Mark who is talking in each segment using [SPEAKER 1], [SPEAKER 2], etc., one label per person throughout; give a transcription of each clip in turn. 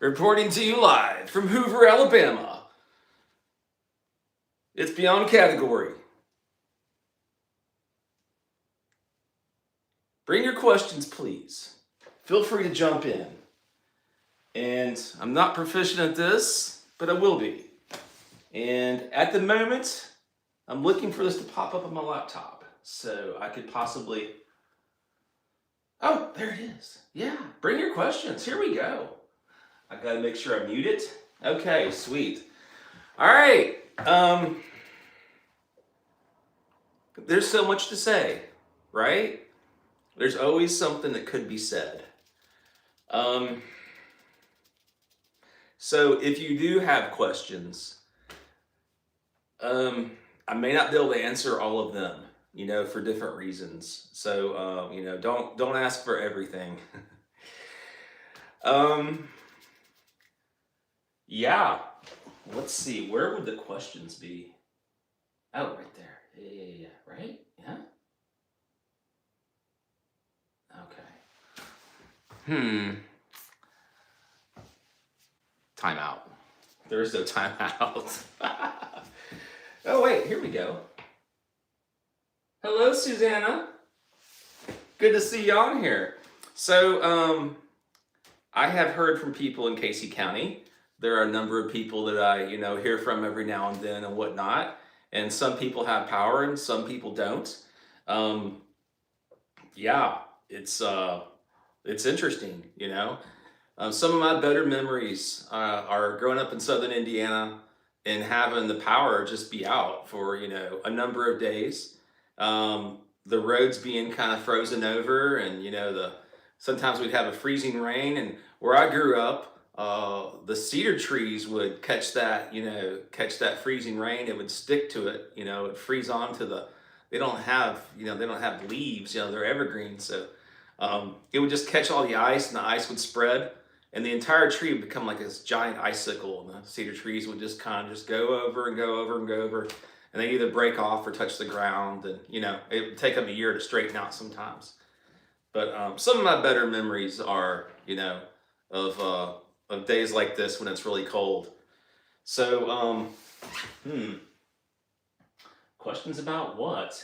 [SPEAKER 1] reporting to you live from Hoover, Alabama. It's beyond category. Bring your questions, please. Feel free to jump in. And I'm not proficient at this, but I will be. And at the moment, I'm looking for this to pop up on my laptop. So I could possibly... Oh, there it is. Yeah, bring your questions. Here we go. I gotta make sure I mute it. Okay, sweet. All right. There's so much to say, right? There's always something that could be said. So if you do have questions, I may not be able to answer all of them, for different reasons. So, don't ask for everything. Yeah, let's see. Where would the questions be? Oh, right there. Yeah. Right? Yeah? Okay. Timeout. There is no timeout. Oh, wait, here we go. Hello, Susanna. Good to see you on here. So, I have heard from people in Casey County. There are a number of people that I, hear from every now and then and whatnot. And some people have power and some people don't. Yeah, it's interesting, some of my better memories are growing up in Southern Indiana and having the power just be out for, a number of days. The roads being kind of frozen over and, sometimes we'd have a freezing rain. And where I grew up, the cedar trees would catch that freezing rain. It would stick to it, it'd freeze onto they don't have leaves, they're evergreen. So it would just catch all the ice and the ice would spread and the entire tree would become like this giant icicle and the cedar trees would just kind of just go over and go over and go over and they either break off or touch the ground and it would take them a year to straighten out sometimes. But some of my better memories are of days like this when it's really cold. So questions about what?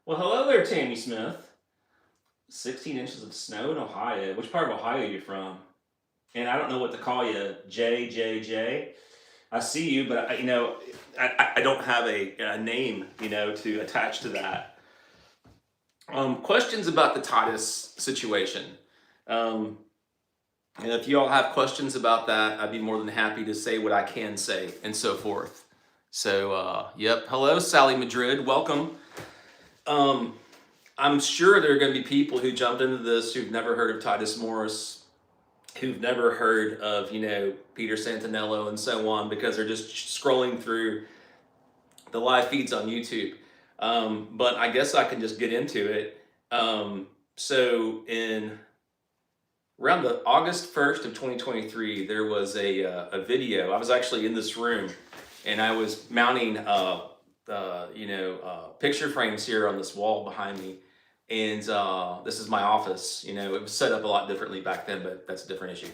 [SPEAKER 1] Well, hello there, Tammy Smith. 16 inches of snow in Ohio. Which part of Ohio are you from? And I don't know what to call you, J. I see you, but I don't have a name, to attach to that. Questions about the Titus situation. And if you all have questions about that, I'd be more than happy to say what I can say and so forth. So, yep. Hello, Sally Madrid. Welcome. I'm sure there are going to be people who jumped into this who've never heard of Titus Morris, who've never heard of, Peter Santinello and so on, because they're just scrolling through the live feeds on YouTube. But I guess I can just get into it. So in around the August 1st of 2023, there was a video. I was actually in this room and I was mounting picture frames here on this wall behind me. And this is my office. It was set up a lot differently back then, but that's a different issue.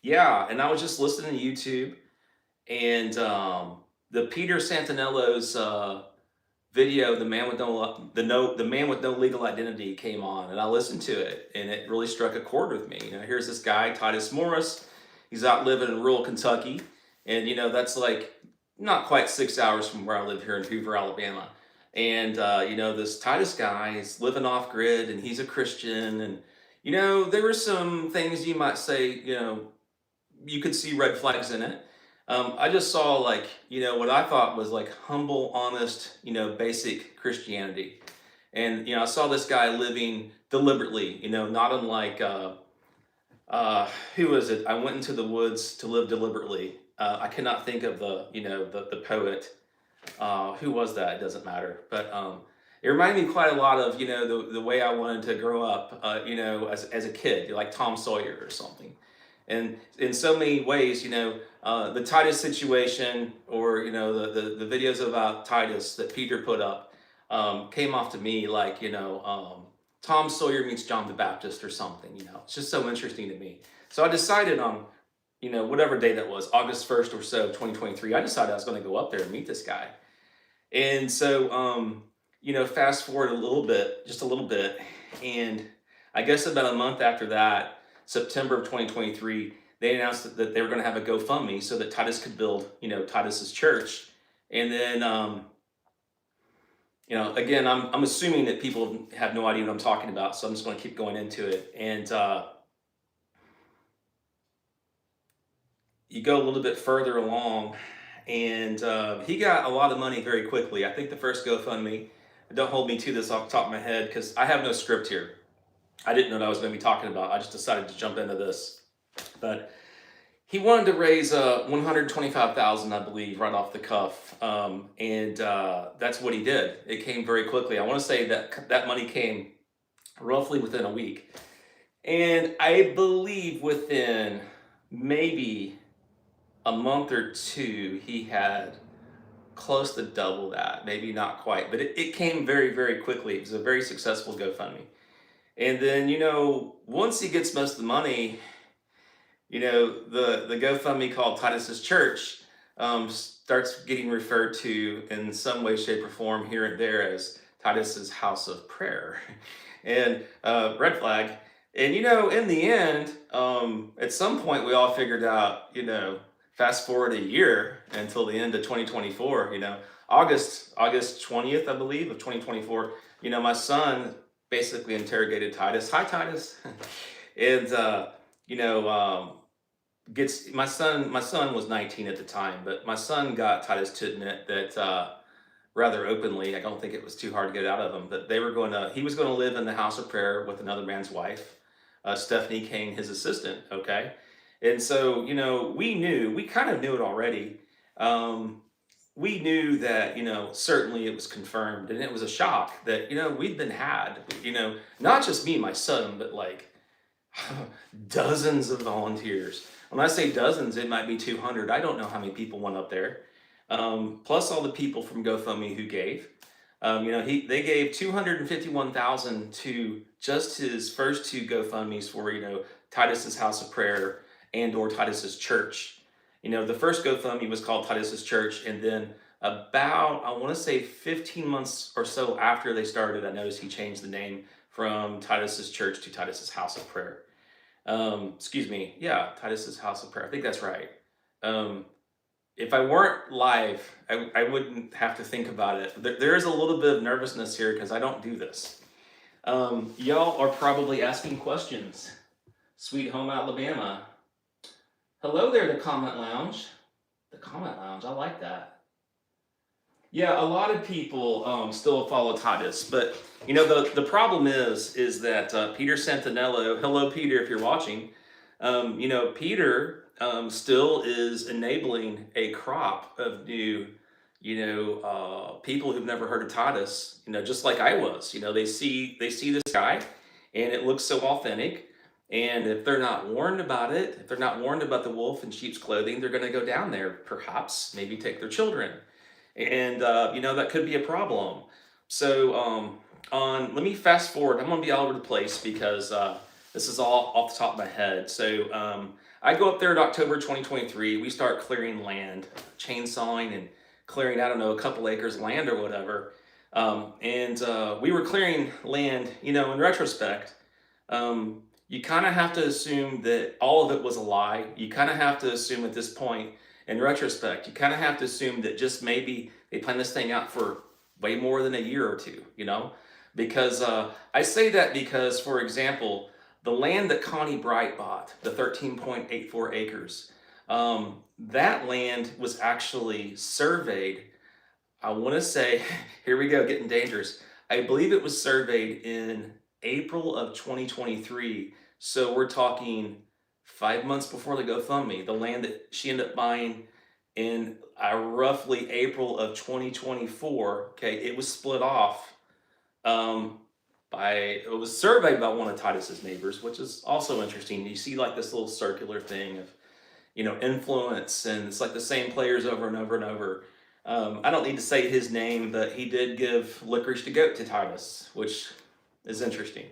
[SPEAKER 1] Yeah, and I was just listening to YouTube, and the Peter Santinello's video, the man with no legal identity, came on, and I listened to it, and it really struck a chord with me. Here's this guy, Titus Morris. He's out living in rural Kentucky, and that's like not quite 6 hours from where I live here in Hoover, Alabama. And, this Titus guy is living off grid and he's a Christian. And, there were some things you might say, you could see red flags in it. I just saw what I thought was like humble, honest, basic Christianity. And, I saw this guy living deliberately, not unlike, who was it? I went into the woods to live deliberately. I cannot think of the poet. Who was that? It doesn't matter. But it reminded me quite a lot of, the way I wanted to grow up, as a kid, like Tom Sawyer or something. And in so many ways, the Titus situation or, the videos about Titus that Peter put up came off to me like, Tom Sawyer meets John the Baptist or something, it's just so interesting to me. So I decided on, whatever day that was, August 1st or so, 2023, I decided I was going to go up there and meet this guy. And so, fast forward a little bit, just a little bit. And I guess about a month after that, September of 2023, they announced that they were going to have a GoFundMe so that Titus could build, Titus's church. And then, again, I'm assuming that people have no idea what I'm talking about. So I'm just going to keep going into it. And you go a little bit further along, and he got a lot of money very quickly. I think the first GoFundMe, don't hold me to this off the top of my head because I have no script here. I didn't know what I was going to be talking about. I just decided to jump into this. But he wanted to raise 125,000, I believe, right off the cuff, and that's what he did. It came very quickly. I want to say that that money came roughly within a week, and I believe within maybe a month or two, he had close to double that, maybe not quite, but it came very, very quickly. It was a very successful GoFundMe. And then, once he gets most of the money, the GoFundMe called Titus's Church starts getting referred to in some way, shape, or form here and there as Titus's House of Prayer. And red flag. And, in the end, at some point, we all figured out, fast forward a year until the end of 2024, August 20th, I believe, of 2024, my son basically interrogated Titus. Hi, Titus. And, gets my son was 19 at the time, but my son got Titus to admit that rather openly, I don't think it was too hard to get out of him, that he was going to live in the house of prayer with another man's wife, Stephanie King, his assistant. Okay. And so, we kind of knew it already. We knew that, certainly it was confirmed, and it was a shock that, we'd been had, not just me and my son, but like dozens of volunteers. When I say dozens, it might be 200. I don't know how many people went up there. Plus all the people from GoFundMe who gave. They gave 251,000 to just his first two GoFundMes for, Titus's House of Prayer and/or Titus's Church. The first GoFundMe was called Titus's Church, and then about, I want to say 15 months or so after they started, I noticed he changed the name from Titus's Church to Titus's House of Prayer. Excuse me. Yeah, Titus's House of Prayer. I think that's right. If I weren't live, I wouldn't have to think about it. There is a little bit of nervousness here because I don't do this. Y'all are probably asking questions. Sweet Home Alabama. Hello there, the Comment Lounge. The Comment Lounge, I like that. Yeah, a lot of people still follow Titus, but the problem is that Peter Santinello, hello Peter if you're watching, Peter still is enabling a crop of new, people who've never heard of Titus, just like I was. They see this guy, and it looks so authentic. And if they're not warned about it, if they're not warned about the wolf in sheep's clothing, they're going to go down there, perhaps, maybe take their children. And, that could be a problem. So, let me fast forward. I'm going to be all over the place because this is all off the top of my head. So, I go up there in October 2023. We start clearing land, chainsawing and clearing, I don't know, a couple acres of land or whatever. And we were clearing land, in retrospect. You kind of have to assume that all of it was a lie. You kind of have to assume at this point, in retrospect, you kind of have to assume that just maybe they planned this thing out for way more than a year or two, because I say that because, for example, the land that Connie Bright bought, the 13.84 acres, that land was actually surveyed. I want to say, here we go, getting dangerous. I believe it was surveyed in April of 2023. So we're talking 5 months before the GoFundMe. The land that she ended up buying in roughly April of 2024. Okay, it was split off. It was surveyed by one of Titus's neighbors, which is also interesting. You see like this little circular thing of, influence, and it's like the same players over and over and over. I don't need to say his name, but he did give licorice to goat to Titus, which is interesting.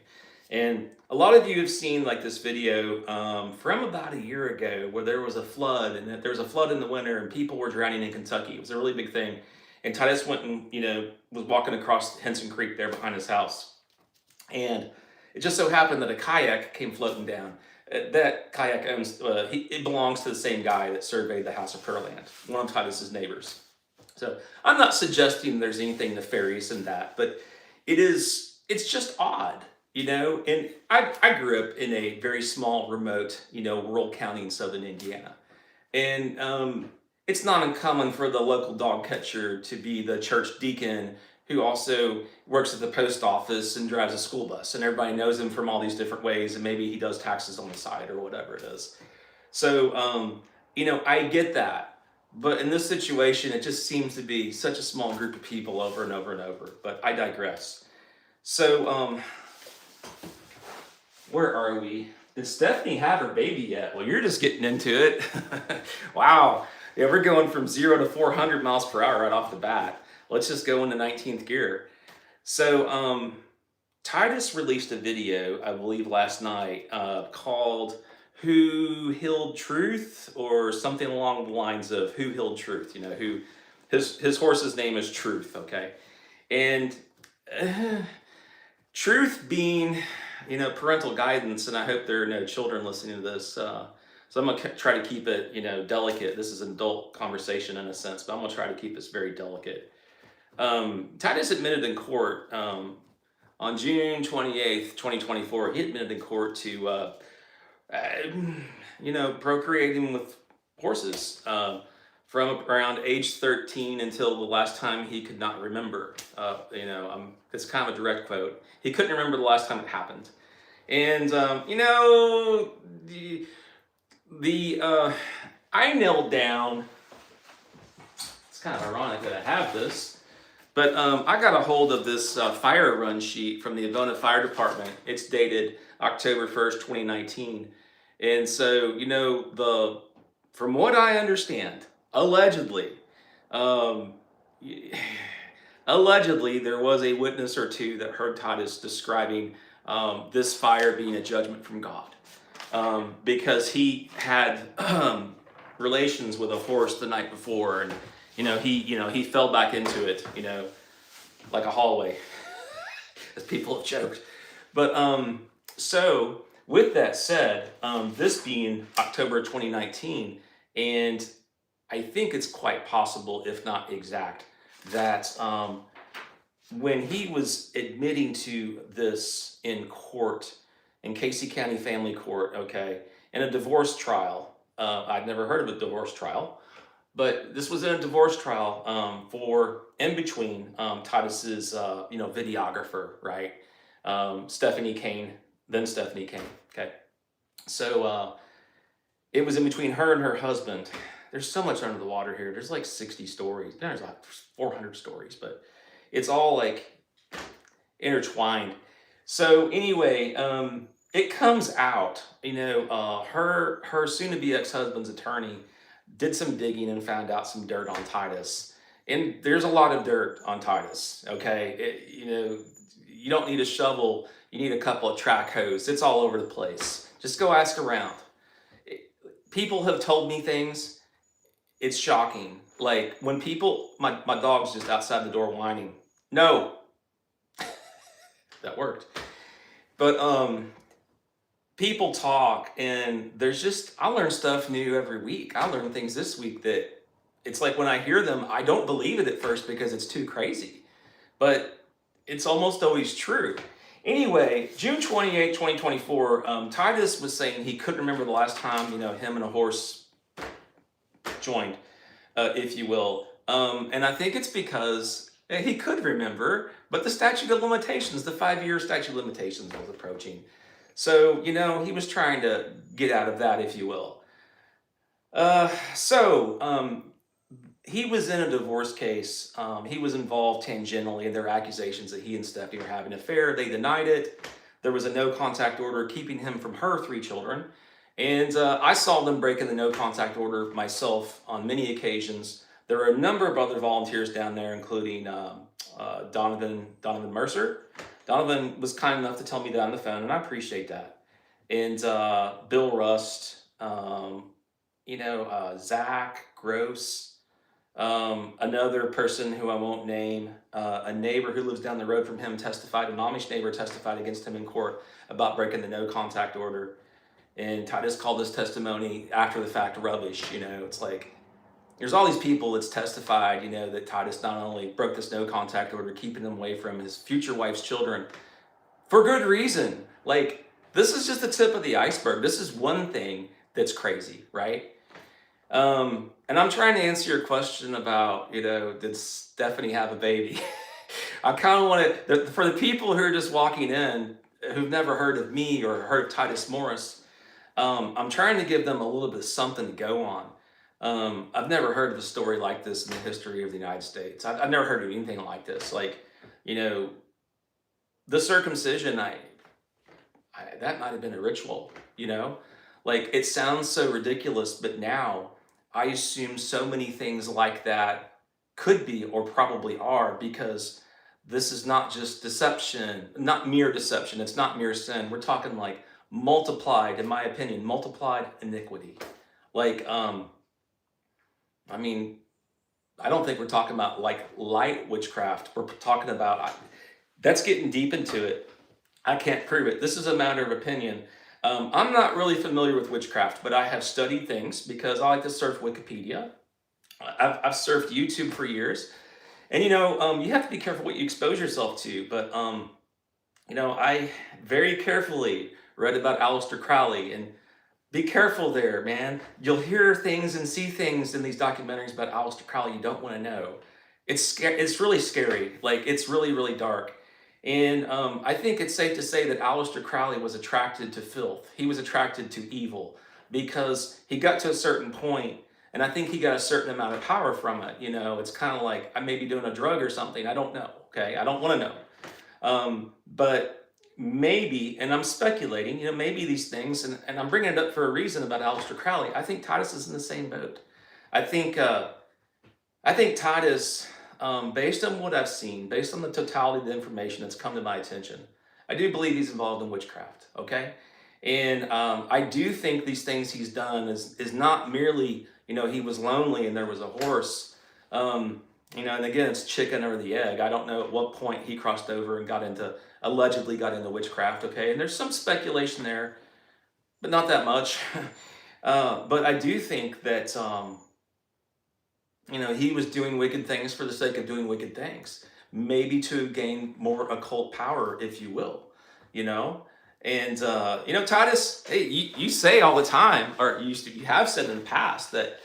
[SPEAKER 1] And a lot of you have seen like this video from about a year ago where there was a flood, and there was a flood in the winter and people were drowning in Kentucky. It was a really big thing. And Titus went and, was walking across Henson Creek there behind his house. And it just so happened that a kayak came floating down. That kayak it belongs to the same guy that surveyed the house of Pearland, one of Titus's neighbors. So I'm not suggesting there's anything nefarious in that, but it's just odd, And I grew up in a very small, remote, rural county in southern Indiana. And it's not uncommon for the local dog catcher to be the church deacon who also works at the post office and drives a school bus. And everybody knows him from all these different ways. And maybe he does taxes on the side or whatever it is. So, I get that. But in this situation, it just seems to be such a small group of people over and over and over. But I digress. So, where are we? Did Stephanie have her baby yet? Well, you're just getting into it. Wow. Yeah, we're going from 0 to 400 miles per hour right off the bat. Let's just go into 19th gear. So, Titus released a video, I believe last night, called Who Healed Truth, or something along the lines of Who Healed Truth. Who his horse's name is Truth, okay? And Truth being, parental guidance, and I hope there are no children listening to this. So I'm gonna try to keep it, delicate. This is an adult conversation in a sense, but I'm gonna try to keep this very delicate. Titus admitted in court on June 28th, 2024. He admitted in court to, procreating with horses from around age 13 until the last time he could not remember. It's kind of a direct quote. He couldn't remember the last time it happened. And, I nailed down, it's kind of ironic that I have this, but I got a hold of this fire run sheet from the Avona Fire Department. It's dated October 1st, 2019. And so, from what I understand, allegedly, there was a witness or two that heard Titus describing this fire being a judgment from God. Because he had relations with a horse the night before, and he fell back into it, like a hallway, as people have joked. But so with that said, this being October 2019, and I think it's quite possible, if not exact, that when he was admitting to this in court, in Casey County Family Court, okay, in a divorce trial. I'd never heard of a divorce trial, but this was in a divorce trial for in between Titus's, videographer, right? Stephanie Kane, then Stephanie Kane, okay? So it was in between her and her husband. There's so much under the water here. There's like 60 stories. There's like 400 stories, but it's all like intertwined. So anyway, it comes out, her soon-to-be ex-husband's attorney did some digging and found out some dirt on Titus. And there's a lot of dirt on Titus, okay? You don't need a shovel. You need a couple of track hose. It's all over the place. Just go ask around. People have told me things. It's shocking. Like when my dog's just outside the door whining. No. That worked. But people talk, and I learn stuff new every week. I learned things this week that it's like when I hear them, I don't believe it at first because it's too crazy. But it's almost always true. Anyway, June 28, 2024, Titus was saying he couldn't remember the last time, him and a horse joined, if you will. And I think it's because he could remember, but the statute of limitations, the 5-year statute of limitations was approaching. So, he was trying to get out of that, if you will. He was in a divorce case. He was involved tangentially in their accusations that he and Stephanie were having an affair. They denied it. There was a no contact order keeping him from her 3 children. And I saw them breaking the no contact order myself on many occasions. There were a number of other volunteers down there, including Donovan Mercer, Donovan was kind enough to tell me that on the phone, and I appreciate that. And Bill Rust, Zach Gross, another person who I won't name, a neighbor who lives down the road from him testified, an Amish neighbor testified against him in court about breaking the no contact order. And Titus called this testimony after the fact rubbish. It's like there's all these people that's testified, that Titus not only broke this no contact order, keeping him away from his future wife's children for good reason. Like, this is just the tip of the iceberg. This is one thing that's crazy, right? And I'm trying to answer your question about, did Stephanie have a baby? I kind of want to, for the people who are just walking in, who've never heard of me or heard Titus Morris, I'm trying to give them a little bit of something to go on. I've never heard of a story like this in the history of the United States. I've never heard of anything like this. Like, the circumcision, that might have been a ritual, Like, it sounds so ridiculous, but now I assume so many things like that could be or probably are, because this is not just deception, not mere deception. It's not mere sin. We're talking like multiplied, in my opinion, multiplied iniquity. Like, I mean, I don't think we're talking about like light witchcraft. We're talking about, that's getting deep into it. I can't prove it. This is a matter of opinion. I'm not really familiar with witchcraft, but I have studied things because I like to surf Wikipedia. I've surfed YouTube for years. And you have to be careful what you expose yourself to. But I very carefully read about Aleister Crowley, and be careful there, man. You'll hear things and see things in these documentaries about Aleister Crowley you don't want to know. It's really scary. Like, it's really, really dark. And I think it's safe to say that Aleister Crowley was attracted to filth. He was attracted to evil because he got to a certain point, and I think he got a certain amount of power from it. It's kind of like I may be doing a drug or something. I don't know. Okay, I don't want to know. But maybe, and I'm speculating, maybe these things, and I'm bringing it up for a reason about Aleister Crowley. I think Titus is in the same boat. I think Titus, based on what I've seen, based on the totality of the information that's come to my attention, I do believe he's involved in witchcraft, okay? And I do think these things he's done is not merely, he was lonely and there was a horse, and again, it's chicken or the egg. I don't know at what point he crossed over and allegedly got into witchcraft, okay? And there's some speculation there, but not that much. But I do think that, he was doing wicked things for the sake of doing wicked things, maybe to gain more occult power, if you will, And, Titus, hey, you say all the time, or you have said in the past that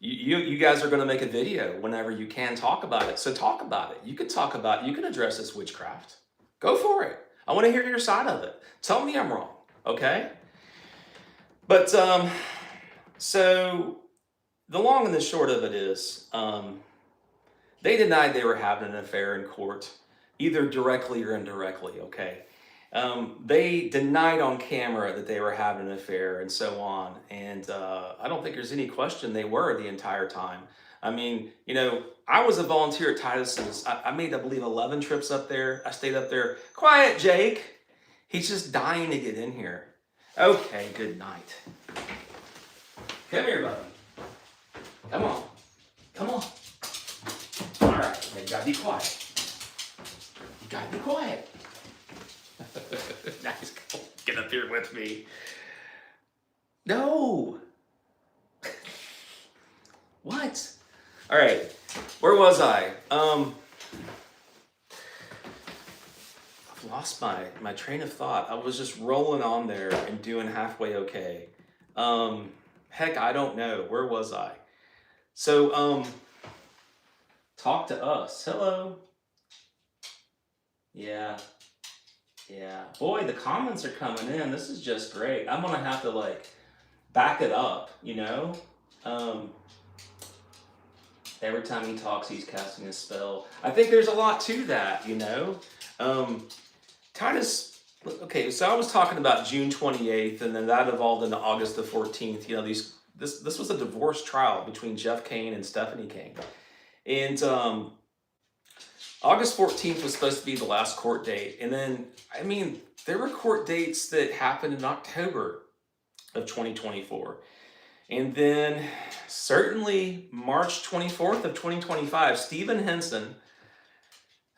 [SPEAKER 1] you guys are going to make a video whenever you can talk about it. So talk about it. You can address this witchcraft. Go for it. I want to hear your side of it. Tell me I'm wrong, okay? But, so the long and the short of it is, they denied they were having an affair in court, either directly or indirectly, okay? They denied on camera that they were having an affair and so on. And I don't think there's any question they were the entire time. I mean, I was a volunteer at Titus's. I made, I believe, 11 trips up there. I stayed up there. Quiet, Jake. He's just dying to get in here. Okay, good night. Come here, buddy. Come on. Come on. All right, now you gotta be quiet. You gotta be quiet. Nice. Get up here with me. No. What? All right. Where was I? I've lost my train of thought. I was just rolling on there and doing halfway okay. Heck, I don't know. Where was I? So, talk to us. Hello. Yeah. Yeah. Boy, the comments are coming in. This is just great. I'm gonna have to back it up, Every time he talks, he's casting a spell. I think there's a lot to that, Titus, okay, so I was talking about June 28th, and then that evolved into August the 14th. This was a divorce trial between Jeff Kane and Stephanie Kane. And August 14th was supposed to be the last court date. And then, I mean, there were court dates that happened in October of 2024. And then certainly March 24th of 2025, Stephen Henson,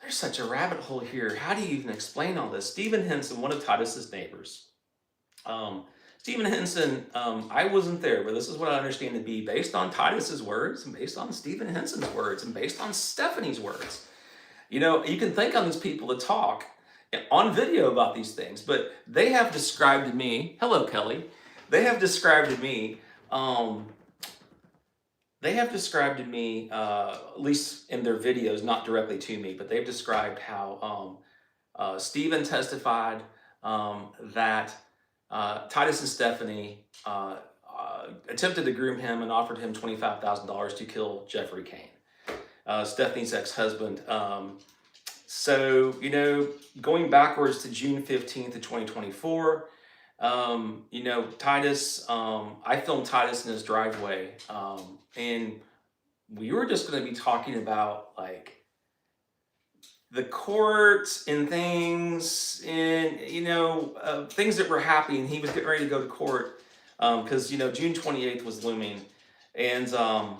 [SPEAKER 1] there's such a rabbit hole here. How do you even explain all this? Stephen Henson, one of Titus's neighbors. Um, Stephen Henson, I wasn't there, but this is what I understand to be based on Titus's words and based on Stephen Henson's words and based on Stephanie's words. You know, you can think on these people that talk on video about these things, but they have described to me, hello, Kelly, they have described to me, um, at least in their videos, not directly to me, but they've described how Stephen testified that Titus and Stephanie attempted to groom him and offered him $25,000 to kill Jeffrey Kane, Stephanie's ex-husband. So, you know, going backwards to June 15th of 2024, you know, Titus, I filmed Titus in his driveway, and we were just going to be talking about like the courts and things and, you know, things that were happening. He was getting ready to go to court because, you know, June 28th was looming. And I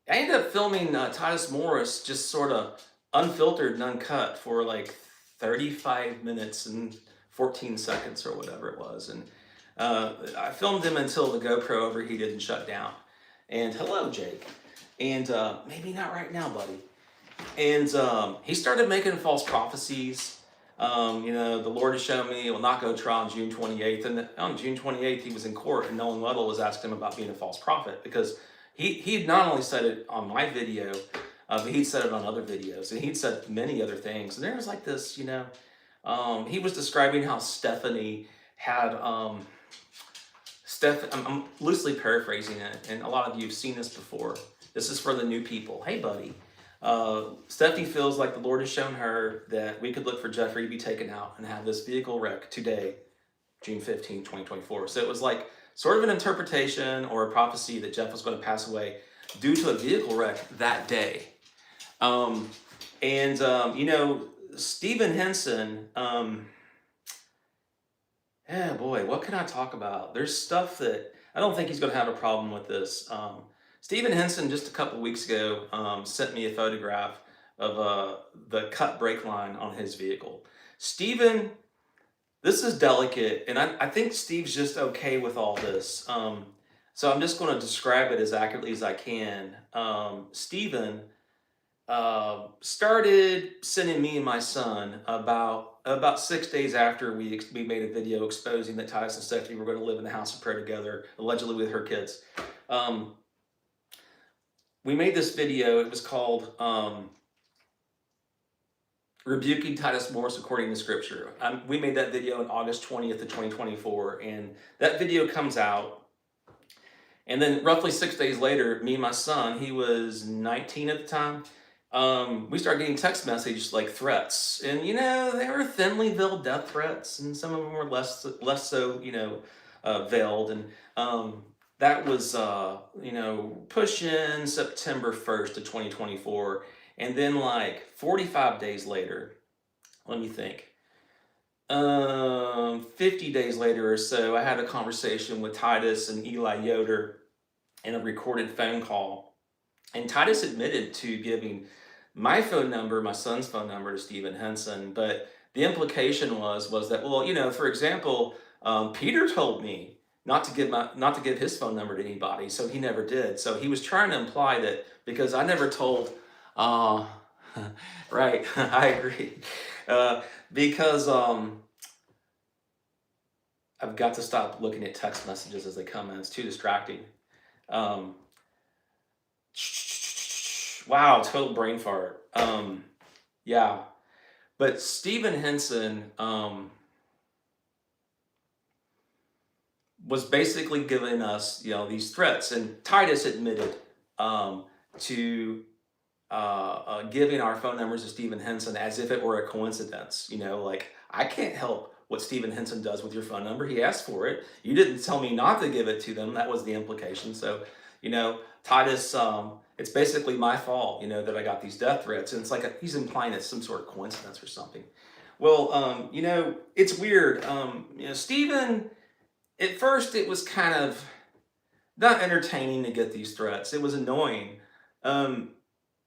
[SPEAKER 1] ended up filming Titus Morris just sort of unfiltered and uncut for like 35 minutes and 14 seconds or whatever it was. And I filmed him until the GoPro overheated and shut down. And hello, Jake. And maybe not right now, buddy. And he started making false prophecies. You know, the Lord has shown me it will not go to trial on June 28th. And on June 28th, he was in court, and Nolan Weddle was asking him about being a false prophet because he'd not only said it on my video, but he'd said it on other videos, and he'd said many other things. And there was like this, you know, he was describing how Stephanie had, I'm loosely paraphrasing it, and a lot of you have seen this before. This is for the new people. Hey, buddy. Stephanie feels like the Lord has shown her that we could look for Jeffrey to be taken out and have this vehicle wreck today, June 15, 2024. So it was like sort of an interpretation or a prophecy that Jeff was going to pass away due to a vehicle wreck that day. You know, Stephen Henson, yeah, boy, what can I talk about? There's stuff that I don't think he's going to have a problem with this. Stephen Henson just a couple weeks ago sent me a photograph of the cut brake line on his vehicle. Stephen, this is delicate, and I think Steve's just okay with all this. So I'm just going to describe it as accurately as I can. Stephen started sending me and my son about 6 days after we made a video exposing that Titus and Stephanie were going to live in the house of prayer together, allegedly with her kids. We made this video. It was called Rebuking Titus Morris According to Scripture. We made that video on August 20th of 2024, and that video comes out. And then roughly 6 days later, me and my son, he was 19 at the time, we started getting text messages like threats. And, you know, they were thinly veiled death threats, and some of them were less so, you know, veiled. And that was, you know, pushing September 1st of 2024. And then like 45 days later, let me think, 50 days later or so, I had a conversation with Titus and Eli Yoder in a recorded phone call. And Titus admitted to giving my phone number, my son's phone number, to Stephen Henson. But the implication was that, well, you know, for example, Peter told me not to give his phone number to anybody, so he never did. So he was trying to imply that because I never told, right, I agree. Because I've got to stop looking at text messages as they come in. It's too distracting. Wow, total brain fart. Yeah. But Stephen Henson was basically giving us, you know, these threats. And Titus admitted to giving our phone numbers to Stephen Henson as if it were a coincidence. You know, like, I can't help what Stephen Henson does with your phone number. He asked for it. You didn't tell me not to give it to them. That was the implication. So, Titus, it's basically my fault, that I got these death threats. And it's like he's implying it's some sort of coincidence or something. Well, it's weird. Stephen, at first it was kind of not entertaining to get these threats. It was annoying. Um,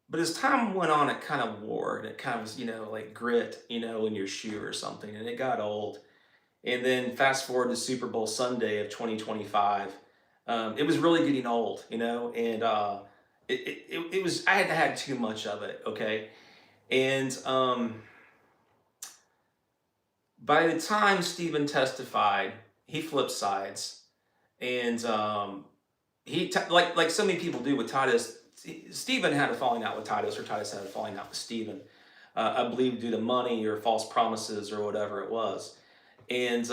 [SPEAKER 1] but as time went on, it kind of wore and it kind of was, like grit, in your shoe or something. And it got old. And then fast forward to Super Bowl Sunday of 2025, it was really getting old, and it was, I had too much of it, okay? And by the time Stephen testified, he flipped sides, and like so many people do with Titus. Stephen had a falling out with Titus, or Titus had a falling out with Stephen. I believe due to money or false promises or whatever it was. And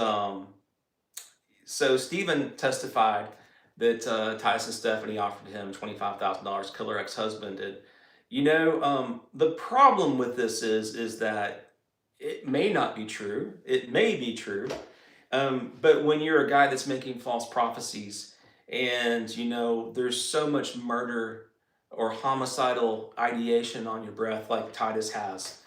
[SPEAKER 1] so Stephen testified that Titus and Stephanie offered him $25,000, kill her ex-husband. And the problem with this is that it may not be true. It may be true, but when you're a guy that's making false prophecies, and there's so much murder or homicidal ideation on your breath, like Titus has.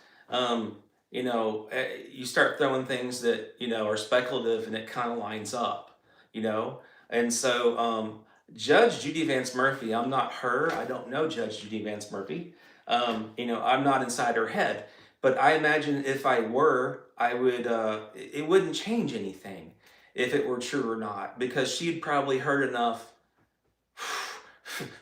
[SPEAKER 1] You start throwing things that are speculative, and it kind of lines up, you know. And so, Judge Judy Vance Murphy, I'm not her. I don't know Judge Judy Vance Murphy. I'm not inside her head, but I imagine if I were, I would. It wouldn't change anything if it were true or not, because she'd probably heard enough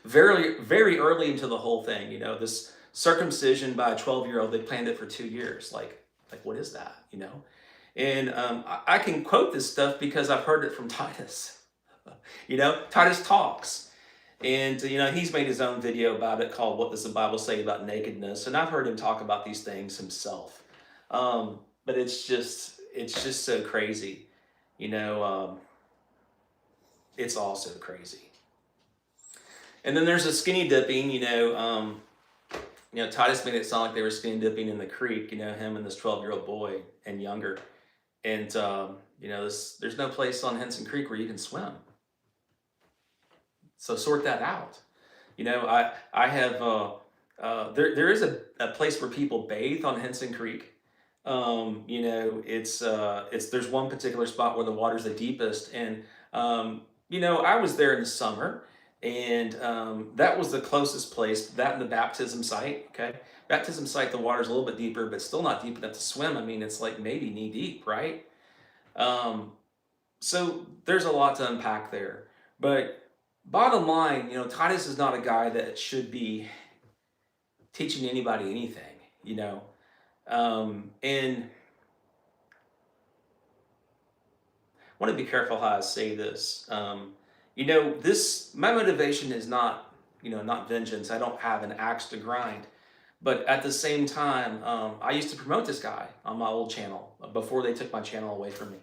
[SPEAKER 1] very, very early into the whole thing. This circumcision by a 12-year-old, they planned it for 2 years. Like what is that? And I can quote this stuff because I've heard it from Titus. Titus talks. And, he's made his own video about it called What Does the Bible Say About Nakedness? And I've heard him talk about these things himself. But it's just so crazy. It's all so crazy. And then there's a skinny dipping, Titus made it sound like they were skinny dipping in the creek, him and this 12-year-old boy and younger. And, there's no place on Henson Creek where you can swim. So sort that out. I have, there is a place where people bathe on Henson Creek. There's one particular spot where the water's the deepest. And, I was there in the summer. And that was the closest place, that and the baptism site, okay? Baptism site, the water's a little bit deeper, but still not deep enough to swim. I mean, it's like maybe knee deep, right? So there's a lot to unpack there. But bottom line, Titus is not a guy that should be teaching anybody anything, and I want to be careful how I say this. My motivation is not, not vengeance. I don't have an axe to grind. But at the same time, I used to promote this guy on my old channel before they took my channel away from me.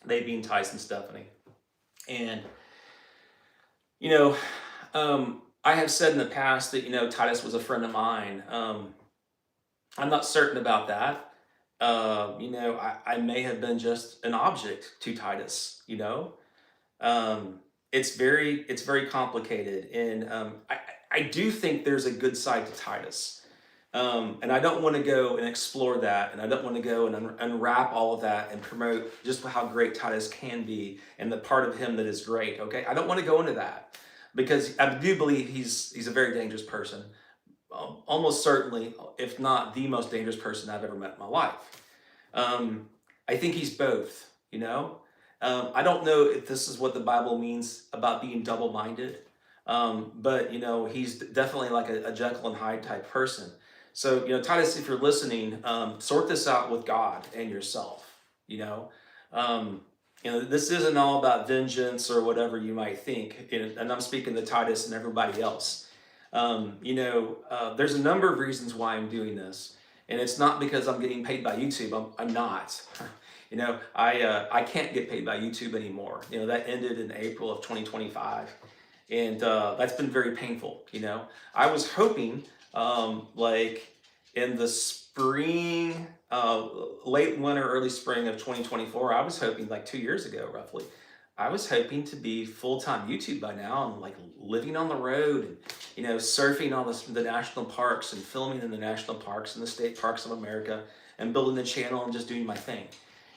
[SPEAKER 1] They being Titus and Stephanie. And, I have said in the past that, Titus was a friend of mine. I'm not certain about that. I may have been just an object to Titus, It's very complicated, and I do think there's a good side to Titus, and I don't want to go and explore that, and I don't want to go and unwrap all of that and promote just how great Titus can be and the part of him that is great. Okay, I don't want to go into that because I do believe he's a very dangerous person, almost certainly, if not the most dangerous person I've ever met in my life. I think he's both. I don't know if this is what the Bible means about being double-minded, but he's definitely like a Jekyll and Hyde type person. So Titus, if you're listening, sort this out with God and yourself. This isn't all about vengeance or whatever you might think, and I'm speaking to Titus and everybody else. There's a number of reasons why I'm doing this, and it's not because I'm getting paid by YouTube. I'm not. I can't get paid by YouTube anymore. That ended in April of 2025. And that's been very painful. I was hoping like in the spring, late winter, early spring of 2024, I was hoping like 2 years ago, roughly, I was hoping to be full-time YouTube by now and like living on the road and, surfing on the national parks and filming in the national parks and the state parks of America and building a channel and just doing my thing.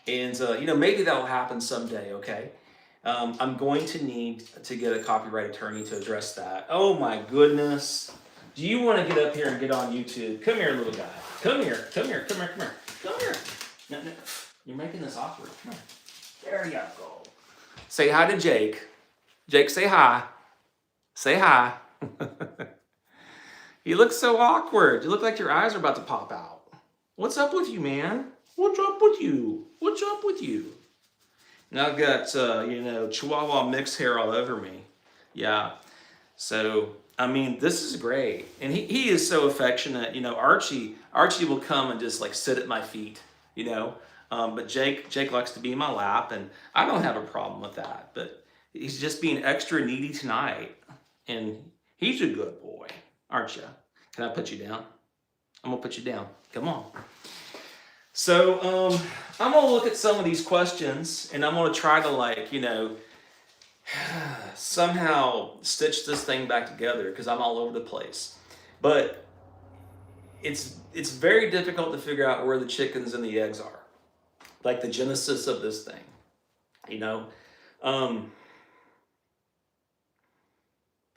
[SPEAKER 1] And, maybe that'll happen someday, okay? I'm going to need to get a copyright attorney to address that. Oh my goodness. Do you want to get up here and get on YouTube? Come here, little guy. Come here, come here, come here, come here. Come here. No, no. You're making this awkward. Come here. There you go. Say hi to Jake. Jake, say hi. Say hi. You look so awkward. You look like your eyes are about to pop out. What's up with you, man? What's up with you? What's up with you? Now I've got, Chihuahua mix hair all over me. Yeah. So, I mean, this is great. And he is so affectionate. Archie will come and just like sit at my feet, But Jake likes to be in my lap, and I don't have a problem with that. But he's just being extra needy tonight. And he's a good boy, aren't you? Can I put you down? I'm going to put you down. Come on. So I'm going to look at some of these questions, and I'm going to try to somehow stitch this thing back together because I'm all over the place. But it's very difficult to figure out where the chickens and the eggs are, like the genesis of this thing.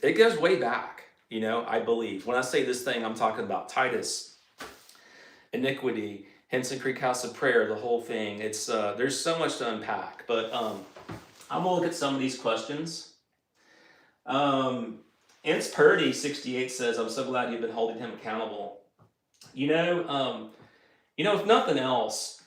[SPEAKER 1] It goes way back, I believe. When I say this thing, I'm talking about Titus, iniquity, Henson Creek House of Prayer, the whole thing. It's there's so much to unpack, but I'm gonna look at some of these questions. It's Purdy 68 says, "I'm so glad you've been holding him accountable." If nothing else,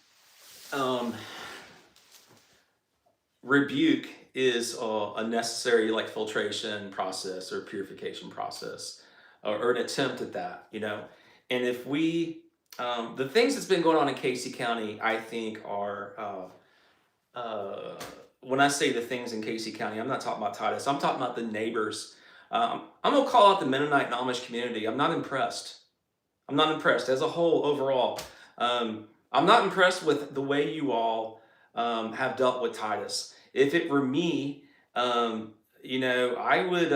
[SPEAKER 1] rebuke is a necessary filtration process or purification process, or an attempt at that. And if we the things that's been going on in Casey County, I think are, when I say the things in Casey County, I'm not talking about Titus. I'm talking about the neighbors. I'm going to call out the Mennonite and Amish community. I'm not impressed. I'm not impressed as a whole overall. I'm not impressed with the way you all have dealt with Titus. If it were me, I would,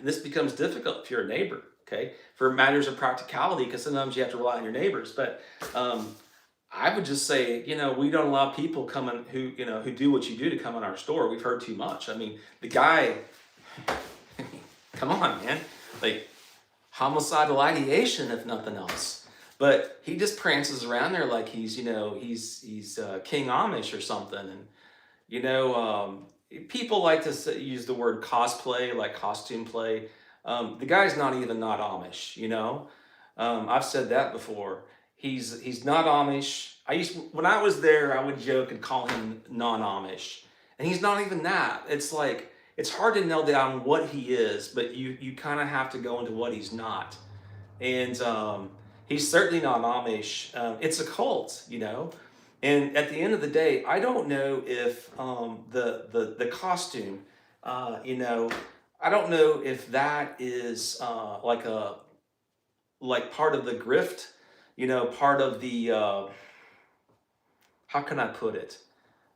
[SPEAKER 1] this becomes difficult if you're a neighbor. Okay, for matters of practicality, because sometimes you have to rely on your neighbors. But I would just say, we don't allow people coming who do what you do to come in our store. We've heard too much. I mean, the guy, come on, man, like homicidal ideation, if nothing else. But he just prances around there like he's King Amish or something. And people like to use the word cosplay, like costume play. The guy's not Amish, I've said that before. He's not Amish. When I was there, I would joke and call him non-Amish. And he's not even that. It's like, it's hard to nail down what he is, but you kind of have to go into what he's not. And he's certainly not Amish. It's a cult, And at the end of the day, I don't know if the costume, I don't know if that is like part of the grift, part of the how can I put it?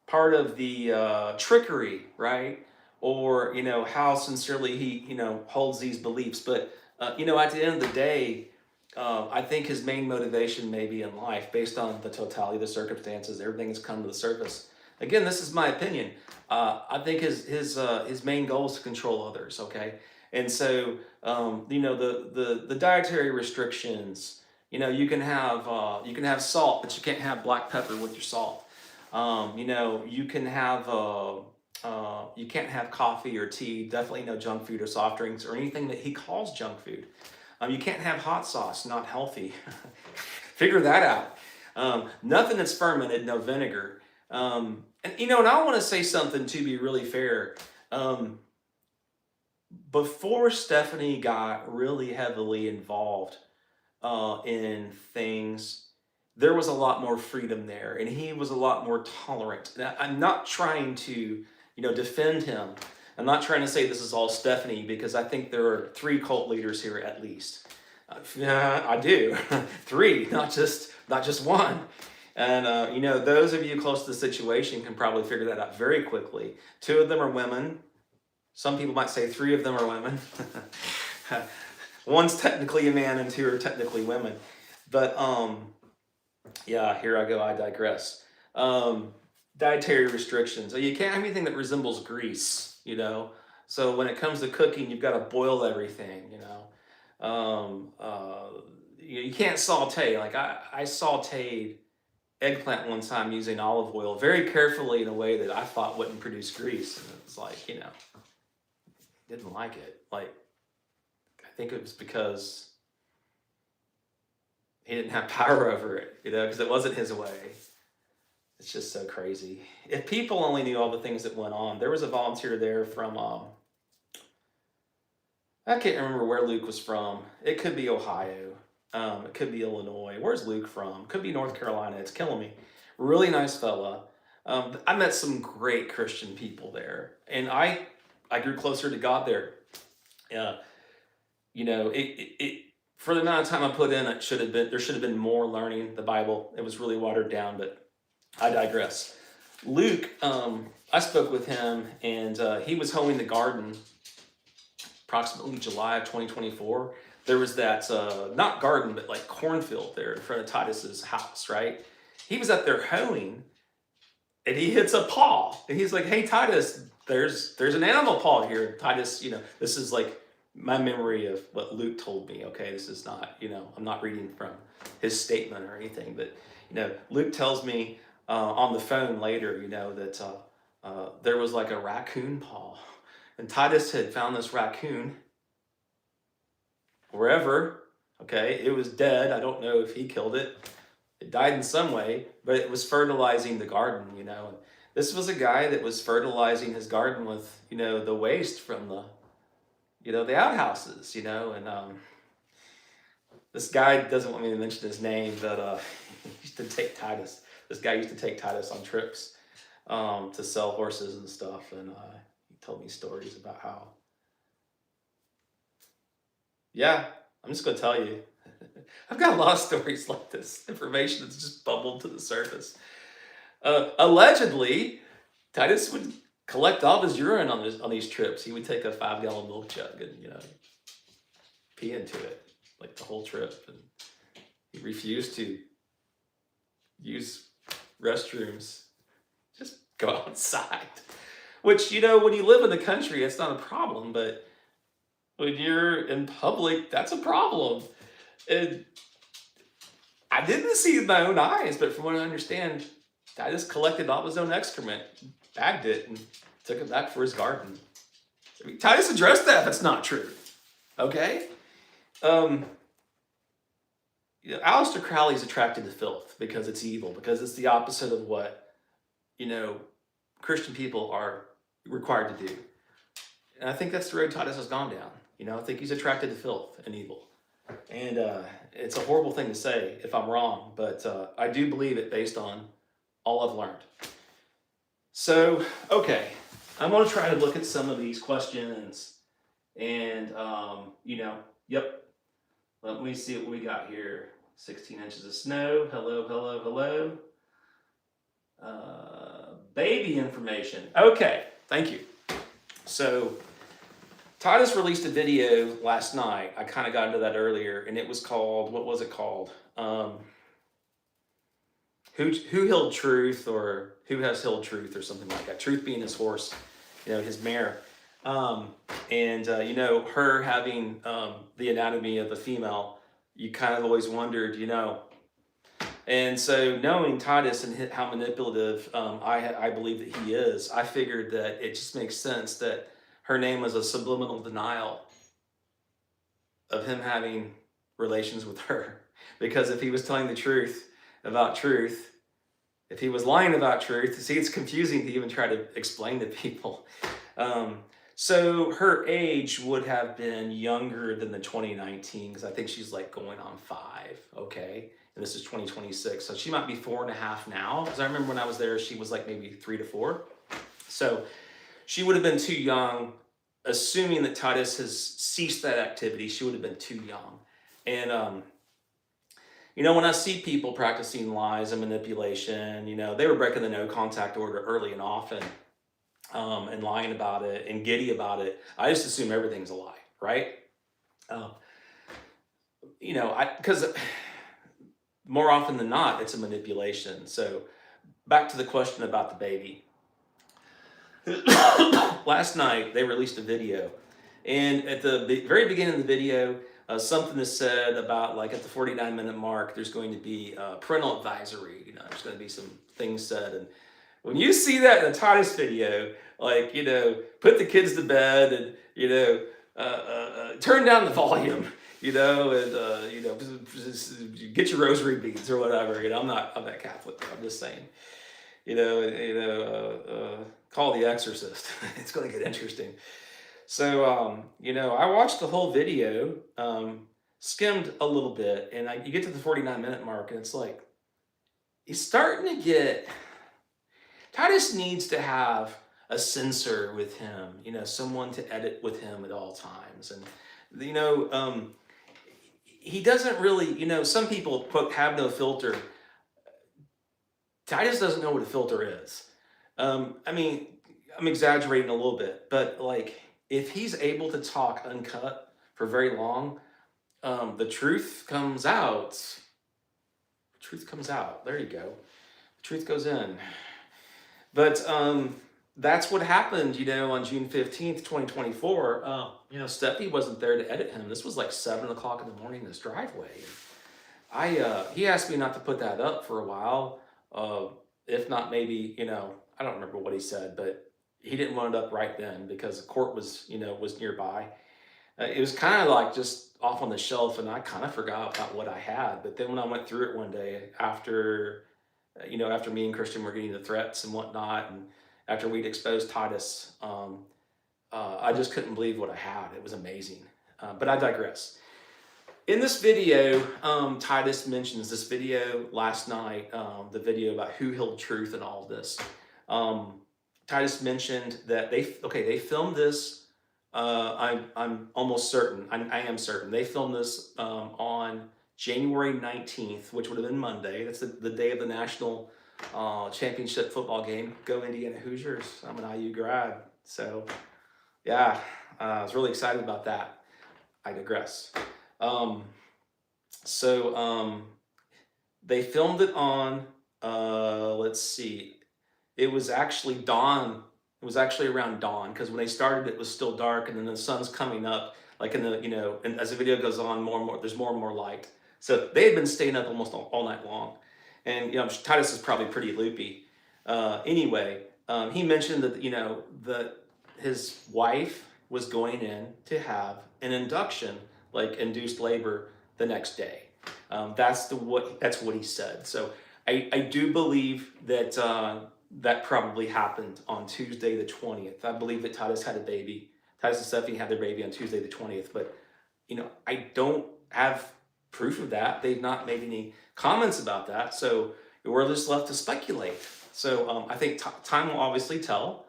[SPEAKER 1] Part of the trickery, right? Or how sincerely he holds these beliefs. But at the end of the day, I think his main motivation maybe in life, based on the totality of the circumstances, everything has come to the surface. Again, this is my opinion. I think his main goal is to control others. Okay, and so the dietary restrictions. You can have salt, but you can't have black pepper with your salt. You can have you can't have coffee or tea. Definitely no junk food or soft drinks or anything that he calls junk food. You can't have hot sauce, not healthy. Figure that out. Nothing that's fermented, no vinegar. And I want to say something to be really fair. Before Stephanie got really heavily involved in things, there was a lot more freedom there, and he was a lot more tolerant. And I'm not trying to, defend him. I'm not trying to say this is all Stephanie, because I think there are 3 cult leaders here at least. Yeah, I do. 3, not just one. And, those of you close to the situation can probably figure that out very quickly. Two of them are women. Some people might say three of them are women. One's technically a man and two are technically women. But yeah, here I go, I digress. Um, Dietary restrictions. So you can't have anything that resembles grease. So when it comes to cooking, you've got to boil everything. You can't saute. Like I sauteed eggplant one time using olive oil very carefully in a way that I thought wouldn't produce grease. And it was like, didn't like it. Like, I think it was because he didn't have power over it, because it wasn't his way. It's just so crazy. If people only knew all the things that went on. There was a volunteer there from, I can't remember where Luke was from. It could be Ohio. It could be Illinois. Where's Luke from? Could be North Carolina. It's killing me. Really nice fella. I met some great Christian people there, and I grew closer to God there. Uh, for the amount of time I put in, there should have been more learning the Bible. It was really watered down, but I digress. Luke, I spoke with him, and he was hoeing the garden approximately July of 2024. There was that, not garden, but like cornfield there in front of Titus's house, right? He was up there hoeing, and he hits a paw. And he's like, hey, Titus, there's an animal paw here. Titus, this is like my memory of what Luke told me, okay? This is not, I'm not reading from his statement or anything, but, Luke tells me on the phone later, that there was like a raccoon paw. And Titus had found this raccoon wherever, okay? It was dead. I don't know if he killed it. It died in some way, but it was fertilizing the garden, And this was a guy that was fertilizing his garden with, the waste from the outhouses, and this guy doesn't want me to mention his name, but he used to take Titus. This guy used to take Titus on trips to sell horses and stuff, and he told me stories about how. Yeah, I'm just gonna tell you. I've got a lot of stories like this. Information that's just bubbled to the surface. Allegedly, Titus would collect all of his urine on these trips. He would take a 5-gallon milk jug and pee into it like the whole trip, and he refused to use restrooms. Just go outside. Which when you live in the country, it's not a problem, but when you're in public, that's a problem. And I didn't see it with my own eyes, but from what I understand, Titus collected all his own excrement, bagged it, and took it back for his garden. I mean, Titus addressed that if it's not true. Okay? Aleister Crowley's attracted to filth because it's evil, because it's the opposite of what, Christian people are required to do. And I think that's the road Titus has gone down. I think he's attracted to filth and evil. And it's a horrible thing to say if I'm wrong, but I do believe it based on all I've learned. So, okay, I'm going to try to look at some of these questions and, yep. Let me see what we got here. 16 inches of snow. Hello, hello, hello. Baby information. Okay, thank you. So, Titus released a video last night. I kind of got into that earlier, and it was called, what was it called? Who Healed Truth, or Who Has Healed Truth, or something like that. Truth being his horse, his mare. Her having the anatomy of a female, you kind of always wondered, And so knowing Titus and how manipulative I believe that he is, I figured that it just makes sense that her name was a subliminal denial of him having relations with her. Because if he was telling the truth about truth, if he was lying about truth, see, it's confusing to even try to explain to people. So her age would have been younger than the 2019, because I think she's like going on 5, okay? And this is 2026, so she might be 4.5 now, because I remember when I was there, she was like maybe 3 to 4. So she would have been too young, assuming that Titus has ceased that activity, she would have been too young. And When I see people practicing lies and manipulation, they were breaking the no contact order early and often, and lying about it and giddy about it. I just assume everything's a lie, right? Um, because more often than not, it's a manipulation. So back to the question about the baby. Last night they released a video, and at the very beginning of the video, something is said about, like, at the 49-minute mark, there's going to be parental advisory. There's going to be some things said, and when you see that in the Titus video, like, put the kids to bed, and turn down the volume, and get your rosary beads or whatever. I'm not Catholic. I'm just saying, call the exorcist. It's going to get interesting. So, I watched the whole video, skimmed a little bit, and you get to the 49-minute mark, and it's like, he's starting to get, Titus needs to have a censor with him, someone to edit with him at all times. And, he doesn't really, some people, quote, have no filter. Titus doesn't know what a filter is. I mean, I'm exaggerating a little bit, but, like, if he's able to talk uncut for very long, the truth comes out. The truth comes out. There you go. The truth goes in. But that's what happened, on June 15th, 2024. Steffi wasn't there to edit him. This was like 7 o'clock in the morning in his driveway. He asked me not to put that up for a while. If not, maybe, I don't remember what he said, but he didn't want it up right then because the court was nearby. It was kind of like just off on the shelf, and I kind of forgot about what I had. But then when I went through it one day after me and Christian were getting the threats and whatnot, and after we'd exposed Titus, I just couldn't believe what I had. It was amazing. But I digress. In this video, Titus mentions this video last night, the video about who held truth and all of this. Titus mentioned that they filmed this. I'm almost certain. I am certain they filmed this on January 19th, which would have been Monday. That's the day of the national championship football game. Go Indiana Hoosiers! I'm an IU grad, so yeah, I was really excited about that. I digress. They filmed it on, let's see, it was actually dawn. It was actually around dawn, because when they started, it was still dark, and then the sun's coming up, like and as the video goes on, more and more, there's more and more light. So they had been staying up almost all night long. And, Titus is probably pretty loopy. Anyway, he mentioned that, that his wife was going in to have an induction, like induced labor, the next day. That's what he said. So I do believe that that probably happened on Tuesday the 20th. I believe that Titus had a baby. Titus and Steffi had their baby on Tuesday the 20th. But, I don't have proof of that. They've not made any comments about that. So we're just left to speculate. So I think time will obviously tell.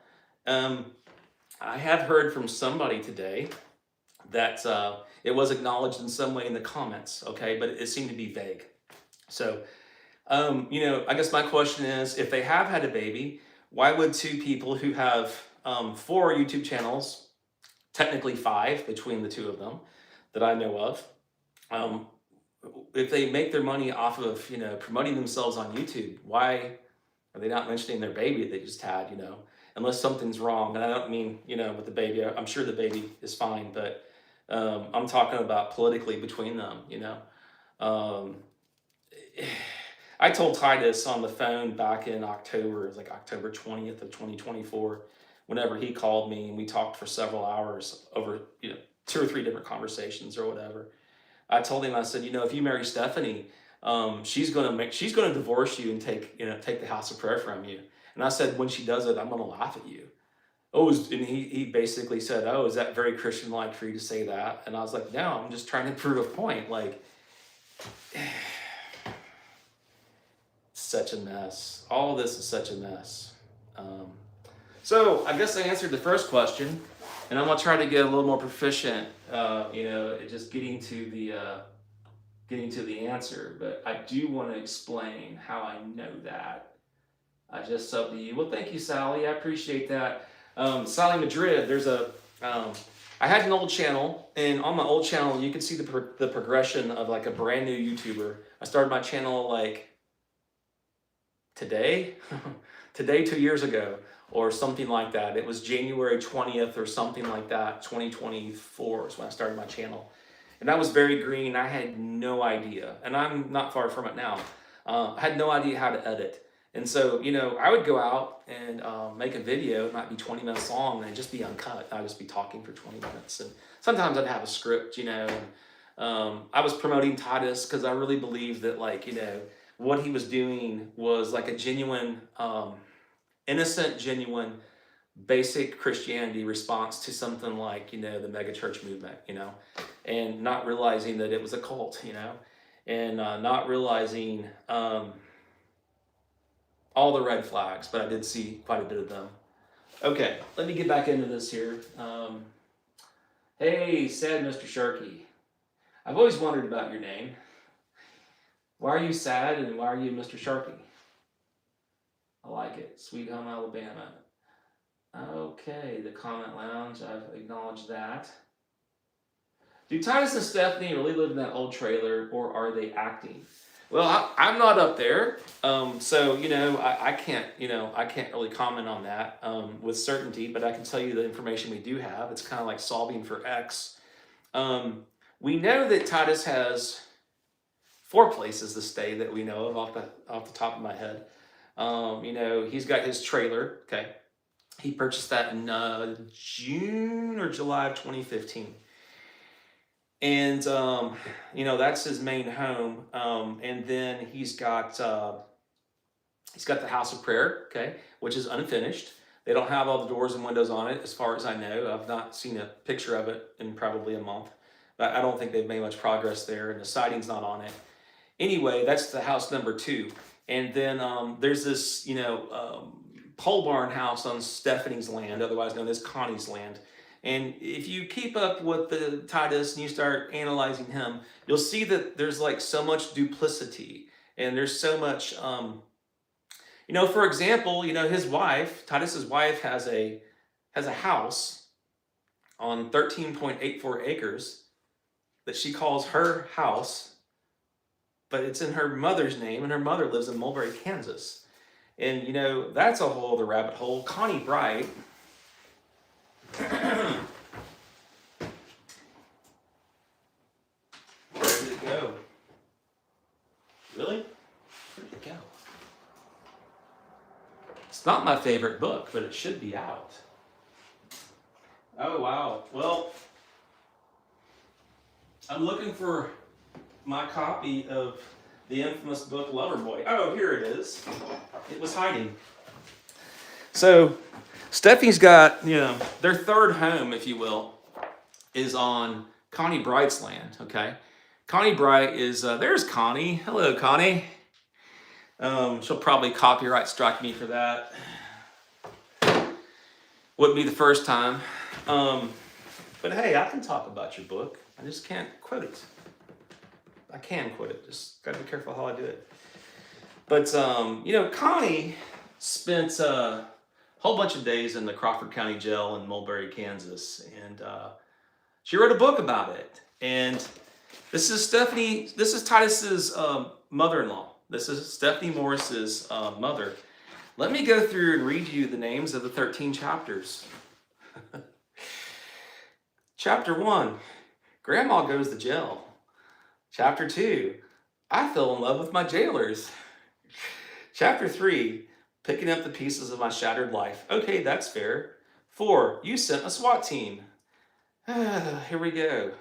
[SPEAKER 1] I have heard from somebody today that it was acknowledged in some way in the comments, okay, but it seemed to be vague. So, I guess my question is, if they have had a baby, why would two people who have 4 YouTube channels, technically 5 between the two of them that I know of, if they make their money off of, promoting themselves on YouTube, why are they not mentioning their baby they just had, unless something's wrong? And I don't mean, with the baby, I'm sure the baby is fine, but I'm talking about politically between them, I told Titus on the phone back in October, it was like October 20th of 2024, whenever he called me and we talked for several hours over, 2 or 3 different conversations or whatever. I told him, I said, if you marry Stephanie, she's gonna divorce you and take the house of prayer from you. And I said, when she does it, I'm gonna laugh at you. And he basically said, oh, is that very Christian-like for you to say that? And I was like, no, I'm just trying to prove a point. Like, such a mess. All of this is such a mess. So I guess I answered the first question, and I'm gonna try to get a little more proficient, just getting to getting to the answer, but I do want to explain how I know that. I just subbed to you. Well, thank you, Sally. I appreciate that. Sally Madrid, I had an old channel, and on my old channel, you can see the progression of like a brand new YouTuber. I started my channel like today, today 2 years ago, or something like that. It was January 20th or something like that. 2024 is when I started my channel, and I was very green. I had no idea, and I'm not far from it now. I had no idea how to edit, and so I would go out and make a video. It might be 20 minutes long, and it'd just be uncut. I'd just be talking for 20 minutes, and sometimes I'd have a script, and I was promoting Titus because I really believe that, like, what he was doing was like a genuine, innocent, genuine, basic Christianity response to something like, the megachurch movement, and not realizing that it was a cult, and not realizing all the red flags, but I did see quite a bit of them. Okay, let me get back into this here. Hey, sad Mr. Sharkey. I've always wondered about your name. Why are you sad and why are you Mr. Sharkey? I like it. Sweet Home, Alabama. Okay, the comment lounge, I've acknowledged that. Do Titus and Stephanie really live in that old trailer, or are they acting? Well, I'm not up there, so I can't really comment on that with certainty. But I can tell you the information we do have. It's kind of like solving for X. We know that Titus has 4 places to stay that we know of off the top of my head. He's got his trailer. Okay, he purchased that in June or July of 2015. And that's his main home. And then he's got the house of prayer, okay, which is unfinished. They don't have all the doors and windows on it, as far as I know. I've not seen a picture of it in probably a month, but I don't think they've made much progress there, and the siding's not on it. Anyway, that's the house number 2. And then there's this, pole barn house on Stephanie's land, otherwise known as Connie's land. And if you keep up with the Titus and you start analyzing him, you'll see that there's like so much duplicity, and there's so much, for example, his wife, Titus's wife, has a house on 13.84 acres that she calls her house, but it's in her mother's name, and her mother lives in Mulberry, Kansas. And that's a whole other rabbit hole. Connie Bright. Where did it go? Really? Where did it go? It's not my favorite book, but it should be out. Oh, wow. Well, I'm looking for my copy of the infamous book Loverboy. Oh, here it is. It was hiding. So, Stephanie's got, their third home, if you will, is on Connie Bright's land, okay? Connie Bright is, there's Connie. Hello, Connie. She'll probably copyright strike me for that. Wouldn't be the first time. But hey, I can talk about your book. I just can't quote it. I can quote it. Just gotta be careful how I do it. But, Connie spent a whole bunch of days in the Crawford County Jail in Mulberry, Kansas. And she wrote a book about it. And this is Titus's mother-in-law. This is Stephanie Morris's mother. Let me go through and read you the names of the 13 chapters. Chapter 1, Grandma goes to jail. Chapter 2, I fell in love with my jailers. Chapter 3, picking up the pieces of my shattered life. Okay, that's fair. 4, you sent a SWAT team. Here we go.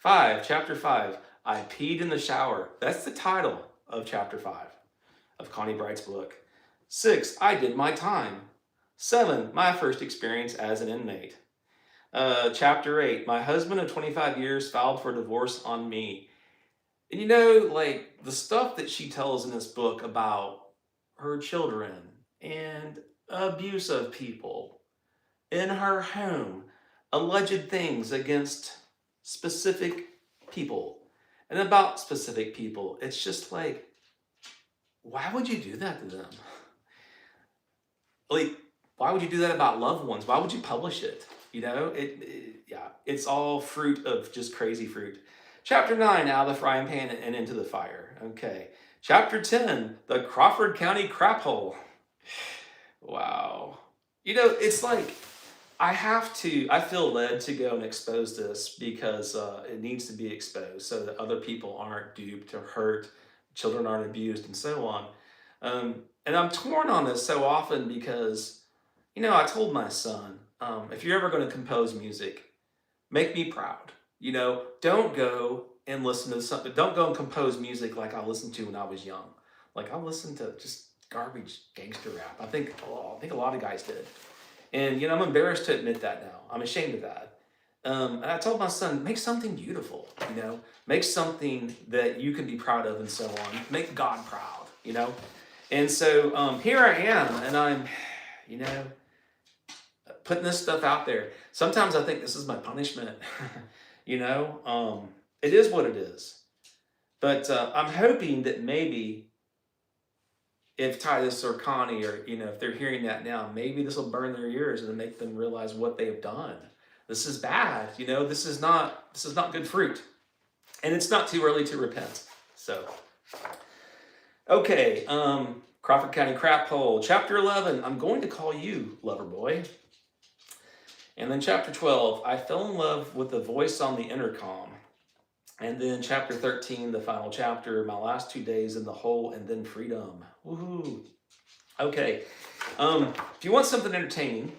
[SPEAKER 1] Chapter 5, I peed in the shower. That's the title of chapter 5 of Connie Bright's book. 6, I did my time. 7, my first experience as an inmate. Chapter 8, my husband of 25 years filed for divorce on me. And the stuff that she tells in this book about her children and abuse of people in her home, alleged things against specific people, and about specific people. It's just like, why would you do that to them? Like, why would you do that about loved ones? Why would you publish it? Yeah, it's all fruit of just crazy fruit. Chapter 9, out of the frying pan and into the fire. Okay. Chapter 10, the Crawford County crap hole. Wow. It's like I feel led to go and expose this because it needs to be exposed so that other people aren't duped or hurt, children aren't abused, and so on. And I'm torn on this so often because, I told my son, if you're ever going to compose music, make me proud. Don't go and listen to something. Don't go and compose music like I listened to when I was young. Like I listened to just garbage gangster rap. I think a lot of guys did. And I'm embarrassed to admit that now. I'm ashamed of that. And I told my son, make something beautiful. Make something that you can be proud of, and so on. Make God proud. And so here I am, and I'm, you know, putting this stuff out there. Sometimes I think this is my punishment. It is what it is. But I'm hoping that maybe if Titus or Connie or if they're hearing that now, maybe this will burn their ears and make them realize what they have done. This is bad. This is not good fruit, and it's not too early to repent. So, okay, Crawford County Crap Hole, chapter 11. I'm going to call you Lover Boy. And then chapter 12, I fell in love with the voice on the intercom. And then chapter 13, the final chapter, my last 2 days in the hole, and then freedom. Woohoo. Okay. If you want something entertaining,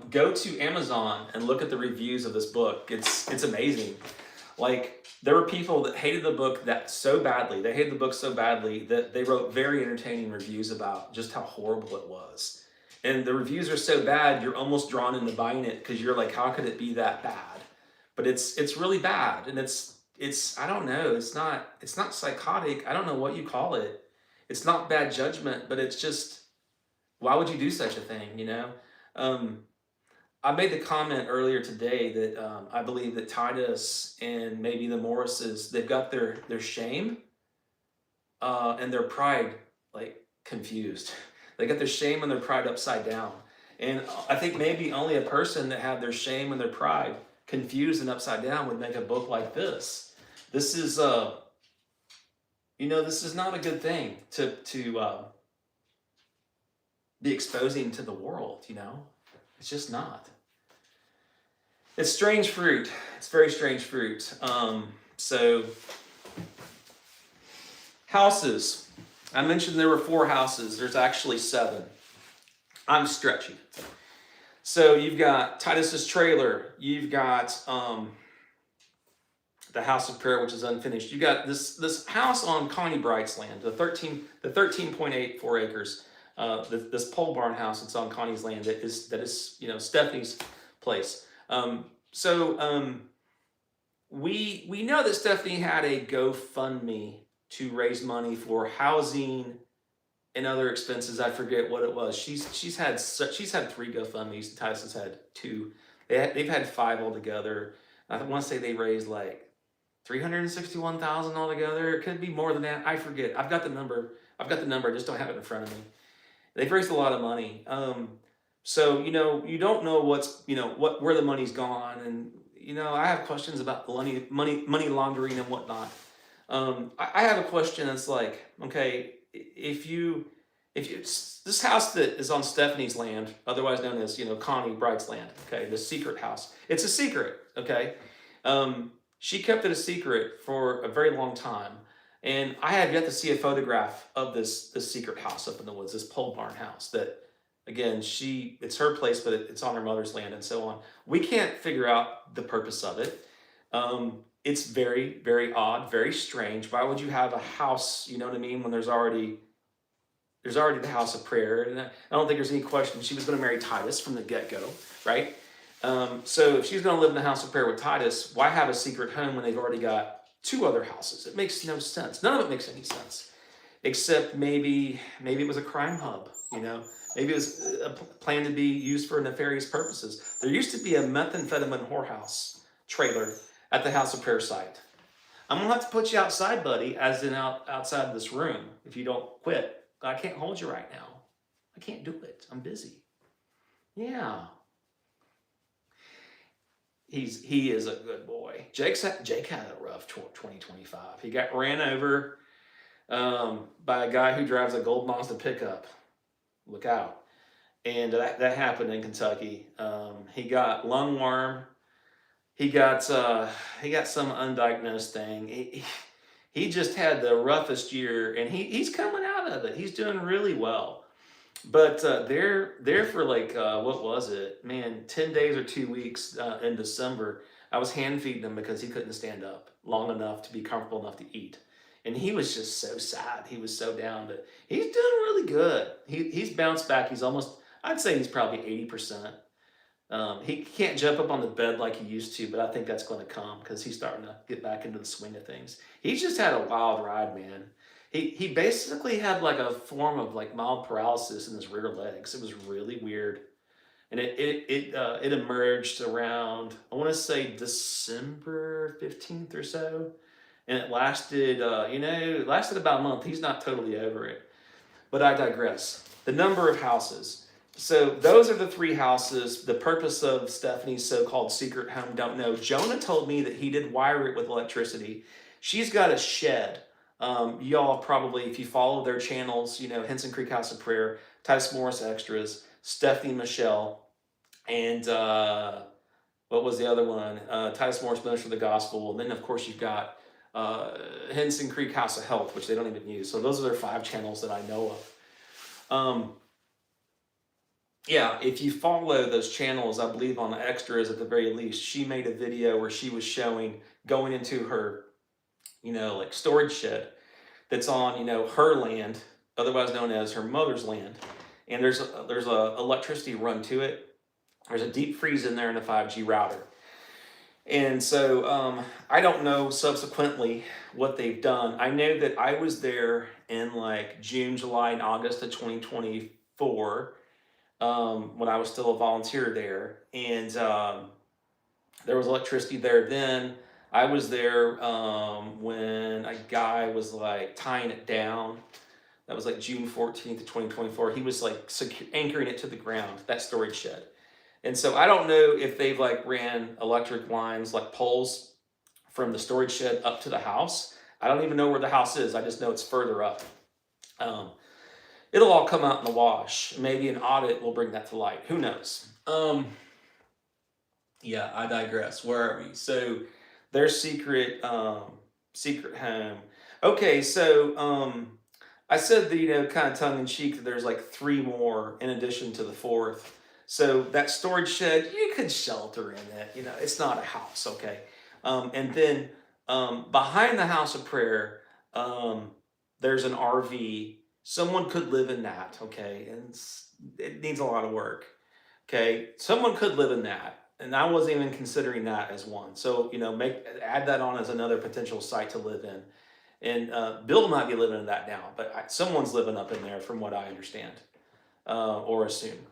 [SPEAKER 1] go to Amazon and look at the reviews of this book. It's amazing. Like, there were people that hated the book so badly. They hated the book so badly that they wrote very entertaining reviews about just how horrible it was. And the reviews are so bad, you're almost drawn into buying it because you're like, how could it be that bad? But it's really bad, and it's I don't know, it's not psychotic. I don't know what you call it. It's not bad judgment, but it's just, why would you do such a thing? I made the comment earlier today that I believe that Titus and maybe the Morrises, they've got their shame and their pride like confused. They got their shame and their pride upside down. And I think maybe only a person that had their shame and their pride confused and upside down would make a book like this. This is this is not a good thing to be exposing to the world. It's just not. It's strange fruit. It's very strange fruit. So houses. I mentioned there were 4 houses. There's actually 7. I'm stretching. So you've got Titus's trailer. You've got the house of prayer, which is unfinished. You got this house on Connie Bright's land, the 13.84 acres. This pole barn house that's on Connie's land that is Stephanie's place. We know that Stephanie had a GoFundMe to raise money for housing and other expenses. I forget what it was. She's had 3 GoFundMes. Titus has had 2. They've had 5 altogether. I want to say they raised like $361,000 altogether. It could be more than that. I forget. I've got the number. I just don't have it in front of me. They've raised a lot of money. So you don't know where the money's gone, and I have questions about money laundering and whatnot. I have a question that's like, okay, if this house that is on Stephanie's land, otherwise known as Connie Bright's land, okay, the secret house, it's a secret, okay. She kept it a secret for a very long time, and I have yet to see a photograph of this secret house up in the woods, this pole barn house that, again, it's her place, but it's on her mother's land and so on. We can't figure out the purpose of it. It's very, very odd, very strange. Why would you have a house, you know what I mean, when there's already the house of prayer? And I don't think there's any question she was going to marry Titus from the get-go, right? So if she's going to live in the house of prayer with Titus, why have a secret home when they've already got 2 other houses? It makes no sense. None of it makes any sense, except maybe it was a crime hub, Maybe it was a plan to be used for nefarious purposes. There used to be a methamphetamine whorehouse trailer at the House of Prayer site.
[SPEAKER 2] I'm gonna have to put you outside, buddy, as in outside this room if you don't quit. I can't hold you right now. I can't do it. I'm busy. Yeah, he is a good boy. Jake had a rough 2025. He got ran over by a guy who drives a gold Mazda pickup. Look out! And that happened in Kentucky. He got lung worm. He got he got some undiagnosed thing. He just had the roughest year, and he's coming out of it. He's doing really well. But there for like what was it, man? 10 days or 2 weeks in December, I was hand feeding him because he couldn't stand up long enough to be comfortable enough to eat, and he was just so sad. He was so down, but he's doing really good. He's bounced back. He's almost, I'd say he's probably 80%. He can't jump up on the bed like he used to, but I think that's going to come because he's starting to get back into the swing of things. He's just had a wild ride, man. He basically had like a form of like mild paralysis in his rear legs. It was really weird, and it emerged around, I want to say December 15th or so, and it lasted it lasted about a month. He's not totally over it, but I digress. The number of houses. So those are the three houses. The purpose of Stephanie's so-called secret home, don't know. Jonah told me that he did wire it with electricity. She's got a shed. Y'all probably, if you follow their channels, Henson Creek House of Prayer, Titus Morris Extras, Stephanie Michelle, and what was the other one? Titus Morris Minister of the Gospel. And then, of course, you've got Henson Creek House of Health, which they don't even use. So those are their 5 channels that I know of. Yeah, if you follow those channels, I believe on the extras at the very least, she made a video where she was showing going into her, like storage shed that's on, her land, otherwise known as her mother's land. And there's a electricity run to it. There's a deep freeze in there and a 5G router. And so I don't know subsequently what they've done. I know that I was there in like June, July, and August of 2024 when I was still a volunteer there. And there was electricity there then. I was there when a guy was like tying it down. That was like June 14th of 2024. He was like anchoring it to the ground, that storage shed. And so I don't know if they've like ran electric lines, like poles from the storage shed up to the house. I don't even know where the house is. I just know it's further up. It'll all come out in the wash. Maybe an audit will bring that to light. Who knows? Yeah, I digress. Where are we? So their secret home. Okay, so I said that, kind of tongue in cheek, that there's like 3 more in addition to the 4th. So that storage shed, you could shelter in it. It's not a house, okay? And then behind the house of prayer, there's an RV. Someone could live in that, okay? And it needs a lot of work, okay? Someone could live in that. And I wasn't even considering that as one. So, add that on as another potential site to live in. And Bill might be living in that now, but someone's living up in there from what I understand or assume.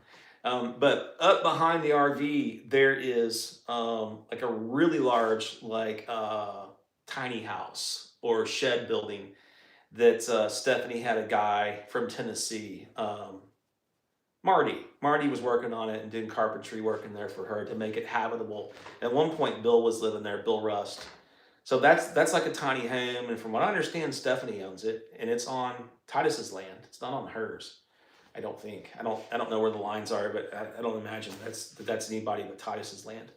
[SPEAKER 2] But up behind the RV, there is like a really large, like tiny house or shed building that Stephanie had a guy from Tennessee, Marty was working on it and doing carpentry work in there for her to make it habitable. At one point, Bill was living there, Bill Rust. So that's like a tiny home, and from what I understand, Stephanie owns it, and it's on Titus's land. It's not on hers. I don't think. I don't know where the lines are, but I don't imagine that's anybody but Titus's land.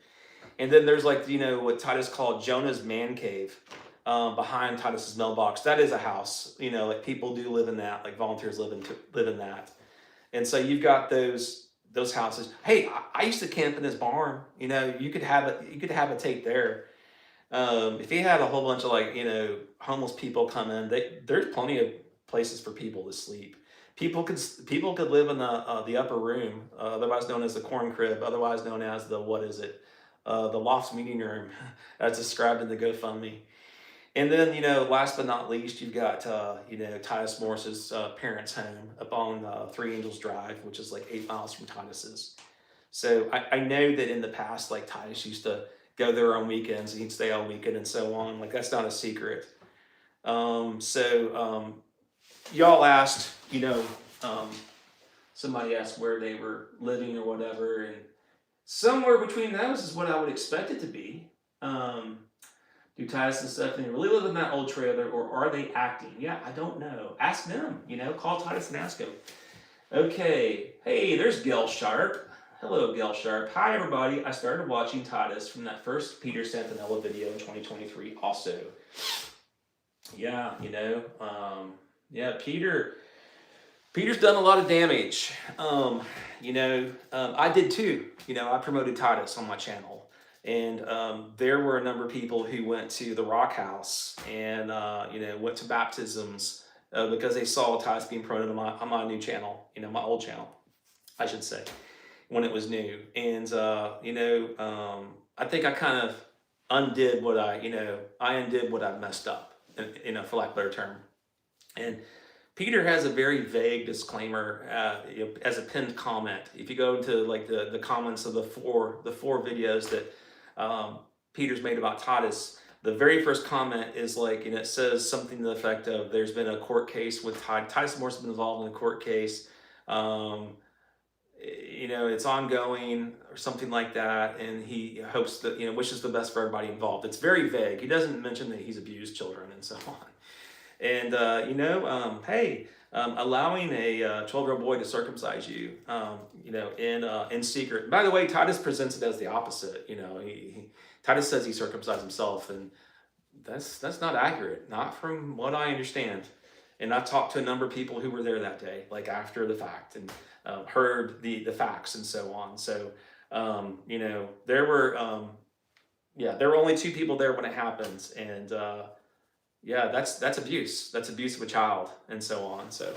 [SPEAKER 2] And then there's like what Titus called Jonah's man cave behind Titus's mailbox. That is a house. Like people do live in that. Like volunteers live in that. And so you've got those houses. Hey, I used to camp in this barn. You could have it. You could habitate there. If you had a whole bunch of like homeless people come in, there's plenty of places for people to sleep. People could live in the upper room, otherwise known as the corn crib, otherwise known as the the loft meeting room, as described in the GoFundMe. And then, last but not least, you've got, Titus Morris's parents' home up on 3 Angels Drive, which is like 8 miles from Titus's. So I know that in the past, like Titus used to go there on weekends and he'd stay all weekend and so on. Like that's not a secret. Y'all asked, um, somebody asked where they were living or whatever, and somewhere between those is what I would expect it to be. Do Titus and Stephanie really live in that old trailer, or are they acting? Yeah, I don't know. Ask them. Call Titus and ask him. Okay. Hey, there's Gail Sharp. Hello, Gail Sharp. Hi, everybody. I started watching Titus from that first Peter Santanella video in 2023. Also, yeah, Peter's done a lot of damage. I did too. I promoted Titus on my channel, and there were a number of people who went to the Rock House and went to baptisms because they saw Titus being promoted on my new channel. My old channel, I should say, when it was new. And I think I kind of undid what I undid what I messed up, for lack of a better term. And Peter has a very vague disclaimer as a pinned comment. If you go into like the comments of the four videos that Peter's made about Titus, the very first comment is like, it says something to the effect of, "There's been a court case with Titus Morse has been involved in a court case. It's ongoing," or something like that, and he hopes that wishes the best for everybody involved. It's very vague. He doesn't mention that he's abused children and so on. And allowing a 12-year-old boy to circumcise you, in secret. By the way, Titus presents it as the opposite. Titus says he circumcised himself, and that's not accurate, not from what I understand. And I've talked to a number of people who were there that day, like after the fact, and heard the facts and so on. So, there were only 2 people there when it happens, and that's abuse. That's abuse of a child, and so on. So,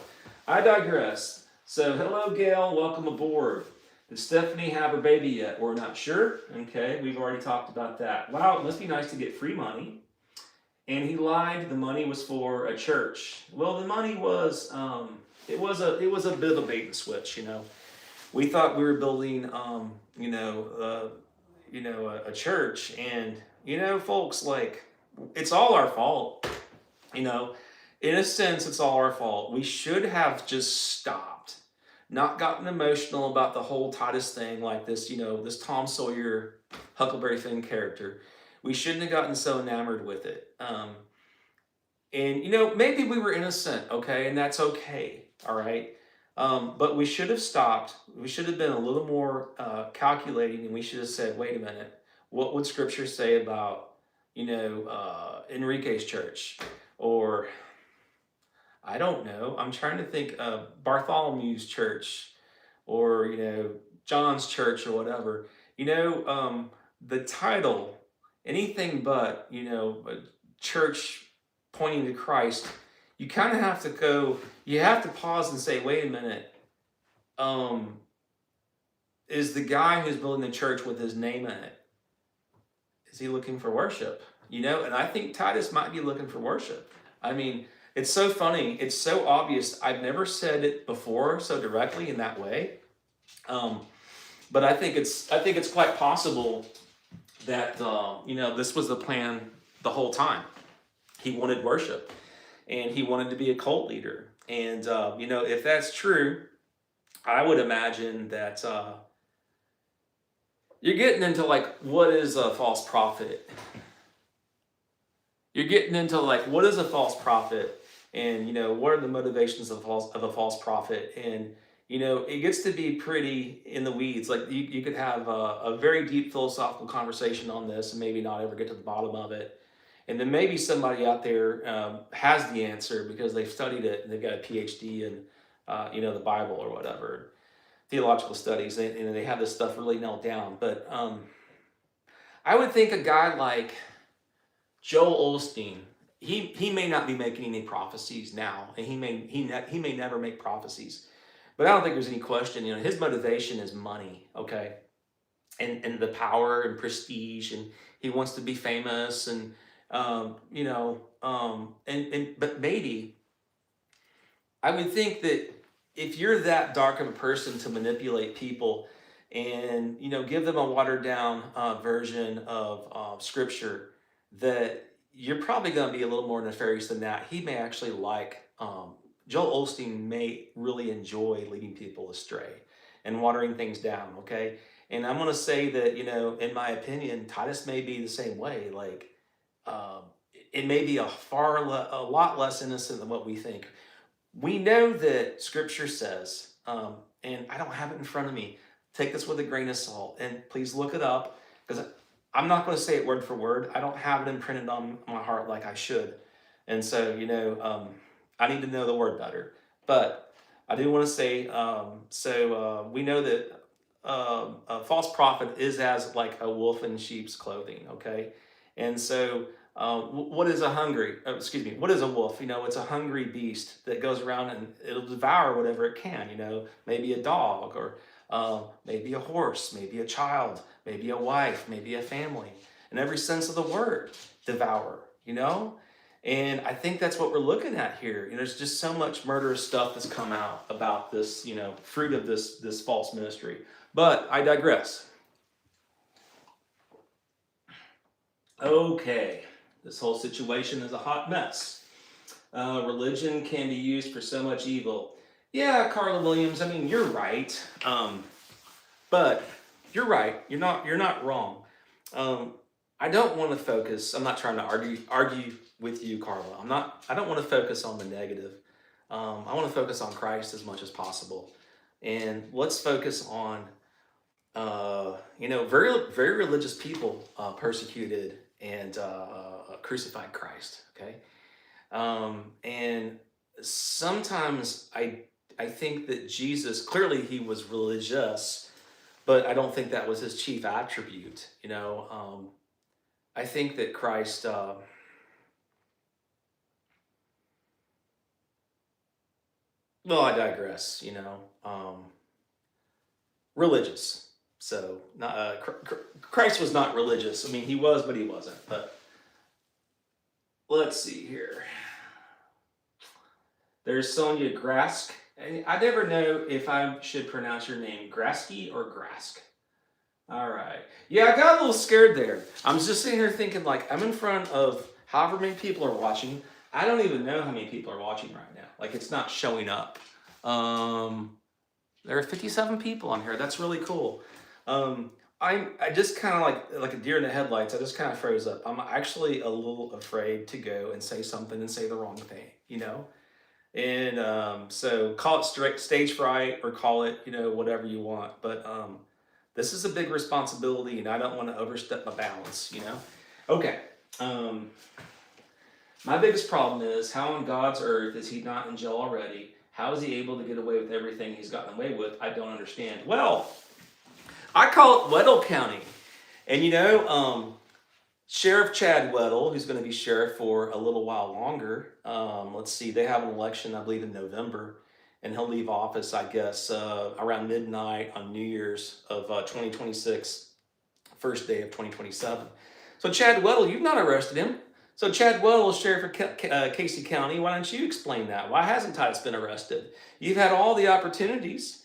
[SPEAKER 2] I digress. So, hello, Gail. Welcome aboard. Did Stephanie have her baby yet? We're not sure. Okay, we've already talked about that. Wow, it must be nice to get free money. And he lied. The money was for a church. Well, the money was it was a bit of a bait and switch. We thought we were building a church, and folks, like, it's all our fault. In a sense, it's all our fault. We should have just stopped, not gotten emotional about the whole Titus thing, like this, this Tom Sawyer, Huckleberry Finn character. We shouldn't have gotten so enamored with it. And maybe we were innocent, okay, and that's okay, all right. But we should have stopped. We should have been a little more calculating, and we should have said, wait a minute, what would Scripture say about Enrique's church, or I don't know. I'm trying to think of Bartholomew's church, or John's church, or whatever. The title, anything but a church pointing to Christ. You kind of have to go. You have to pause and say, wait a minute. Is the guy who's building the church with his name in it? Is he looking for worship? And I think Titus might be looking for worship. I mean, it's so funny. It's so obvious. I've never said it before so directly in that way. But I think it's quite possible that this was the plan the whole time. He wanted worship, and he wanted to be a cult leader. And if that's true, I would imagine that you're getting into like, what is a false prophet? You're getting into like, what is a false prophet, and what are the motivations of a false prophet? And it gets to be pretty in the weeds. Like you could have a very deep philosophical conversation on this, and maybe not ever get to the bottom of it. And then maybe somebody out there has the answer because they've studied it and they've got a PhD in the Bible or whatever, theological studies, and they have this stuff really nailed down. But I would think a guy like Joel Osteen, he may not be making any prophecies now, and he may never make prophecies. But I don't think there's any question. His motivation is money, okay, and the power and prestige, and he wants to be famous, and but maybe I would think that if you're that dark of a person to manipulate people, and give them a watered down version of scripture, that you're probably going to be a little more nefarious than that. He may actually like Joel Osteen may really enjoy leading people astray and watering things down. Okay, and I'm going to say that in my opinion, Titus may be the same way. Like um, it may be a lot less innocent than what we think. We know that Scripture says, and I don't have it in front of me. Take this with a grain of salt, and please look it up, because I'm not going to say it word for word. I don't have it imprinted on my heart like I should, and so I need to know the word better. But I do want to say, we know that a false prophet is as like a wolf in sheep's clothing. Okay, and so what is what is a wolf? It's a hungry beast that goes around and it'll devour whatever it can. Maybe a dog, or maybe a horse, maybe a child, maybe a wife, maybe a family. In every sense of the word, devour. And I think that's what we're looking at here. There's just so much murderous stuff that's come out about this, fruit of this false ministry. But I digress. Okay, this whole situation is a hot mess. Religion can be used for so much evil. Yeah, Carla Williams. I mean, you're right. But you're right. You're not wrong. I don't want to focus. I'm not trying to argue with you, Carla. I don't want to focus on the negative. I want to focus on Christ as much as possible, and let's focus on very very religious people persecuted and crucified Christ. Okay, and sometimes I think that Jesus, clearly he was religious, but I don't think that was his chief attribute. I think that Christ. Well, I digress. Religious. So, not Christ was not religious. I mean, he was, but he wasn't. But let's see here. There's Sonia Grask. And I never know if I should pronounce your name Grasky or Grask. All right. Yeah, I got a little scared there. I'm just sitting here thinking, like, I'm in front of however many people are watching. I don't even know how many people are watching right now. Like, it's not showing up. There are 57 people on here. That's really cool. I just kind of like a deer in the headlights. I just kind of froze up. I'm actually a little afraid to go and say something and say the wrong thing. And so call it stage fright, or call it whatever you want. But this is a big responsibility, and I don't want to overstep my bounds. Okay. My biggest problem is, how on God's earth is he not in jail already? How is he able to get away with everything he's gotten away with? I don't understand. Well, I call it Weddell County. And Sheriff Chad Weddell, who's going to be sheriff for a little while longer. Let's see, they have an election, I believe, in November. And he'll leave office, I guess, around midnight on New Year's of 2026, first day of 2027. So Chad Weddell, you've not arrested him. So Chad Weddell is sheriff of Casey County. Why don't you explain that? Why hasn't Titus been arrested? You've had all the opportunities.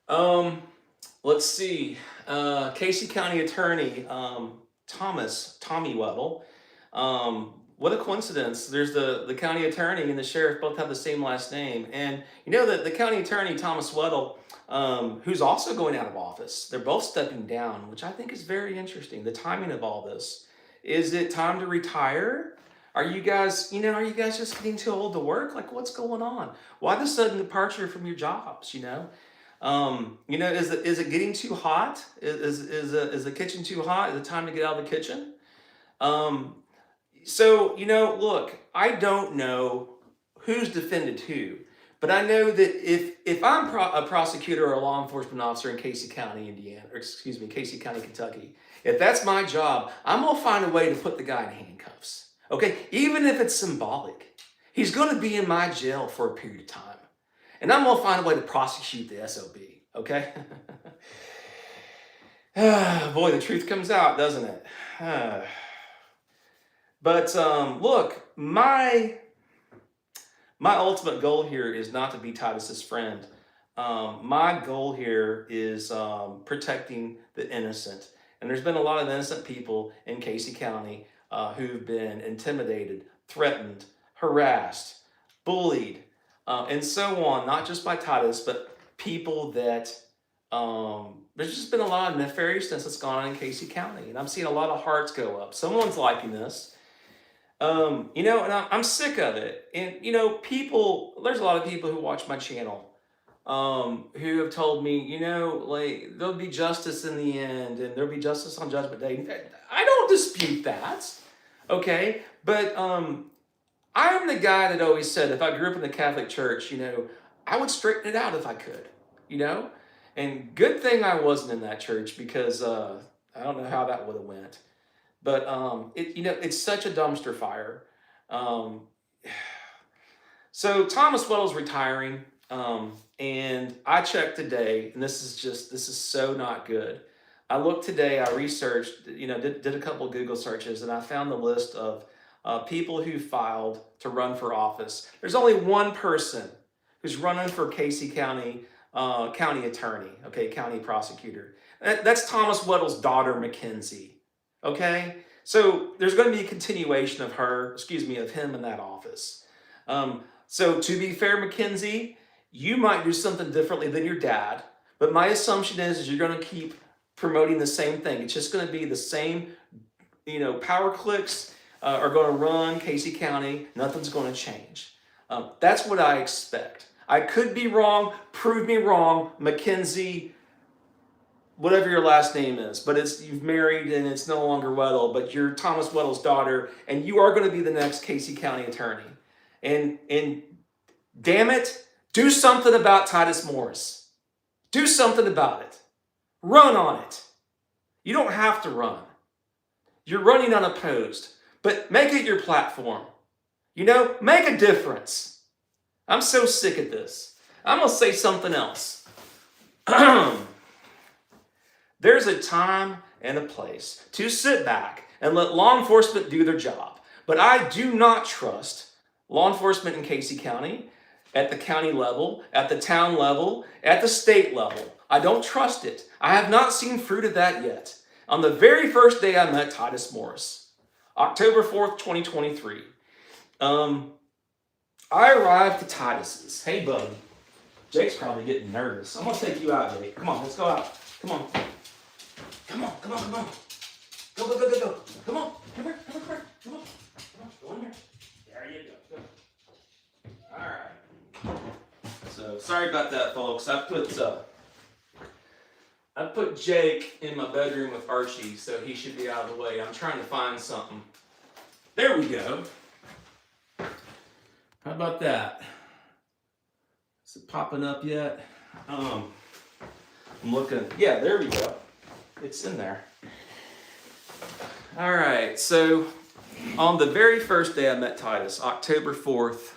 [SPEAKER 2] Let's see. Casey County Attorney Tommy Weddell. What a coincidence. There's the county attorney and the sheriff both have the same last name. And that the county attorney, Thomas Weddell, who's also going out of office, they're both stepping down, which I think is very interesting. The timing of all this. Is it time to retire? Are you guys just getting too old to work? Like, what's going on? Why the sudden departure from your jobs? Is it getting too hot? Is the kitchen too hot? Is it time to get out of the kitchen? Look, I don't know who's defended who, but I know that if I'm a prosecutor or a law enforcement officer in Casey County, Casey County, Kentucky, if that's my job, I'm going to find a way to put the guy in handcuffs. Okay? Even if it's symbolic. He's going to be in my jail for a period of time. And I'm going to find a way to prosecute the SOB. Okay? Boy, the truth comes out, doesn't it? But look, my ultimate goal here is not to be Titus's friend. my goal here is protecting the innocent. And there's been a lot of innocent people in Casey County who've been intimidated, threatened, harassed, bullied, and so on, not just by Titus, but people that there's just been a lot of nefariousness that's gone on in Casey County. And I'm seeing a lot of hearts go up. Someone's liking this. And I'm sick of it. And, there's a lot of people who watch my channel who have told me, like there'll be justice in the end and there'll be justice on Judgment Day. I don't dispute that. Okay. But I'm the guy that always said if I grew up in the Catholic Church, I would straighten it out if I could, And good thing I wasn't in that church because I don't know how that would have went. But it's such a dumpster fire. So Thomas Weddle's retiring, and I checked today, and this is so not good. I looked today, I researched, did a couple of Google searches, and I found the list of people who filed to run for office. There's only one person who's running for Casey County county attorney, county prosecutor. That's Thomas Weddle's daughter, Mackenzie. Okay, so there's going to be a continuation of him in that office. So to be fair, Mackenzie, you might do something differently than your dad, but my assumption is you're going to keep promoting the same thing. It's just going to be the same, power clicks are going to run Casey County. Nothing's going to change. That's what I expect. I could be wrong. Prove me wrong, Mackenzie, whatever your last name is, but you've married and it's no longer Weddle, but you're Thomas Weddle's daughter, and you are going to be the next Casey County attorney. And damn it, do something about Titus Morris. Do something about it. Run on it. You don't have to run. You're running unopposed, but make it your platform. Make a difference. I'm so sick of this. I'm going to say something else. There's a time and a place to sit back and let law enforcement do their job. But I do not trust law enforcement in Casey County, at the county level, at the town level, at the state level. I don't trust it. I have not seen fruit of that yet. On the very first day I met Titus Morris, October 4th, 2023, I arrived to Titus's. Hey, buddy. Jake's probably getting nervous. I'm going to take you out, Jake. Come on, let's go out. Come on. Come on. Go. Come on. Come on. Come here. Go in here. There you go. All right. So sorry about that, folks. I put Jake in my bedroom with Archie, so he should be out of the way. I'm trying to find something. There we go. How about that? Is it popping up yet? I'm looking. Yeah, there we go. It's in there. All right. So on the very first day I met Titus, October 4th,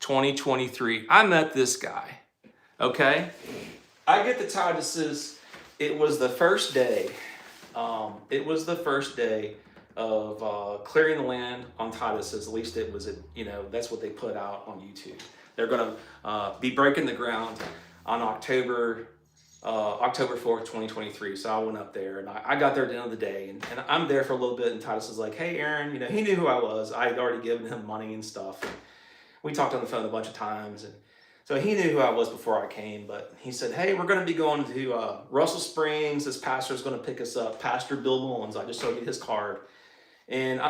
[SPEAKER 2] 2023, I met this guy. Okay? I get the Titus's. It was the first day. Of clearing the land on Titus's. At least it was, that's what they put out on YouTube. They're going to be breaking the ground on October 4th, 2023. So I went up there and I got there at the end of the day and I'm there for a little bit and Titus was like, hey, Aaron, he knew who I was. I had already given him money and stuff. And we talked on the phone a bunch of times. And so he knew who I was before I came, but he said, hey, we're going to be going to Russell Springs. This pastor is going to pick us up. Pastor Bill Mullins. I just showed you his card. And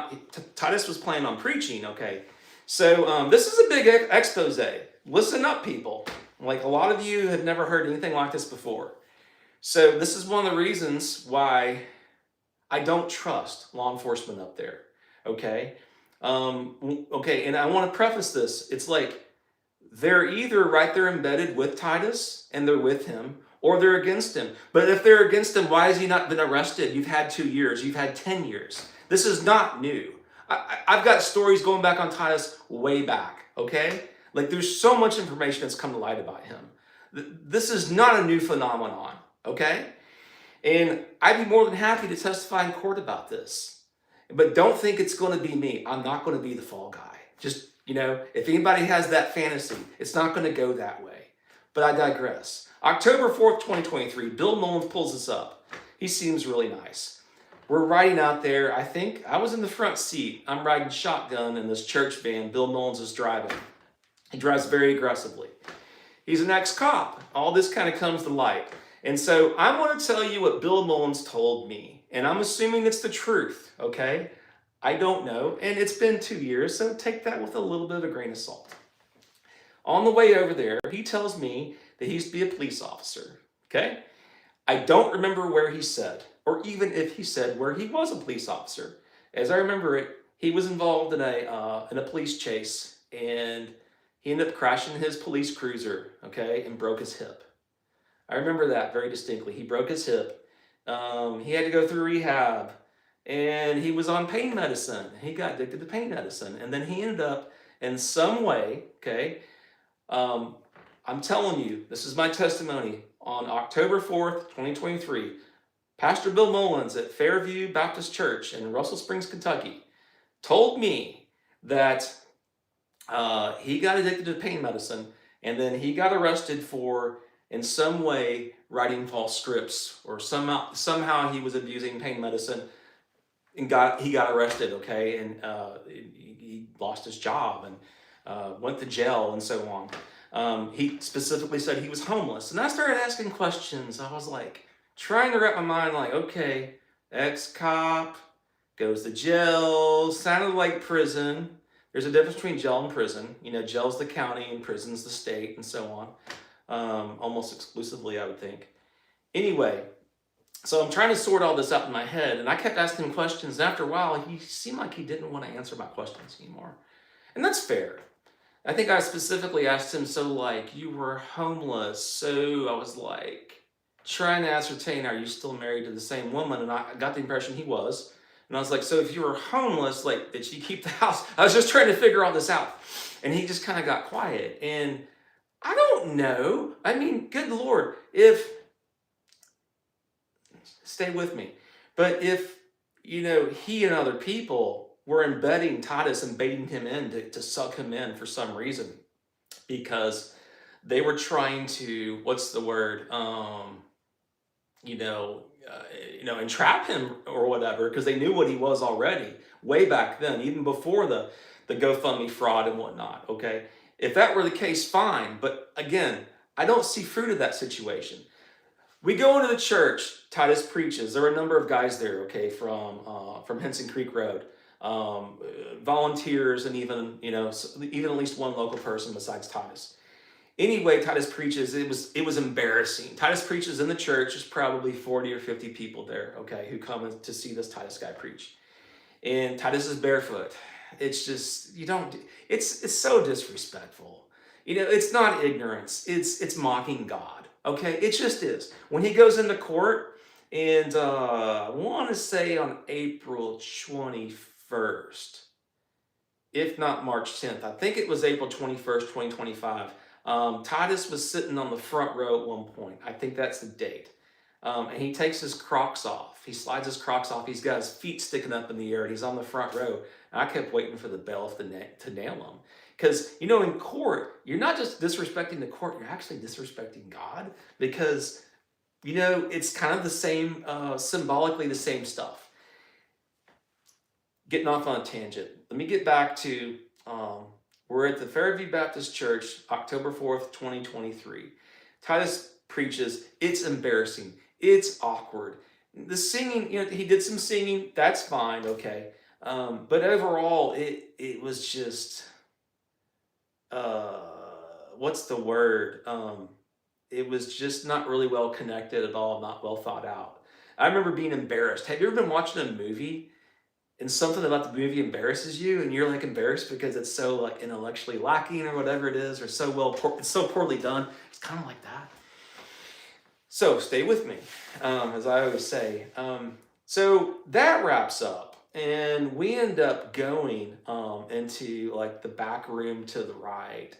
[SPEAKER 2] Titus was planning on preaching, okay? So this is a big expose. Listen up, people. Like a lot of you have never heard anything like this before. So this is one of the reasons why I don't trust law enforcement up there, okay? And I want to preface this. It's like they're either right there embedded with Titus and they're with him, or they're against him. But if they're against him, why has he not been arrested? You've had 2 years. You've had 10 years. This is not new. I've got stories going back on Titus way back, okay? Like there's so much information that's come to light about him. This is not a new phenomenon, okay? And I'd be more than happy to testify in court about this. But don't think it's going to be me. I'm not going to be the fall guy. Just, if anybody has that fantasy, it's not going to go that way. But I digress. October 4th, 2023, Bill Mullins pulls us up. He seems really nice. We're riding out there. I think I was in the front seat. I'm riding shotgun in this church van Bill Mullins is driving. He drives very aggressively. He's an ex-cop. All this kind of comes to light. And so I want to tell you what Bill Mullins told me. And I'm assuming it's the truth, okay? I don't know. And it's been 2 years, so take that with a little bit of a grain of salt. On the way over there, he tells me that he used to be a police officer, okay? I don't remember where he said, or even if he said where he was a police officer. As I remember it, he was involved in a police chase, and he ended up crashing his police cruiser, okay, and broke his hip. I remember that very distinctly. He broke his hip. He had to go through rehab, and he was on pain medicine. He got addicted to pain medicine, and then he ended up in some way, okay, I'm telling you, this is my testimony. On October 4th, 2023, Pastor Bill Mullins at Fairview Baptist Church in Russell Springs, Kentucky, told me that he got addicted to pain medicine, and then he got arrested for, in some way, writing false scripts, or somehow he was abusing pain medicine, and he got arrested, okay, and he lost his job and went to jail and so on. He specifically said he was homeless, and I started asking questions. I was like, trying to wrap my mind, like, okay, ex-cop, goes to jail, sounded like prison. There's a difference between jail and prison. You know, jail's the county and prison's the state and so on. Almost exclusively, I would think. Anyway, so I'm trying to sort all this out in my head, and I kept asking him questions, and after a while, he seemed like he didn't want to answer my questions anymore. And that's fair. I think I specifically asked him, so like, you were homeless, so I was like, trying to ascertain, are you still married to the same woman? And I got the impression he was. And I was like, so if you were homeless, like, did she keep the house? I was just trying to figure all this out. And he just kind of got quiet. And I don't know. I mean, good Lord, stay with me. But if, you know, he and other people were embedding Titus and baiting him in to suck him in for some reason, because they were trying to, what's the word, entrap him or whatever, because they knew what he was already way back then, even before the GoFundMe fraud and whatnot. Okay, if that were the case, fine. But again, I don't see fruit of that situation. We go into the church. Titus preaches. There were a number of guys there. Okay, from Henson Creek Road, volunteers, and even at least one local person besides Titus. Anyway, Titus preaches. It was embarrassing. Titus preaches in the church. There's probably 40 or 50 people there, okay, who come to see this Titus guy preach. And Titus is barefoot. It's just, it's so disrespectful. It's not ignorance. It's mocking God, okay? It just is. When he goes into court, and I want to say on April 21st, if not March 10th, I think it was April 21st, 2025, Titus was sitting on the front row at one point. I think that's the date. And he takes his Crocs off. He slides his Crocs off. He's got his feet sticking up in the air, and he's on the front row. And I kept waiting for the bailiff to nail him. Because, in court, you're not just disrespecting the court, you're actually disrespecting God. Because, it's kind of the same, symbolically the same stuff. Getting off on a tangent. Let me get back to... we're at the Fairview Baptist Church, October 4th, 2023. Titus preaches. It's embarrassing. It's awkward. The singing, he did some singing. That's fine, okay. But overall, it was just, what's the word? It was just not really well connected at all, not well thought out. I remember being embarrassed. Have you ever been watching a movie and something about the movie embarrasses you, and you're like embarrassed because it's so like intellectually lacking or whatever it is, or it's so poorly done? It's kind of like that. So stay with me, as I always say. So that wraps up, and we end up going into like the back room to the right,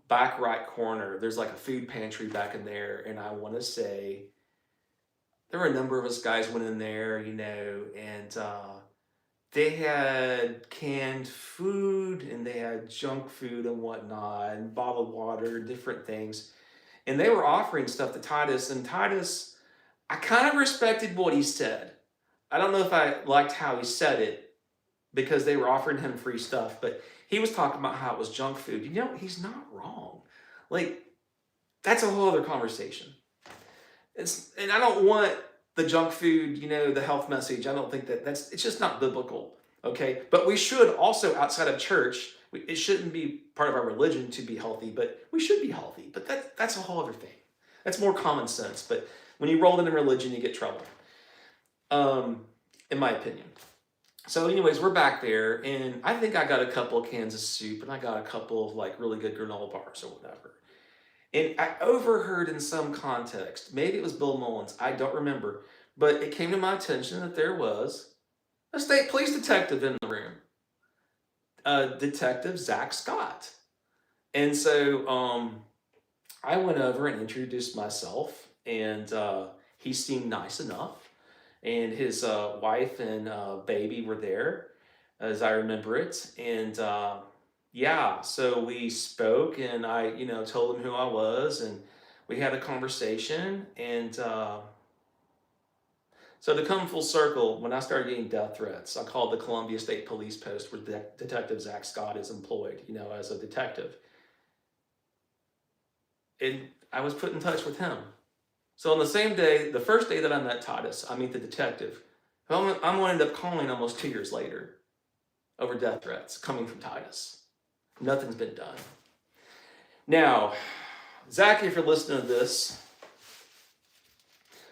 [SPEAKER 2] back right corner. There's like a food pantry back in there, and I want to say there were a number of us guys went in there, and they had canned food, and they had junk food and whatnot, and bottled water, different things. and they were offering stuff to Titus, and Titus, I kind of respected what he said. I don't know if I liked how he said it because they were offering him free stuff, but he was talking about how it was junk food. You know, he's not wrong. Like, that's a whole other conversation. And I don't want the junk food, you know, the health message. I don't think it's just not biblical. Okay. But we should also, outside of church, it shouldn't be part of our religion to be healthy, but we should be healthy. But that's a whole other thing. That's more common sense. But when you roll into religion, you get trouble, in my opinion. So anyways, we're back there, and I think I got a couple of cans of soup, and I got a couple of like really good granola bars or whatever. And I overheard in some context, maybe it was Bill Mullins, I don't remember, but it came to my attention that there was a state police detective in the room, Detective Zach Scott. And so I went over and introduced myself, and he seemed nice enough. And his wife and baby were there, as I remember it. And yeah, so we spoke, and I, you know, told him who I was, and we had a conversation. And so to come full circle, when I started getting death threats, I called the Columbia State Police Post where Detective Zach Scott is employed, you know, as a detective. And I was put in touch with him. So on the same day, the first day that I met Titus, I meet the detective. I'm going to end up calling almost 2 years later over death threats coming from Titus. Nothing's been done. Now, Zach, if you're listening to this,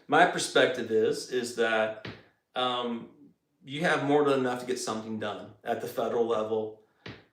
[SPEAKER 2] my perspective is that you have more than enough to get something done at the federal level,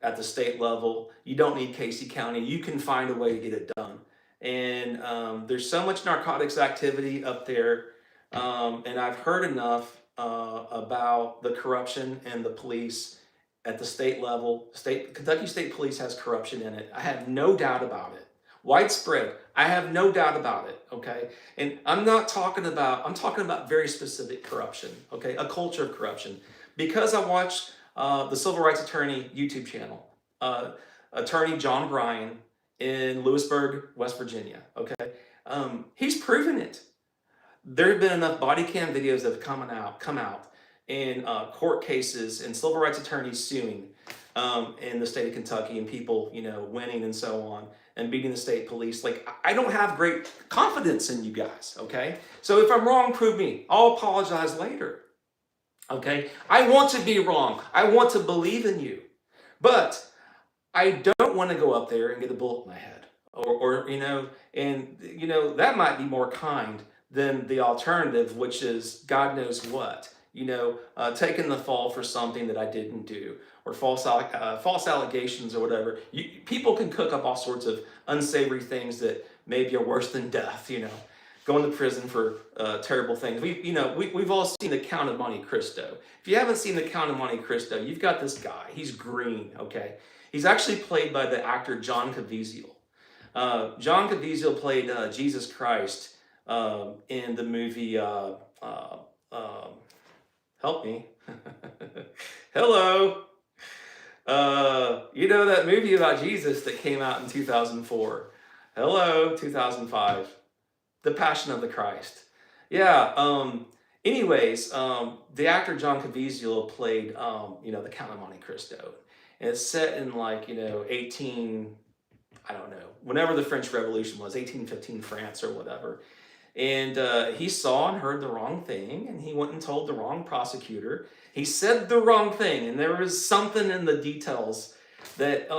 [SPEAKER 2] at the state level. You don't need Casey County. You can find a way to get it done. And there's so much narcotics activity up there, and I've heard enough about the corruption and the police at the state level. Kentucky State Police has corruption in it. I have no doubt about it. Widespread. I have no doubt about it. Okay, and I'm talking about very specific corruption. Okay, a culture of corruption. Because I watched the Civil Rights Attorney YouTube channel, Attorney John Bryan in Lewisburg, West Virginia. Okay, he's proven it. There have been enough body cam videos that have come out in court cases and civil rights attorneys suing in the state of Kentucky, and people, you know, winning and so on, and beating the state police. Like, I don't have great confidence in you guys. Okay, so if I'm wrong, prove me. I'll apologize later. Okay, I want to be wrong. I want to believe in you, but I don't want to go up there and get a bullet in my head, or you know, and you know that might be more kind than the alternative, which is God knows what, you know, taking the fall for something that I didn't do, or false allegations or whatever. People can cook up all sorts of unsavory things that maybe are worse than death, you know, going to prison for terrible things. We've all seen The Count of Monte Cristo. If you haven't seen The Count of Monte Cristo, you've got this guy. He's green, okay? He's actually played by the actor John Caviezel. John Caviezel played Jesus Christ in the movie, help me. Hello. You know that movie about Jesus that came out in 2004? Hello, 2005. The Passion of the Christ. Yeah. Anyways, the actor John Caviezel played, The Count of Monte Cristo. And it's set in like, whenever the French Revolution was, 1815 France or whatever. And he saw and heard the wrong thing, and he went and told the wrong prosecutor. He said the wrong thing, and there was something in the details that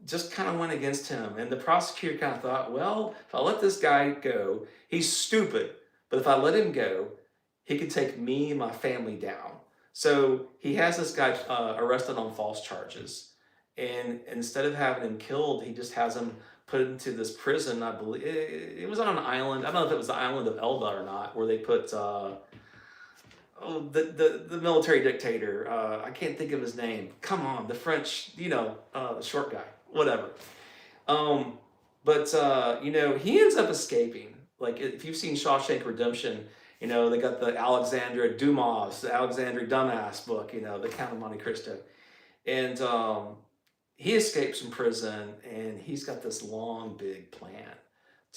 [SPEAKER 2] just kind of went against him. And the prosecutor kind of thought, well, if I let this guy go, he's stupid. But if I let him go, he could take me and my family down. So he has this guy arrested on false charges. And instead of having him killed, he just has him put into this prison. I believe it was on an island. I don't know if it was the island of Elba or not, where they put the military dictator. I can't think of his name. Come on, the French, the short guy, whatever. But he ends up escaping. Like, if you've seen Shawshank Redemption, they got the Alexandre Dumas, the Alexandre Dumbass book, The Count of Monte Cristo. And he escapes from prison, and he's got this long, big plan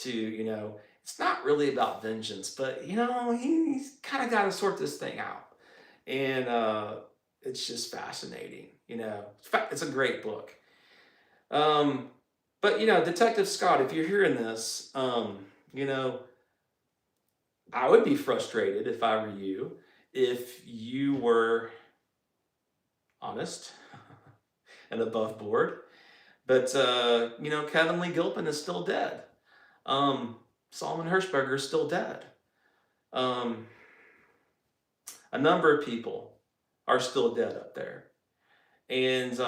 [SPEAKER 2] to, it's not really about vengeance, but he's kind of got to sort this thing out. And it's just fascinating. It's a great book. Um, but Detective Scott, if you're hearing this, you know, I would be frustrated if I were you, if you were honest and above board. But Kevin Lee Gilpin is still dead. Solomon Hirschberger is still dead. Um, a number of people are still dead up there. And,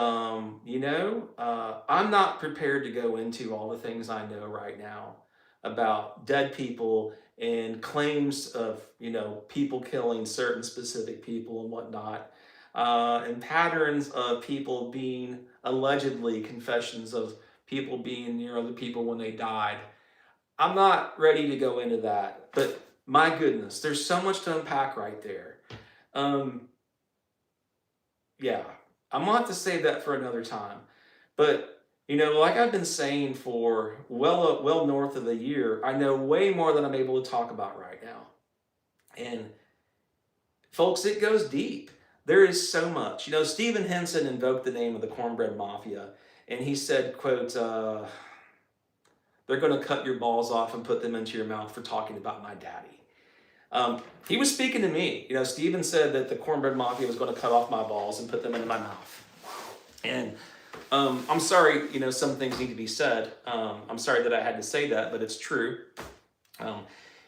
[SPEAKER 2] I'm not prepared to go into all the things I know right now about dead people and claims of, people killing certain specific people and whatnot, and patterns of people being allegedly confessions of people being near other people when they died. I'm not ready to go into that, but my goodness, there's so much to unpack right there. Um, yeah, I'm gonna have to save that for another time. But like I've been saying for well north of a year, I know way more than I'm able to talk about right now. And folks, it goes deep. There is so much. Stephen Henson invoked the name of the Cornbread Mafia, and he said, "quote They're going to cut your balls off and put them into your mouth for talking about my daddy." He was speaking to me. Stephen said that the Cornbread Mafia was going to cut off my balls and put them into my mouth. And I'm sorry, some things need to be said. I'm sorry that I had to say that, but it's true.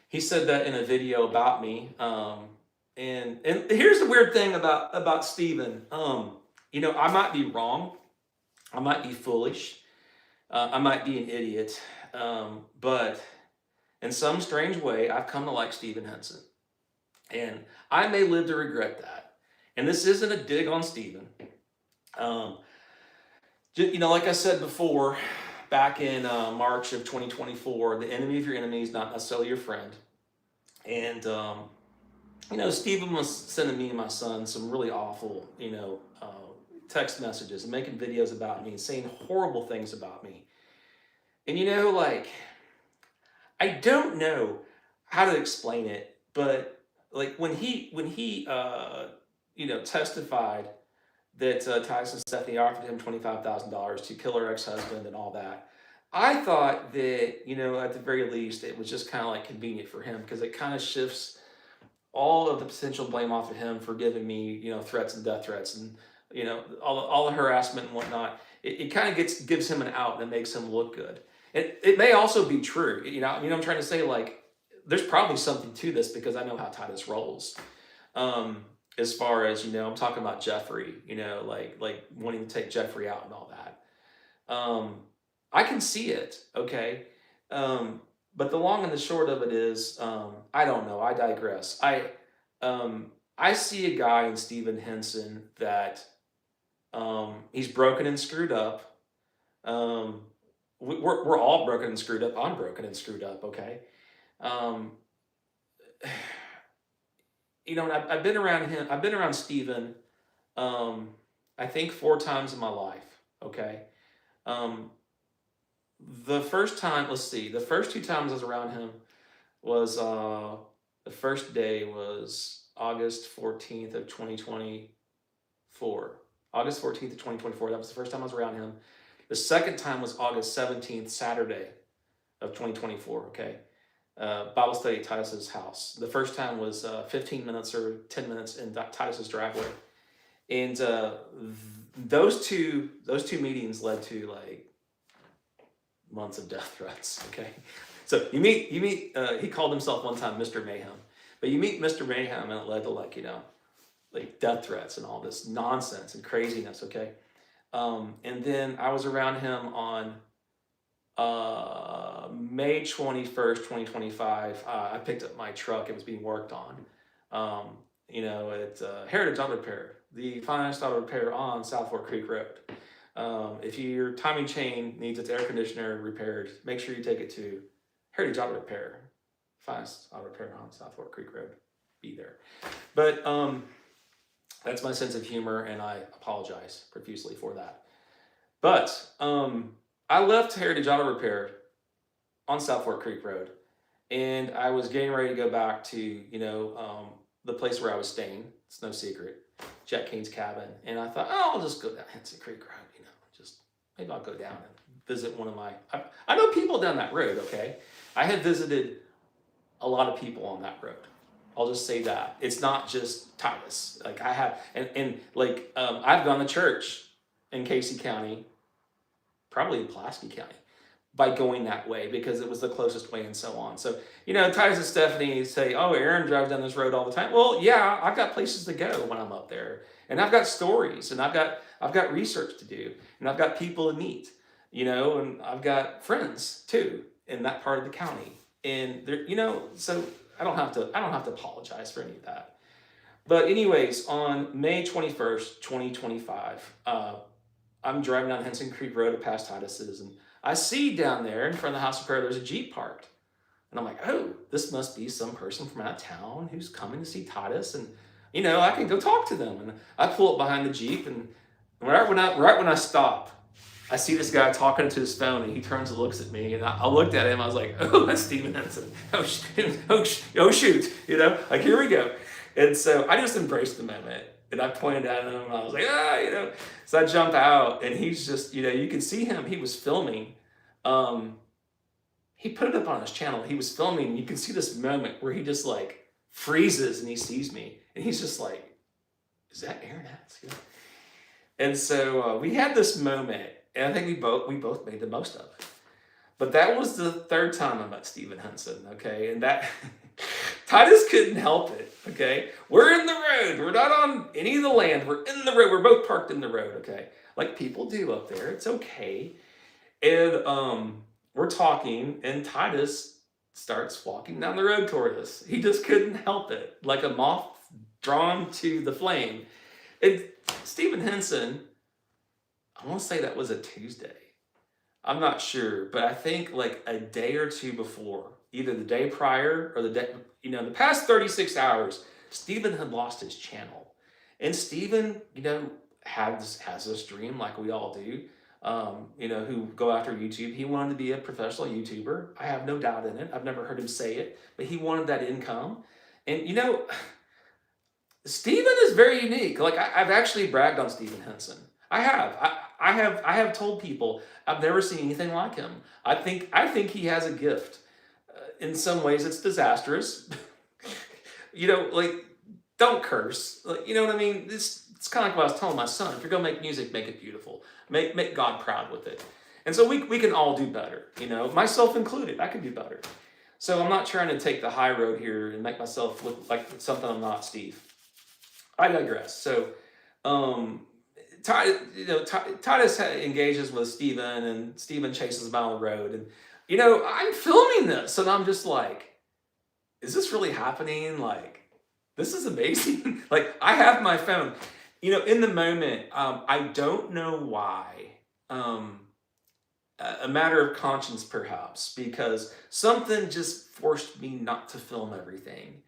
[SPEAKER 2] He said that in a video about me. And here's the weird thing about Stephen. I might be wrong. I might be foolish. I might be an idiot. But in some strange way, I've come to like Stephen Henson. And I may live to regret that. And this isn't a dig on Stephen. Like I said before, back in March of 2024, the enemy of your enemy is not necessarily your friend. And, Stephen was sending me and my son some really awful, text messages and making videos about me and saying horrible things about me. And, I don't know how to explain it, but like when he testified that Tyson Stephanie offered him $25,000 to kill her ex-husband and all that, I thought that at the very least it was just kind of like convenient for him because it kind of shifts all of the potential blame off of him for giving me threats and death threats and all the harassment and whatnot. It kind of gives him an out and it makes him look good. It may also be true. I'm trying to say, like, there's probably something to this because I know how Titus rolls. As far as, I'm talking about Jeffrey, like wanting to take Jeffrey out and all that. I can see it, okay? But the long and the short of it is, I don't know. I digress. I see a guy in Stephen Henson that he's broken and screwed up. We're all broken and screwed up. I'm broken and screwed up, okay? And I've been around him. I've been around Stephen, I think 4 times in my life, okay? The first time, let's see, the first 2 times I was around him was, the first day was August 14th of 2024. August 14th of 2024, that was the first time I was around him. The second time was August 17th, Saturday of 2024, okay? Bible study at Titus's house. The first time was 15 minutes or 10 minutes in Titus's driveway. And those two meetings led to like months of death threats, okay? So you meet, he called himself one time Mr. Mayhem, but you meet Mr. Mayhem and it led to like death threats and all this nonsense and craziness, okay? And then I was around him on May 21st, 2025. I picked up my truck. It was being worked on, at Heritage Auto Repair, the finest auto repair on South Fork Creek Road. If your timing chain needs its air conditioner repaired, make sure you take it to Heritage Auto Repair, finest auto repair on South Fork Creek Road. Be there. But that's my sense of humor, and I apologize profusely for that. But I left Heritage Auto Repair on South Fork Creek Road, and I was getting ready to go back to the place where I was staying. It's no secret, Jack Kane's cabin, and I thought, oh, I'll just go down Henson Creek Road. Just maybe I'll go down and visit one of my. I know people down that road. Okay, I have visited a lot of people on that road. I'll just say that it's not just Titus. Like I have, and like I've gone to church in Casey County, probably in Pulaski County, by going that way because it was the closest way and so on. So, Titus and Stephanie say, oh, Aaron drives down this road all the time. Well, yeah, I've got places to go when I'm up there. And I've got stories and I've got research to do and I've got people to meet, and I've got friends too in that part of the county. And there, so I don't have to apologize for any of that. But anyways, on May 21st, 2025, I'm driving down Henson Creek Road to past Titus's, and I see down there in front of the house of prayer, there's a Jeep parked. And I'm like, oh, this must be some person from out of town who's coming to see Titus. And, I can go talk to them. And I pull up behind the Jeep, and right when I stop, I see this guy talking to his phone, and he turns and looks at me. And I looked at him. I was like, oh, that's Steven Henson. Oh, shoot. Like, here we go. And so I just embraced the moment. And I pointed at him, and I was like, So I jump out, and he's just, you can see him. He was filming. He put it up on his channel. He was filming, and you can see this moment where he just like freezes, and he sees me, and he's just like, "Is that Aaron Hatz?" And so we had this moment, and I think we both made the most of it. But that was the third time I met Steven Henson, okay? And that Titus couldn't help it, okay? We're in the road. We're not on any of the land. We're in the road. We're both parked in the road, okay? Like people do up there. It's okay. And we're talking, and Titus starts walking down the road toward us. He just couldn't help it, like a moth drawn to the flame. And Steven Henson, I want to say that was a Tuesday. I'm not sure, but I think like a day or two before, either the day prior or the day, the past 36 hours, Steven had lost his channel. And Steven, has this dream like we all do, who go after YouTube. He wanted to be a professional YouTuber. I have no doubt in it. I've never heard him say it, but he wanted that income. And, Steven is very unique. Like I've actually bragged on Steven Henson. I have told people I've never seen anything like him. I think he has a gift. In some ways, it's disastrous. Like don't curse. Like, you know what I mean? It's kind of like what I was telling my son. If you're gonna make music, make it beautiful. Make God proud with it. And so we can all do better. Myself included. I can do better. So I'm not trying to take the high road here and make myself look like something I'm not, Steve. I digress. So, Titus engages with Steven, and Steven chases him out on the road. And, I'm filming this, and I'm just like, is this really happening? Like, this is amazing. Like, I have my phone. In the moment, I don't know why. A matter of conscience, perhaps, because something just forced me not to film everything.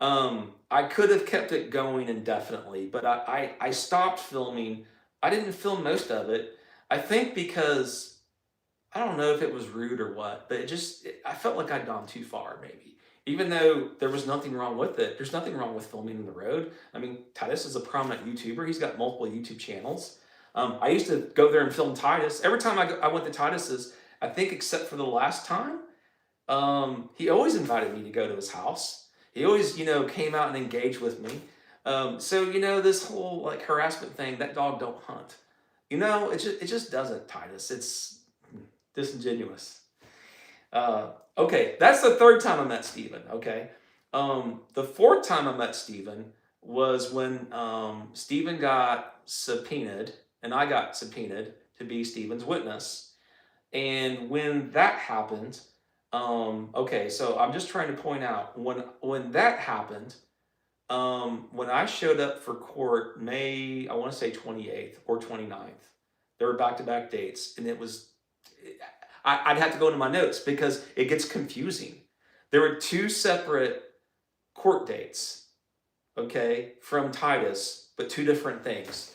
[SPEAKER 2] I could have kept it going indefinitely, but I stopped filming. I didn't film most of it. I think because, I don't know if it was rude or what, but I felt like I'd gone too far, maybe. Even though there was nothing wrong with it. There's nothing wrong with filming in the road. I mean, Titus is a prominent YouTuber. He's got multiple YouTube channels. I used to go there and film Titus. Every time I went to Titus's, I think except for the last time, he always invited me to go to his house. He always, came out and engaged with me. So, this whole like harassment thing, that dog don't hunt. It just doesn't, Titus. It's disingenuous. Okay, that's the third time I met Steven, okay? The fourth time I met Steven was when Steven got subpoenaed, and I got subpoenaed to be Steven's witness. And when that happened, okay, so I'm just trying to point out, when that happened, when I showed up for court May, I want to say 28th or 29th, there were back-to-back dates, and I'd have to go into my notes because it gets confusing. There were two separate court dates, okay, from Titus, but two different things.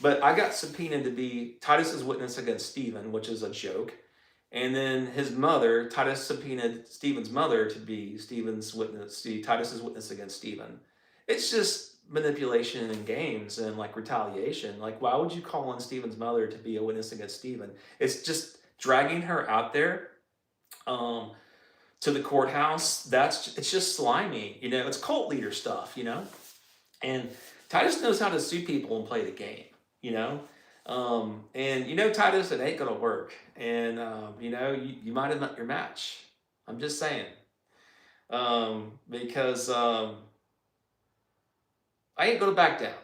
[SPEAKER 2] But I got subpoenaed to be Titus's witness against Steven, which is a joke. And then his mother, Titus subpoenaed Stephen's mother to be Stephen's witness, Titus's witness against Stephen. It's just manipulation and games and like retaliation. Like, why would you call on Stephen's mother to be a witness against Stephen? It's just dragging her out there um, to the courthouse. It's just slimy. It's cult leader stuff. And Titus knows how to sue people and play the game. You know, and Titus, it ain't gonna work. And you might have met your match. I'm just saying, because I ain't gonna back down.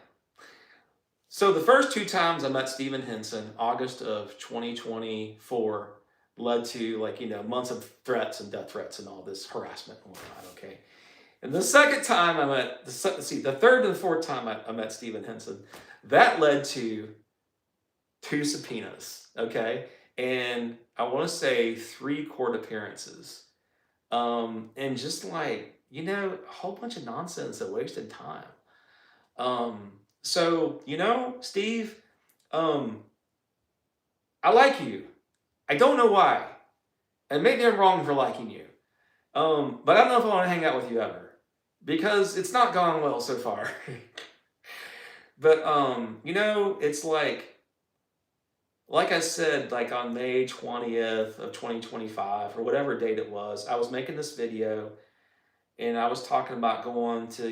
[SPEAKER 2] So the first two times I met Stephen Henson, August of 2024, led to months of threats and death threats and all this harassment and whatnot. Okay, and the second time I met, the third and the fourth time I met Stephen Henson, that led to 2 subpoenas. Okay, and I want to say 3 court appearances, and just a whole bunch of nonsense that wasted time. So, Steve, I like you. I don't know why. And maybe I'm wrong for liking you. But I don't know if I want to hang out with you ever. Because it's not gone well so far. But, it's like I said, like on May 20th of 2025, or whatever date it was, I was making this video and I was talking about going to,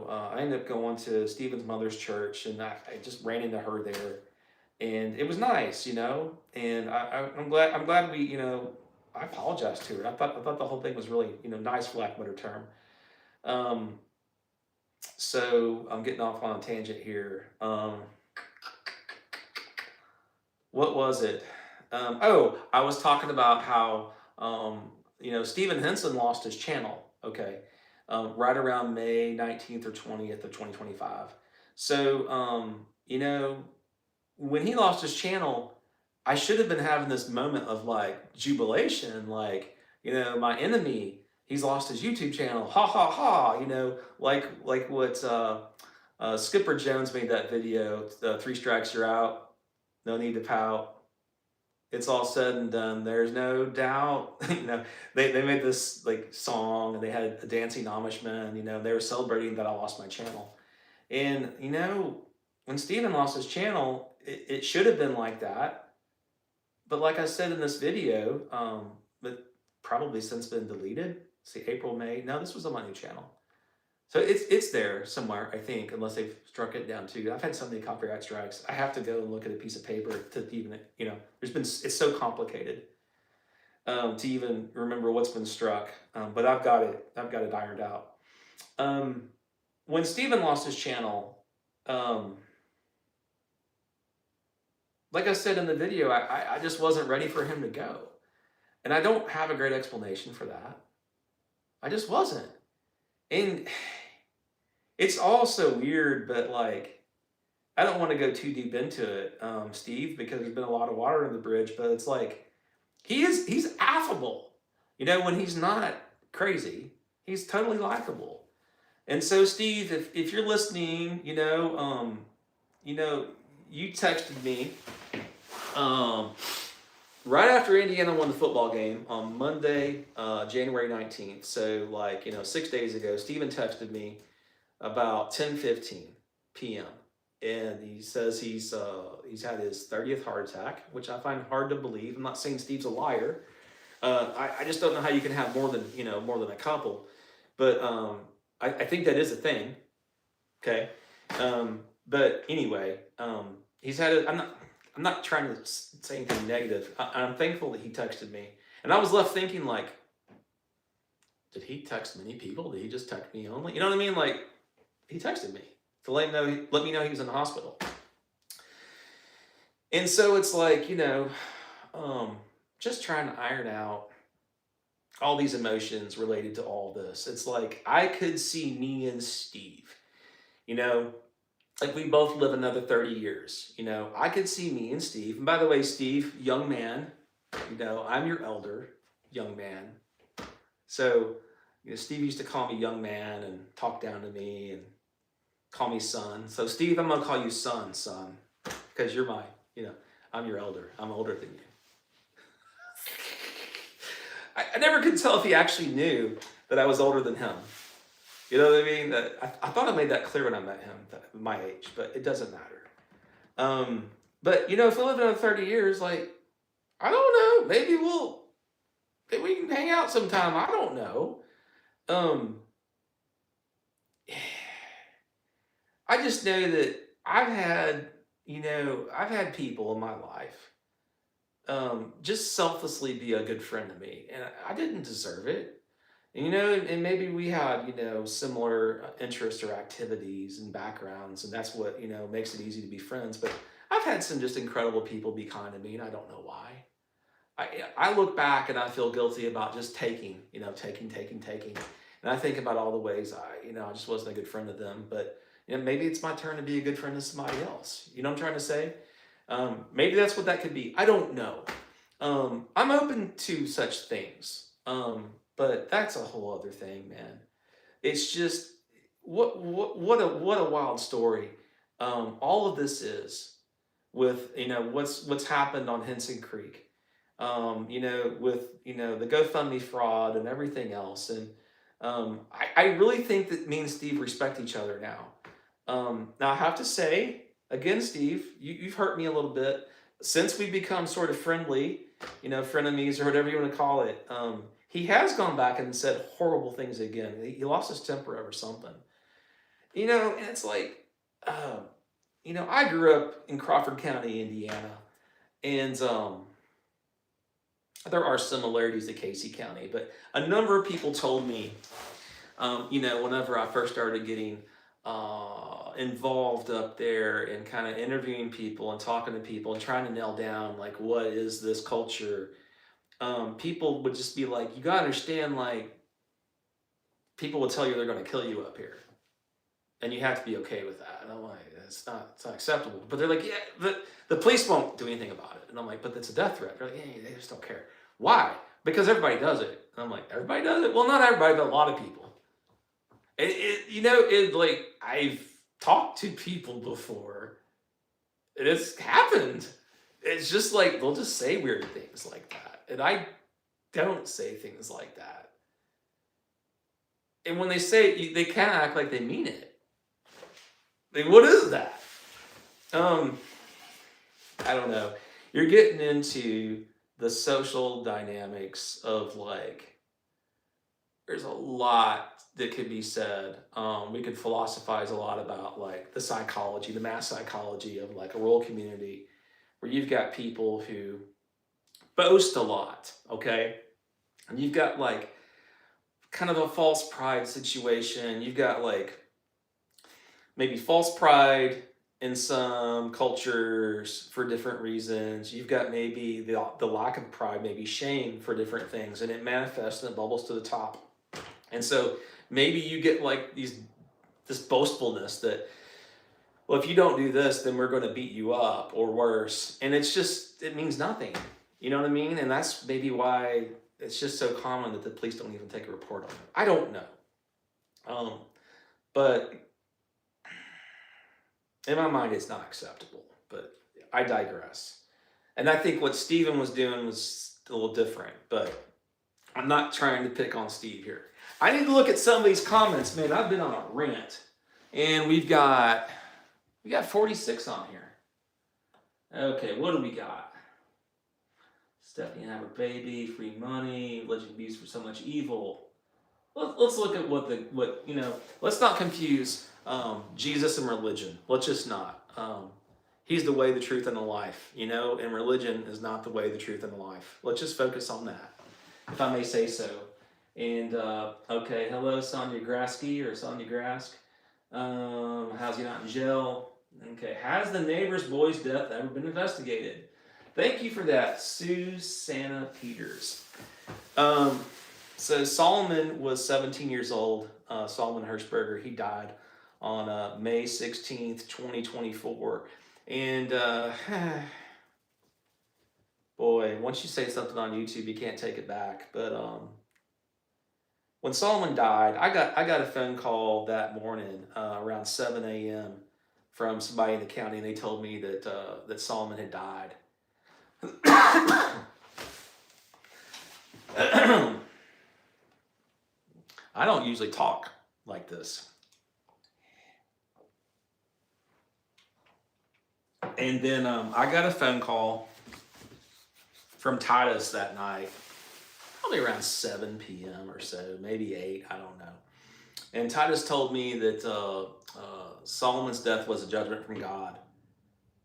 [SPEAKER 2] I ended up going to Stephen's mother's church, and I just ran into her there, and it was nice, and I'm glad we, I apologized to her. I thought the whole thing was really, nice, for lack of a better term. Um, so I'm getting off on a tangent here. What was it? I was talking about how, Stephen Henson lost his channel. Okay. Right around May 19th or 20th of 2025. So, when he lost his channel, I should have been having this moment of jubilation, my enemy, he's lost his YouTube channel, ha ha ha, like what Skipper Jones made that video, 3 strikes you're out, no need to pout. It's all said and done. There's no doubt. They made this song, and they had a dancing Amishman. They were celebrating that I lost my channel. And when Stephen lost his channel, it should have been like that. But like I said in this video, but probably since been deleted. See, April, May. No, this was on my new channel. So it's there somewhere, I think, unless they've struck it down too. I've had so many copyright strikes. I have to go and look at a piece of paper to even, it's so complicated to even remember what's been struck. But I've got it ironed out. When Stephen lost his channel, like I said in the video, I just wasn't ready for him to go. And I don't have a great explanation for that. I just wasn't. And it's all so weird, but I don't want to go too deep into it, Steve, because there's been a lot of water in the bridge, but it's he's affable. When he's not crazy, he's totally likable. And so, Steve, if you're listening, you texted me right after Indiana won the football game on Monday, January 19th. So 6 days ago, Stephen texted me about 10:15 p.m. and he says he's had his 30th heart attack, which I find hard to believe. I'm not saying Steve's a liar. I just don't know how you can have more than a couple, but I think that is a thing. Okay, but anyway, he's had I'm not trying to say anything negative. I'm thankful that he texted me, and I was left thinking did he text many people? Did he just text me only? You know what I mean? He texted me to let me know he was in the hospital. And so it's just trying to iron out all these emotions related to all this. It's I could see me and Steve, we both live another 30 years. I could see me and Steve. And by the way, Steve, young man, I'm your elder, young man. So, Steve used to call me young man and talk down to me and call me son. So, Steve, I'm going to call you son, because you're I'm your elder. I'm older than you. I never could tell if he actually knew that I was older than him. You know what I mean? I thought I made that clear when I met him, that my age, but it doesn't matter. Um, but if we live another 30 years, like, I don't know, maybe we can hang out sometime. I don't know. Um, I just know that I've had people in my life just selflessly be a good friend to me, and I didn't deserve it. And maybe we had similar interests or activities and backgrounds, and that's what makes it easy to be friends. But I've had some just incredible people be kind to me, and I don't know why. I look back and I feel guilty about just taking, taking, and I think about all the ways I just wasn't a good friend to them. But maybe it's my turn to be a good friend to somebody else. You know what I'm trying to say? Maybe that's what that could be. I don't know. I'm open to such things, but that's a whole other thing, man. It's just what a wild story. All of this is with what's happened on Henson Creek. With the GoFundMe fraud and everything else, and I really think that me and Steve respect each other now. Now I have to say, again, Steve, you've hurt me a little bit since we become sort of friendly, frenemies or whatever you want to call it. He has gone back and said horrible things again. He lost his temper over something, and it's like, I grew up in Crawford County, Indiana, and there are similarities to Casey County, but a number of people told me, whenever I first started getting involved up there and kind of interviewing people and talking to people and trying to nail down like what is this culture, people would just be like, you gotta understand, like, people would tell you they're going to kill you up here, and you have to be okay with that. And I'm like, it's not acceptable. But they're like, yeah, but the police won't do anything about it. And I'm like, but it's a death threat. They're like, yeah, they just don't care. Why? Because everybody does it. And I'm like, everybody does it? Well, not everybody, but a lot of people. Like, I've talked to people before, and it's happened. It's just like, they'll just say weird things like that. And I don't say things like that. And when they say it, they kind of act like they mean it. Like, what is that? I don't know. You're getting into the social dynamics of, like, there's a lot that could be said. We could philosophize a lot about, like, the psychology, the mass psychology of, like, a rural community where you've got people who boast a lot, okay? And you've got, like, kind of a false pride situation. You've got, like, maybe false pride in some cultures for different reasons. You've got maybe the lack of pride, maybe shame for different things, and it manifests and it bubbles to the top. And so maybe you get like this boastfulness that, well, if you don't do this, then we're going to beat you up or worse. And it means nothing. You know what I mean? And that's maybe why it's just so common that the police don't even take a report on it. I don't know. But in my mind, it's not acceptable, but I digress. And I think what Steven was doing was a little different, but I'm not trying to pick on Steve here. I need to look at some of these comments. Man, I've been on a rant, and we got 46 on here. Okay, what do we got? Stephanie and have her baby, free money, alleged abuse for so much evil. Let's look at let's not confuse Jesus and religion. Let's just not. He's the way, the truth, and the life, and religion is not the way, the truth, and the life. Let's just focus on that, if I may say so. And, okay, hello, Sonia Grasky or Sonia Grask. How's he not in jail? Okay, has the neighbor's boy's death ever been investigated? Thank you for that, Susanna Peters. So Solomon was 17 years old, Solomon Hirschberger. He died on May 16th, 2024. And boy, once you say something on YouTube, you can't take it back. But when Solomon died, I got a phone call that morning around 7 a.m. from somebody in the county, and they told me that Solomon had died. I don't usually talk like this. And then I got a phone call from Titus that night, probably around 7 p.m. or so, maybe 8, I don't know. And Titus told me that Solomon's death was a judgment from God.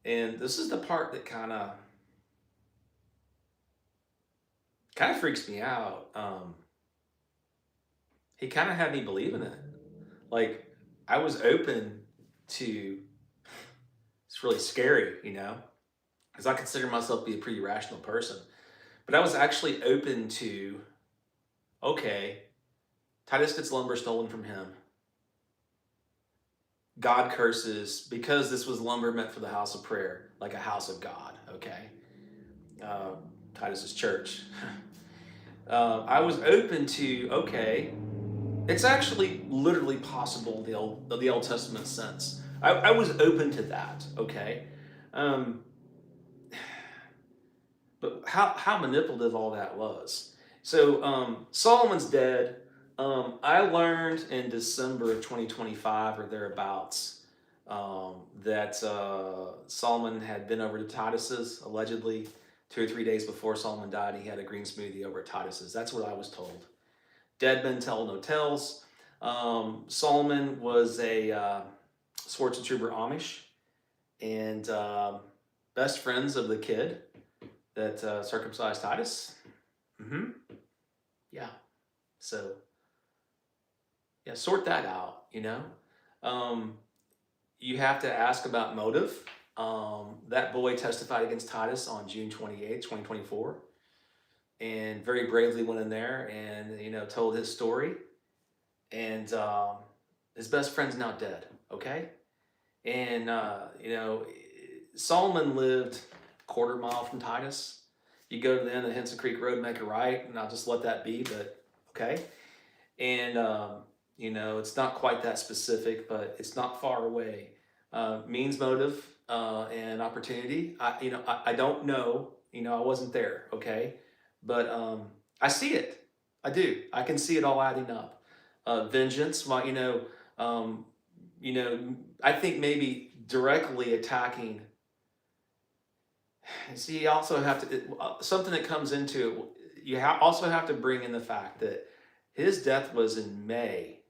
[SPEAKER 2] And this is the part that kind of freaks me out. He kind of had me believing it. Like, I was open to, it's really scary, because I consider myself to be a pretty rational person. But I was actually open to, okay, Titus gets lumber stolen from him. God curses, because this was lumber meant for the house of prayer, like a house of God, okay? Titus's church. I was open to, okay, it's actually literally possible, the Old Testament sense. I was open to that, okay? But how manipulative all that was. So Solomon's dead. I learned in December of 2025 or thereabouts that Solomon had been over to Titus's, allegedly 2 or 3 days before Solomon died. He had a green smoothie over at Titus's. That's what I was told. Dead men tell no tales. Solomon was a Swartz and Trooper Amish, and best friends of the kid that circumcised Titus. Yeah. So, yeah, sort that out, You have to ask about motive. That boy testified against Titus on June 28th, 2024. And very bravely went in there and, told his story. And his best friend's now dead, okay? And, Solomon lived a quarter mile from Titus. You go to the end of the Henson Creek Road, make a right, and I'll just let that be, but okay. And, it's not quite that specific, but it's not far away. Means, motive, and opportunity. I don't know, I wasn't there, okay? But I see it. I do. I can see it all adding up. Vengeance, well, I think maybe directly attacking. See, you also have to, something that comes into it, you also have to bring in the fact that his death was in May.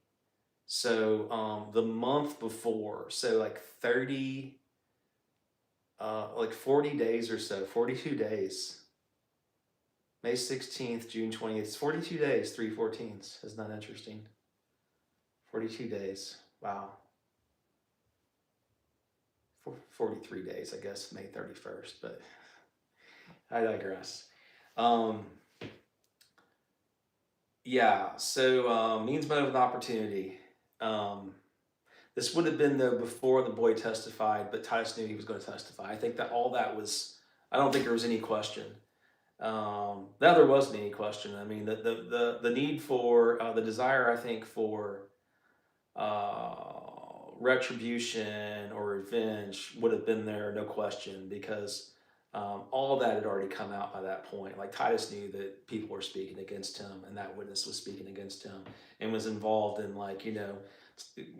[SPEAKER 2] So the month before, so like 40 days or so, 42 days. May 16th, June 20th, it's 42 days, 3/14. Isn't that interesting? 42 days, wow. 43 days, I guess, May 31st, but I digress. Yeah, so means, motive, and opportunity. This would have been, though, before the boy testified, but Titus knew he was going to testify. I think that all that was, I don't think there was any question. Now there wasn't any question. I mean, the need for, the desire, I think, for retribution or revenge would have been there, no question, because all of that had already come out by that point. Like, Titus knew that people were speaking against him, and that witness was speaking against him, and was involved in,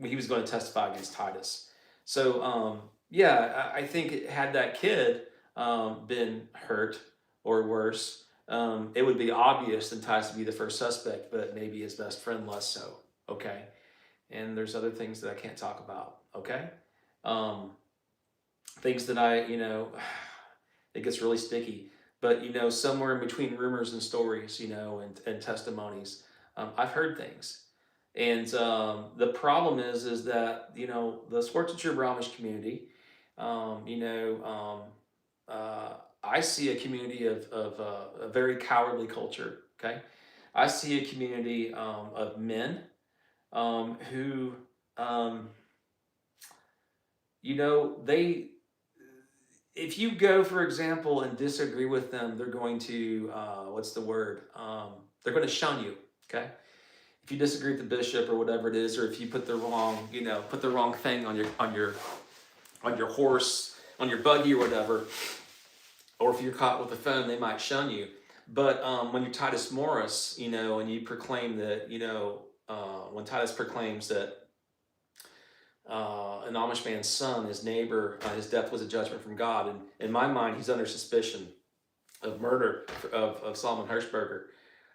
[SPEAKER 2] he was going to testify against Titus. So yeah, I think had that kid been hurt or worse, it would be obvious that Titus would be the first suspect, but maybe his best friend less so. Okay. And there's other things that I can't talk about. Okay. Things that it gets really sticky, but somewhere in between rumors and stories, and testimonies, I've heard things. And the problem is that, the Swartz and Trooper Amish community, I see a community of a very cowardly culture, okay? I see a community of men who, if you go, for example, and disagree with them, they're going to, they're going to shun you, okay? If you disagree with the bishop or whatever it is, or if you put the wrong, thing on your horse, on your buggy or whatever, or if you're caught with a phone, they might shun you. But when you're Titus Morris, and you proclaim that, when Titus proclaims that an Amish man's son, his neighbor, his death was a judgment from God, and in my mind, he's under suspicion of murder of Solomon Hirschberger.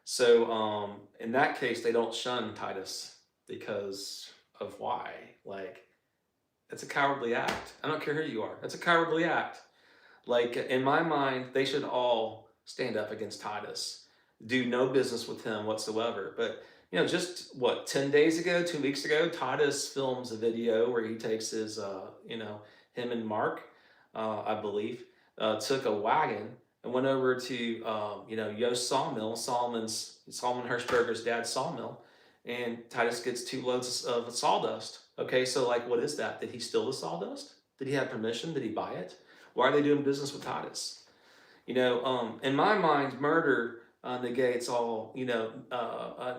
[SPEAKER 2] So in that case, they don't shun Titus because of why. Like, it's a cowardly act. I don't care who you are. That's a cowardly act. Like, in my mind, they should all stand up against Titus, do no business with him whatsoever. But, just what, 10 days ago, 2 weeks ago, Titus films a video where he takes his, him and Mark, I believe, took a wagon and went over to, Yost Sawmill, Solomon Hirschberger's dad's sawmill, and Titus gets 2 loads of sawdust. Okay, so like, what is that? Did he steal the sawdust? Did he have permission? Did he buy it? Why are they doing business with Titus? In my mind, murder negates all,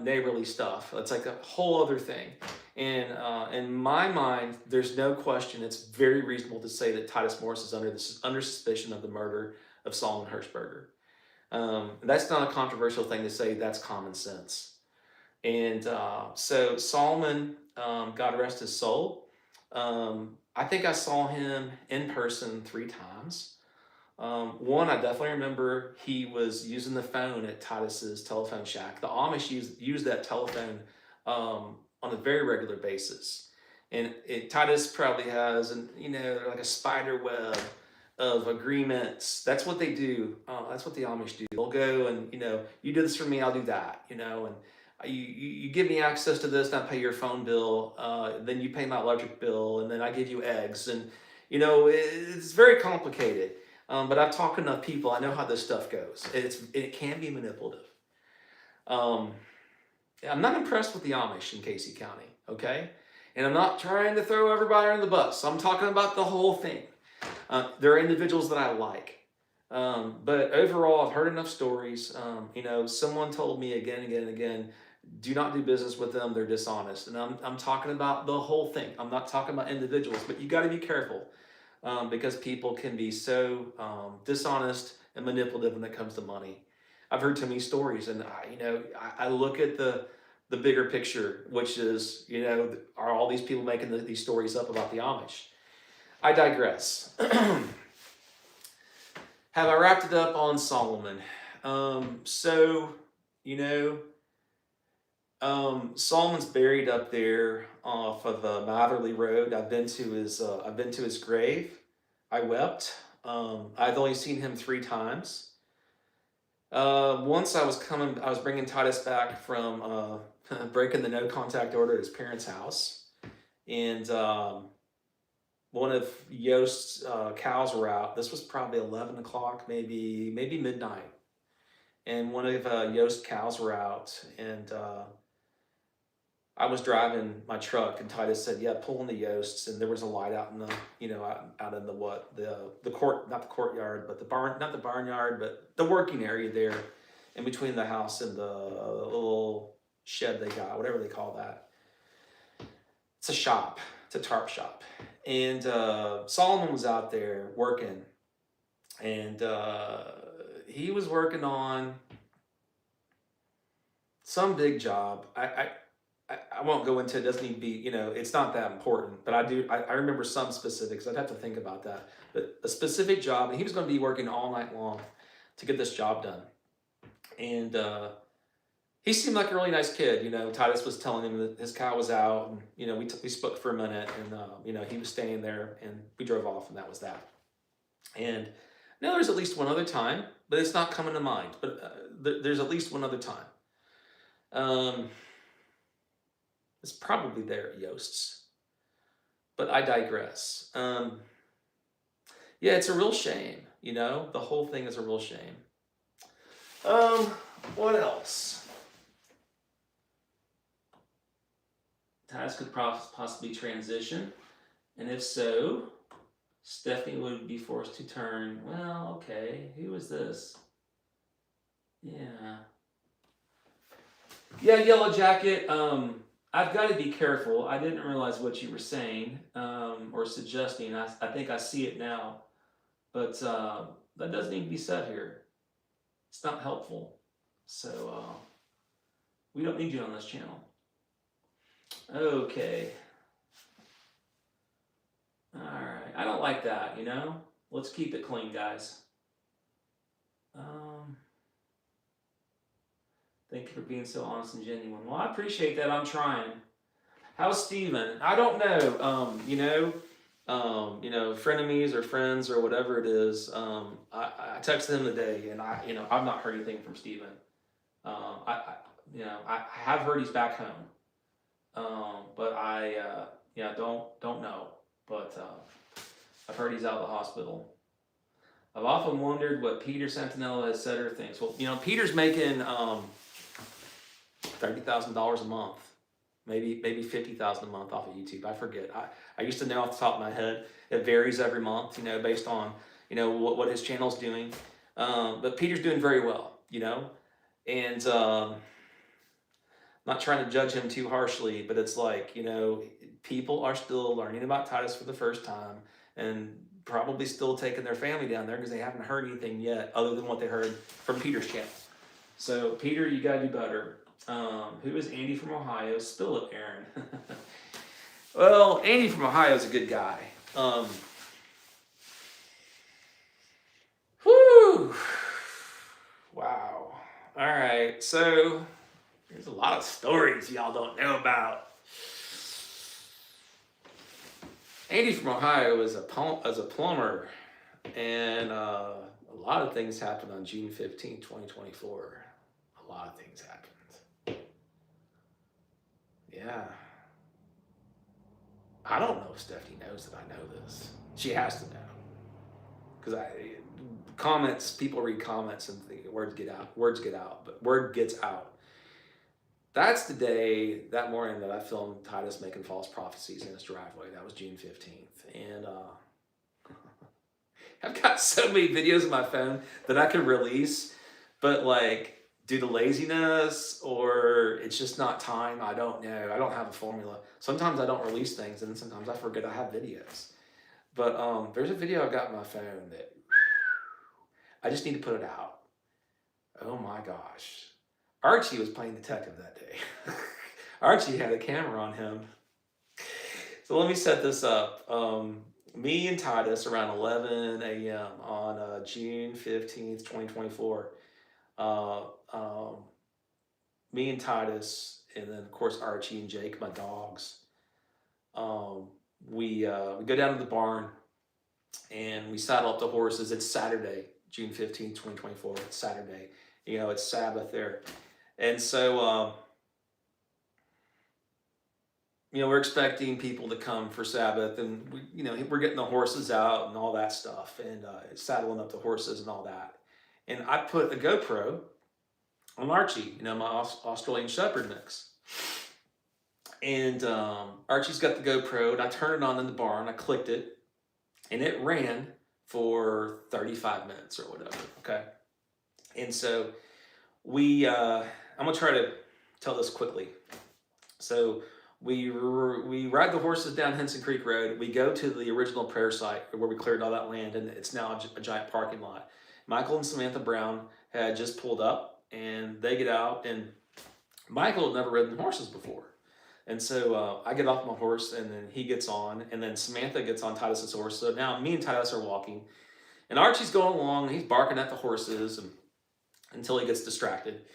[SPEAKER 2] neighborly stuff. It's like a whole other thing. And in my mind, there's no question. It's very reasonable to say that Titus Morris is under suspicion of the murder of Solomon Hirschberger. That's not a controversial thing to say. That's common sense. And so Solomon, God rest his soul. I think I saw him in person 3 times. One, I definitely remember he was using the phone at Titus's telephone shack. The Amish use that telephone on a very regular basis. And Titus probably has, like a spider web of agreements. That's what they do. That's what the Amish do. They'll go and, you do this for me, I'll do that, and you give me access to this, and I pay your phone bill, then you pay my electric bill, and then I give you eggs. And, it's very complicated. But I've talked to enough people. I know how this stuff goes. It can be manipulative. I'm not impressed with the Amish in Casey County, okay? And I'm not trying to throw everybody under the bus. I'm talking about the whole thing. There are individuals that I like. But overall, I've heard enough stories. Someone told me again and again and again, do not do business with them. They're dishonest. And I'm talking about the whole thing. I'm not talking about individuals, but you got to be careful. Because people can be so dishonest and manipulative when it comes to money. I've heard too many stories, and I look at the bigger picture, which is, are all these people making these stories up about the Amish? I digress. Have I wrapped it up on Solomon? Solomon's buried up there off of Matherly Road. I've been to his grave. I wept. I've only seen him 3 times. Once I was bringing Titus back from breaking the no contact order at his parents' house, and one of Yost's cows were out. This was probably 11 o'clock, maybe midnight, and one of Yost's cows were out, and I was driving my truck, and Titus said, "Yeah, pull in the Yosts," and there was a light out in the, out in the court, not the courtyard, but the barn, not the barnyard, but the working area there, in between the house and the little shed they got, whatever they call that. It's a shop. It's a tarp shop, and Solomon was out there working, and he was working on some big job. I won't go into it. It doesn't need to be, it's not that important, but I remember some specifics. I'd have to think about that. But a specific job, and he was going to be working all night long to get this job done. And he seemed like a really nice kid. Titus was telling him that his cow was out, and, we spoke for a minute, and, he was staying there, and we drove off, and that was that. And now there's at least one other time, but it's not coming to mind, but there's at least one other time. It's probably there at Yost's, but I digress. Yeah, it's a real shame, the whole thing is a real shame. What else? Titus could possibly transition, and if so, Stephanie would be forced to turn, well, okay, who was this? Yeah, Yellow Jacket, I've got to be careful. I didn't realize what you were saying or suggesting. I think I see it now, but that does need to be said here. It's not helpful. So we don't need you on this channel. Okay. All right. I don't like that, you know? Let's keep it clean, guys. Thank you for being so honest and genuine. Well, I appreciate that. I'm trying. How's Steven? I don't know. Frenemies or friends or whatever it is. I texted him today, and I've not heard anything from Steven. I have heard he's back home. But I don't know. But I've heard he's out of the hospital. I've often wondered what Peter Santinello has said or thinks. Well, Peter's making $30,000 a month, maybe $50,000 a month off of YouTube. I forget. I used to know off the top of my head. It varies every month, based on what his channel's doing. But Peter's doing very well, and not trying to judge him too harshly, but it's like people are still learning about Titus for the first time and probably still taking their family down there because they haven't heard anything yet other than what they heard from Peter's channel. So Peter, you gotta do better. Who is Andy from Ohio? Spill it, Aaron. Well, Andy from Ohio is a good guy. Whew. Wow. All right. So there's a lot of stories y'all don't know about. Andy from Ohio is a plumber, and a lot of things happened on June 15, 2024. A lot of things happened. Yeah. I don't know if Stephanie knows that I know this. She has to know. Because people read comments and words get out, but word gets out. That's the day, that morning, that I filmed Titus making false prophecies in his driveway. That was June 15th. And I've got so many videos on my phone that I could release, but due to laziness or it's just not time, I don't know. I don't have a formula. Sometimes I don't release things, and sometimes I forget I have videos. But there's a video I've got on my phone that I just need to put it out. Oh my gosh. Archie was playing detective that day. Archie had a camera on him. So let me set this up. Me and Titus around 11 a.m. on June 15th, 2024. Me and Titus, and then of course Archie and Jake, my dogs. We go down to the barn and we saddle up the horses. It's Saturday, June 15th, 2024. It's Saturday. It's Sabbath there. And so, we're expecting people to come for Sabbath, and we're getting the horses out and all that stuff, and saddling up the horses and all that. And I put a GoPro on Archie, my Australian Shepherd mix. And Archie's got the GoPro, and I turned it on in the barn. I clicked it, and it ran for 35 minutes or whatever. Okay, and so I'm gonna try to tell this quickly. So we ride the horses down Henson Creek Road. We go to the original prayer site where we cleared all that land, and it's now a giant parking lot. Michael and Samantha Brown had just pulled up, and they get out, and Michael had never ridden horses before. And so I get off my horse, and then he gets on, and then Samantha gets on Titus's horse. So now me and Titus are walking, and Archie's going along, and he's barking at the horses until he gets distracted.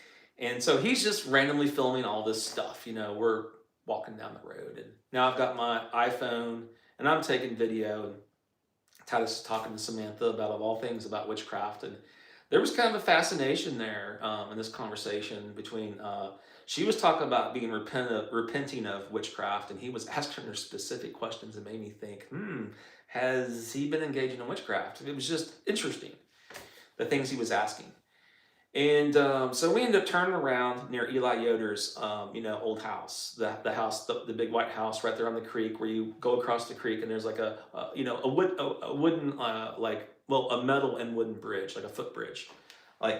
[SPEAKER 2] And so he's just randomly filming all this stuff. We're walking down the road, and now I've got my iPhone, and I'm taking video, and Titus is talking to Samantha about, of all things, about witchcraft. And there was kind of a fascination there in this conversation between, she was talking about being repenting of witchcraft, and he was asking her specific questions that made me think, has he been engaging in witchcraft? It was just interesting, the things he was asking. And so we ended up turning around near Eli Yoder's, old house, the house, the big white house right there on the creek, where you go across the creek, and there's like a wooden, a metal and wooden bridge, like a footbridge,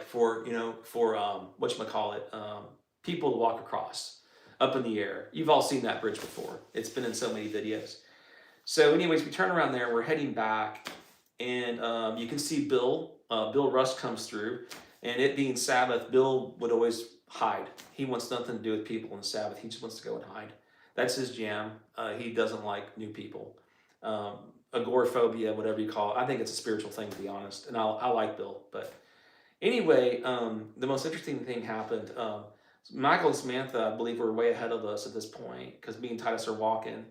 [SPEAKER 2] for people to walk across up in the air. You've all seen that bridge before. It's been in so many videos. So anyways, we turn around there, we're heading back, and you can see Bill Rust comes through. And it being Sabbath, Bill would always hide. He wants nothing to do with people on the Sabbath. He just wants to go and hide. That's his jam. He doesn't like new people. Agoraphobia, whatever you call it. I think it's a spiritual thing, to be honest. And I like Bill. But anyway, the most interesting thing happened. Michael and Samantha, I believe, were way ahead of us at this point because me and Titus are walking,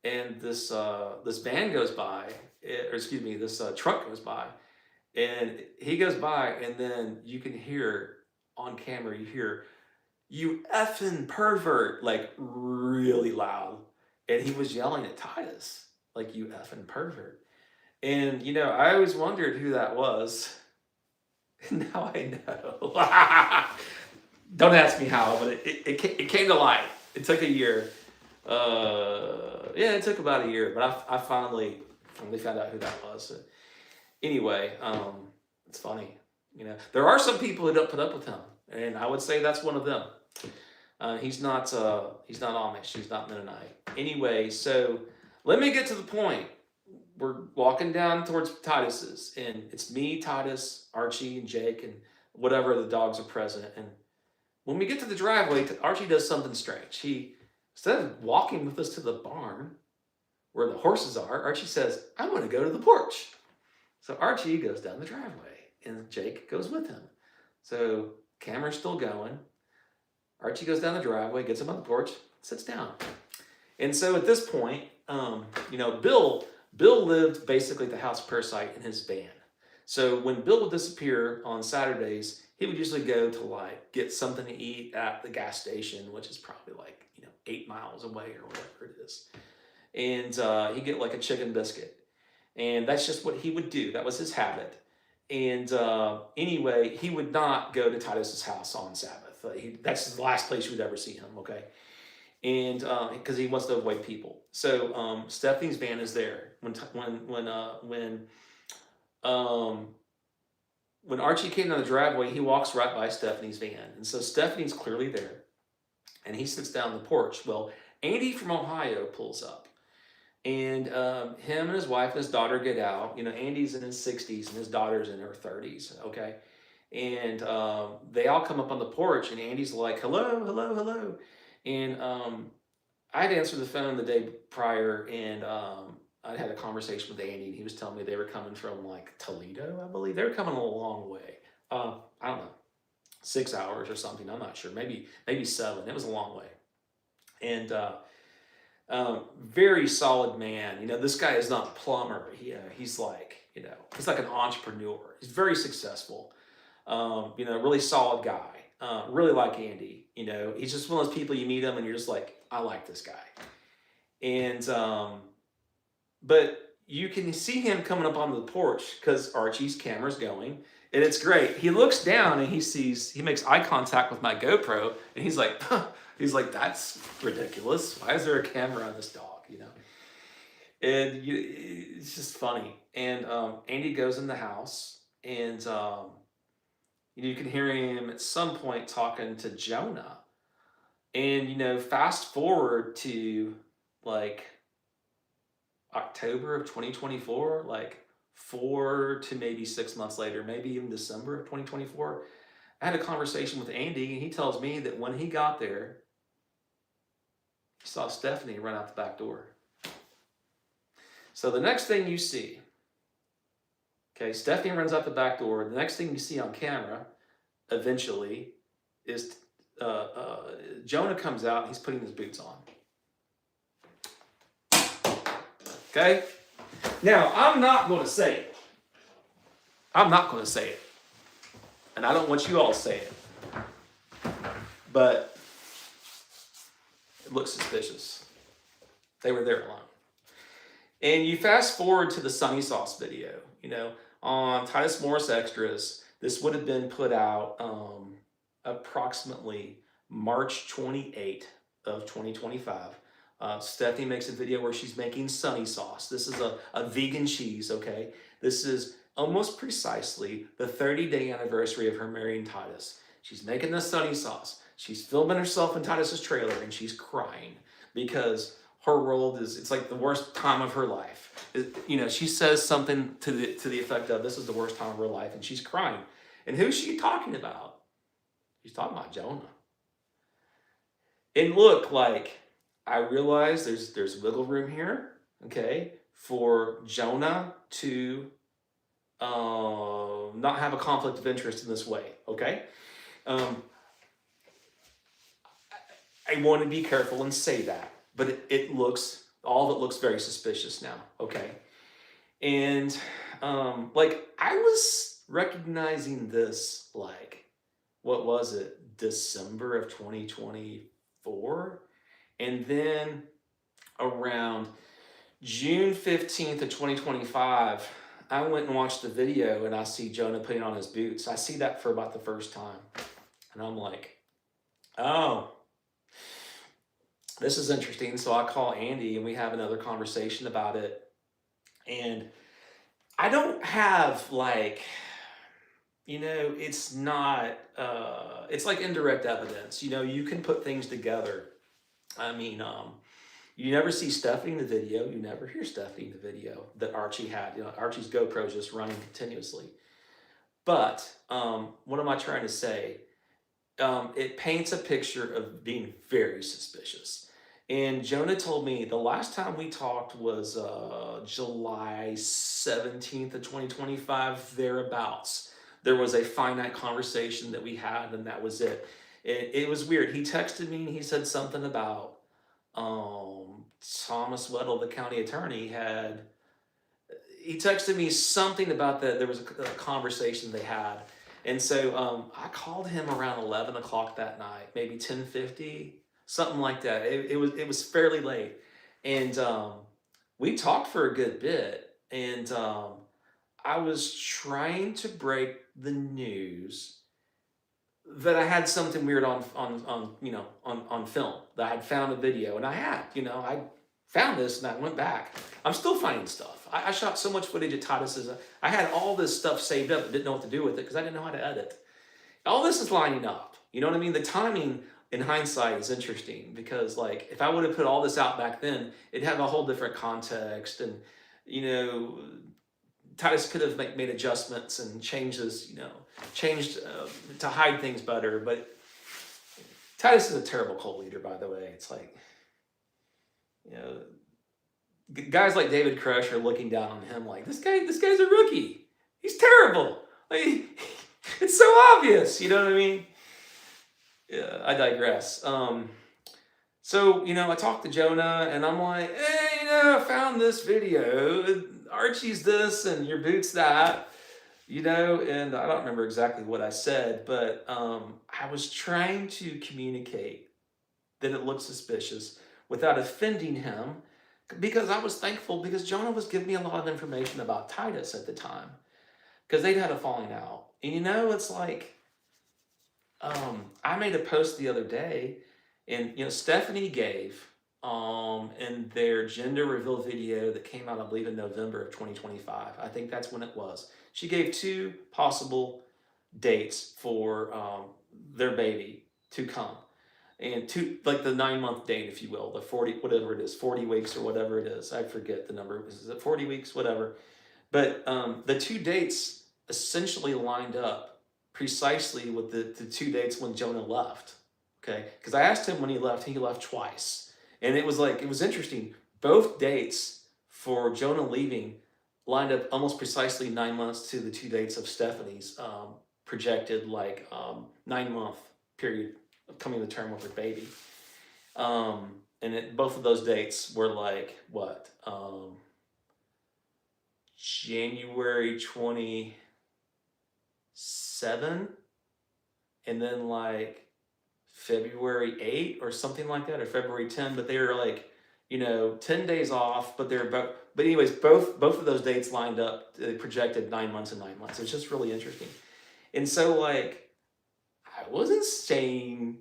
[SPEAKER 2] and this van goes by, or excuse me, this truck goes by, and he goes by, and then you can hear on camera, you hear, "You effing pervert," like really loud, and he was yelling at Titus, like, "You effing pervert," and I always wondered who that was. Now I know. Don't ask me how, but it came to light. It took a year. Yeah, it took about a year, but I finally found out who that was. So anyway, it's funny. There are some people who don't put up with him, and I would say that's one of them. He's not Amish. He's not Mennonite. Anyway, so let me get to the point. We're walking down towards Titus's, and it's me, Titus, Archie, and Jake, and whatever the dogs are present. And when we get to the driveway, Archie does something strange. He, instead of walking with us to the barn where the horses are, Archie says, "I'm going to go to the porch." So Archie goes down the driveway, and Jake goes with him. So camera's still going. Archie goes down the driveway, gets up on the porch, sits down. And so at this point, Bill lived basically at the house Parasite in his van. So when Bill would disappear on Saturdays, he would usually go to get something to eat at the gas station, which is probably 8 miles away or whatever it is. And he'd get a chicken biscuit. And that's just what he would do. That was his habit. And anyway, he would not go to Titus's house on Sabbath. That's the last place you would ever see him, okay? And because he wants to avoid people. So Stephanie's van is there. When Archie came down the driveway, he walks right by Stephanie's van. And so Stephanie's clearly there. And he sits down on the porch. Well, Andy from Ohio pulls up. And him and his wife and his daughter get out. Andy's in his 60s and his daughter's in her 30s, okay? And they all come up on the porch, and Andy's like, "Hello, hello, hello." And I'd answered the phone the day prior, and I'd had a conversation with Andy, and he was telling me they were coming from Toledo, I believe. They were coming a long way. I don't know, 6 hours or something. I'm not sure. Maybe 7. It was a long way. And very solid man. This guy is not a plumber. He's like an entrepreneur. He's very successful. Really solid guy. Really like Andy. He's just one of those people, you meet him and you're just like, I like this guy. And but you can see him coming up onto the porch because Archie's camera's going, and it's great. He looks down and he makes eye contact with my GoPro, and he's like, "That's ridiculous. Why is there a camera on this dog?" And it's just funny. And Andy goes in the house, and you can hear him at some point talking to Jonah. And fast forward to October of 2024, 4 to maybe 6 months later, maybe even December of 2024, I had a conversation with Andy, and he tells me that when he got there, he saw Stephanie run out the back door. So the next thing you see, okay, Stephanie runs out the back door. The next thing you see on camera, eventually, is Jonah comes out, and he's putting his boots on. Okay? Now, I'm not going to say it. And I don't want you all to say it. But it looks suspicious. They were there alone. And you fast forward to the Sunny Sauce video. On Titus Morris Extras, this would have been put out approximately March 28th of 2025. Stephanie makes a video where she's making Sunny Sauce. This is a vegan cheese, okay? This is almost precisely the 30-day anniversary of her marrying Titus. She's making the Sunny Sauce. She's filming herself in Titus's trailer, and she's crying because her world it's like the worst time of her life. She says something to the effect of, "This is the worst time of her life," and she's crying. And who's she talking about? She's talking about Jonah. And look, like, I realize there's wiggle room here, okay, for Jonah to not have a conflict of interest in this way, okay? Um, I want to be careful and say that, but it looks, all of it looks very suspicious now, okay? And like, I was recognizing this, like, what was it, December of 2024? And then around June 15th of 2025, I went and watched the video and I see Jonah putting on his boots. I see that for about the first time. And I'm like, oh, this is interesting. So I call Andy and we have another conversation about it. And I don't have like, it's not, it's like indirect evidence. You can put things together. I mean, you never see Stephanie in the video. You never hear Stephanie in the video that Archie had. Archie's GoPro is just running continuously. But what am I trying to say? It paints a picture of being very suspicious. And Jonah told me the last time we talked was July 17th of 2025, thereabouts. There was a finite conversation that we had, and that was it. It was weird. He texted me and he said something about Thomas Weddle, the county attorney, he texted me something about that. There was a conversation they had. And so I called him around 11 o'clock that night, maybe 10:50, something like that. It was fairly late. And we talked for a good bit. And I was trying to break the news that I had something weird on film, that I had found a video, and I found this and I went back. I'm still finding stuff. I shot so much footage at Titus's. I had all this stuff saved up, but didn't know what to do with it because I didn't know how to edit. All this is lining up. You know what I mean? The timing in hindsight is interesting because, like, if I would have put all this out back then, it'd have a whole different context, and Titus could have made adjustments and changed to hide things better. But Titus is a terrible cult leader, by the way. It's like, guys like David Koresh are looking down on him like, this guy's a rookie. He's terrible. Like, it's so obvious. You know what I mean? Yeah, I digress. So I talked to Jonah and I'm like, hey, I found this video. Archie's this and your boot's that. And I don't remember exactly what I said, but I was trying to communicate that it looked suspicious without offending him, because I was thankful because Jonah was giving me a lot of information about Titus at the time, because they'd had a falling out. And it's like, I made a post the other day, and Stephanie gave in their gender reveal video that came out, I believe, in November of 2025. I think that's when it was. She gave 2 possible dates for their baby to come. And like the 9-month date, if you will, the 40, whatever it is, 40 weeks or whatever it is. I forget the number. Is it 40 weeks? Whatever. But the 2 dates essentially lined up precisely with the 2 dates when Jonah left. Okay. Because I asked him when he left twice. And it was interesting. Both dates for Jonah leaving lined up almost precisely 9 months to the 2 dates of Stephanie's projected 9-month period of coming to term with her baby. And both of those dates were like what? January 27 and then like February 8 or something like that, or February 10, but they were like, 10 days off, but anyways, both of those dates lined up. They projected 9 months and 9 months. It's just really interesting. And so, like, I wasn't saying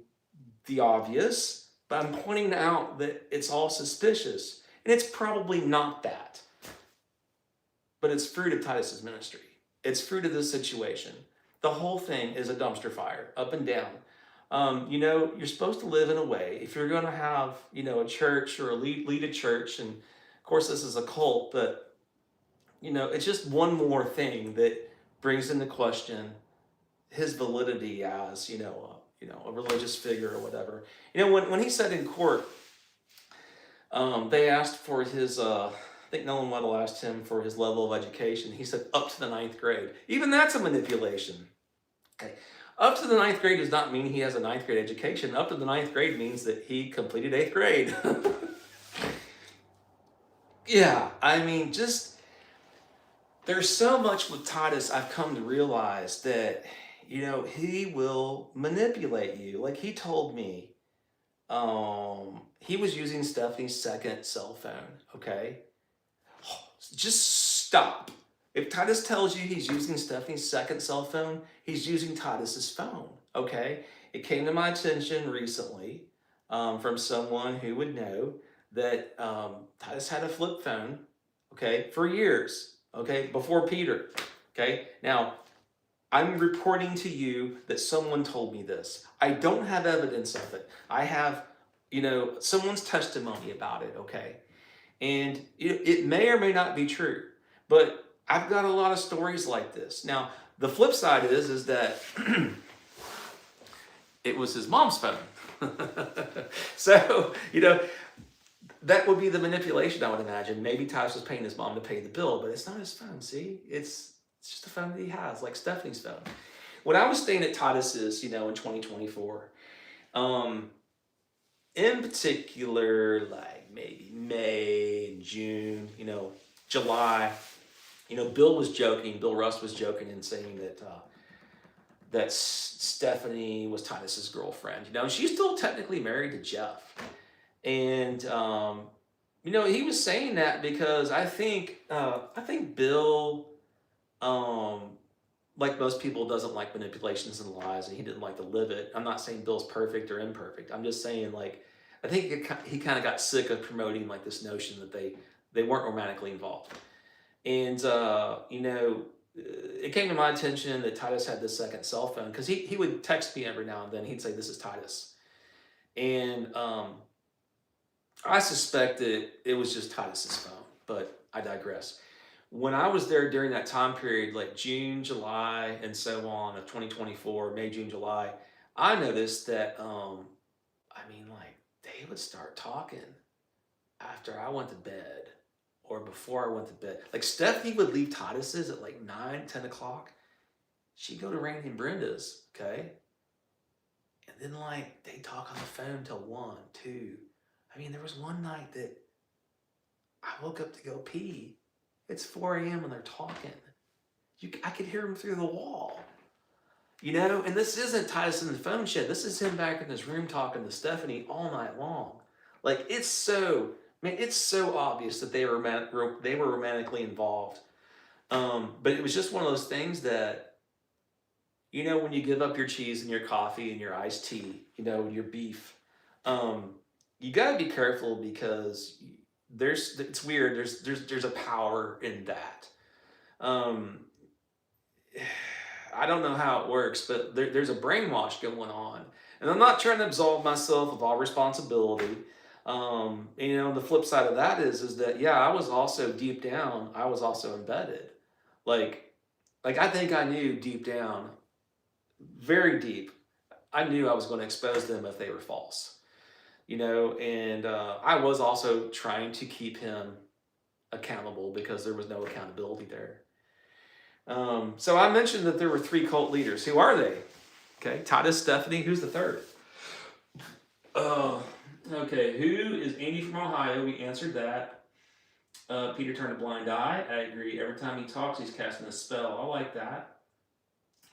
[SPEAKER 2] the obvious, but I'm pointing out that it's all suspicious. And it's probably not that. But it's fruit of Titus's ministry. It's fruit of this situation. The whole thing is a dumpster fire, up and down. You're supposed to live in a way, if you're going to have, a church or lead a church, and of course this is a cult, but, it's just one more thing that brings into question his validity as a religious figure or whatever. When he said in court, they asked for his. I think Nolan Weddle asked him for his level of education. He said up to the ninth grade. Even that's a manipulation. Okay. Up to the ninth grade does not mean he has a ninth grade education. Up to the ninth grade means that he completed eighth grade. Yeah, I mean, just there's so much with Titus I've come to realize that, he will manipulate you. Like he told me, he was using Stephanie's second cell phone, okay? Just stop. If Titus tells you he's using Stephanie's second cell phone, he's using Titus's phone, okay? It came to my attention recently from someone who would know that Titus had a flip phone, okay, for years, okay, before Peter, okay? Now, I'm reporting to you that someone told me this. I don't have evidence of it. I have, someone's testimony about it, okay? And it may or may not be true, but I've got a lot of stories like this. Now, the flip side is that it was his mom's phone. So, that would be the manipulation, I would imagine. Maybe Titus was paying his mom to pay the bill, but it's not his phone, see? It's just a phone that he has, like Stephanie's phone. When I was staying at Titus's, in 2024, in particular, like maybe May and June, July, Bill Rust was joking and saying that Stephanie was Titus's girlfriend. She's still technically married to Jeff. And, he was saying that because I think Bill, like most people, doesn't like manipulations and lies, and he didn't like to live it. I'm not saying Bill's perfect or imperfect. I'm just saying, I think he kind of got sick of promoting like this notion that they weren't romantically involved. And, it came to my attention that Titus had this second cell phone because he would text me every now and then. He'd say, "This is Titus." And I suspected it was just Titus's phone, but I digress. When I was there during that time period, like June, July, and so on of 2024, May, June, July, I noticed that, they would start talking after I went to bed or before I went to bed. Like Stephanie would leave Titus's at like 9, 10 o'clock. She'd go to Randy and Brenda's, okay? And then they'd talk on the phone till 1, 2. There was one night that I woke up to go pee. It's 4 a.m. and they're talking. I could hear them through the wall. And this isn't Titus in the phone shed. This is him back in his room talking to Stephanie all night long. It's so obvious that they were romantically involved. But it was just one of those things that, when you give up your cheese and your coffee and your iced tea, your beef, you got to be careful because it's weird. There's a power in that. I don't know how it works, but there's a brainwash going on. And I'm not trying to absolve myself of all responsibility. The flip side of that is that, yeah, I was also deep down, I was also embedded. Like I think I knew deep down, very deep, I knew I was going to expose them if they were false. And I was also trying to keep him accountable because there was no accountability there. So I mentioned that there were 3 cult leaders. Who are they? Okay, Titus, Stephanie, who's the third? Okay, who is Andy from Ohio? We answered that. Peter turned a blind eye. I agree. Every time he talks, he's casting a spell. I like that.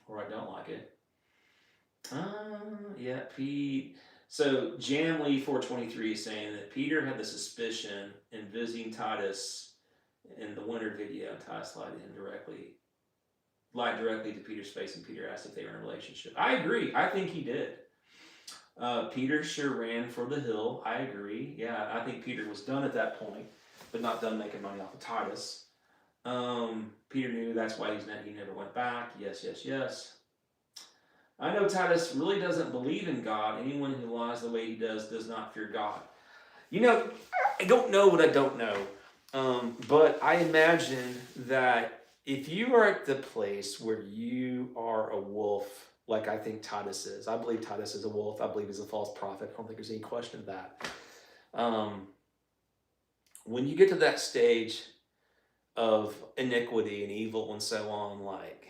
[SPEAKER 2] Or I don't like it. Yeah, Pete. So Jamlee 423 is saying that Peter had the suspicion in visiting Titus in the winter video. Titus lied directly to Peter's face, and Peter asked if they were in a relationship. I agree. I think he did. Peter sure ran for the hill. I agree. Yeah, I think Peter was done at that point, but not done making money off of Titus. Peter knew that's why he never went back. Yes. I know Titus really doesn't believe in God. Anyone who lies the way he does not fear God. I don't know what I don't know. But I imagine that if you are at the place where you are a wolf, like I think Titus is, I believe Titus is a wolf. I believe he's a false prophet. I don't think there's any question of that. Um, when you get to that stage of iniquity and evil and so on, like,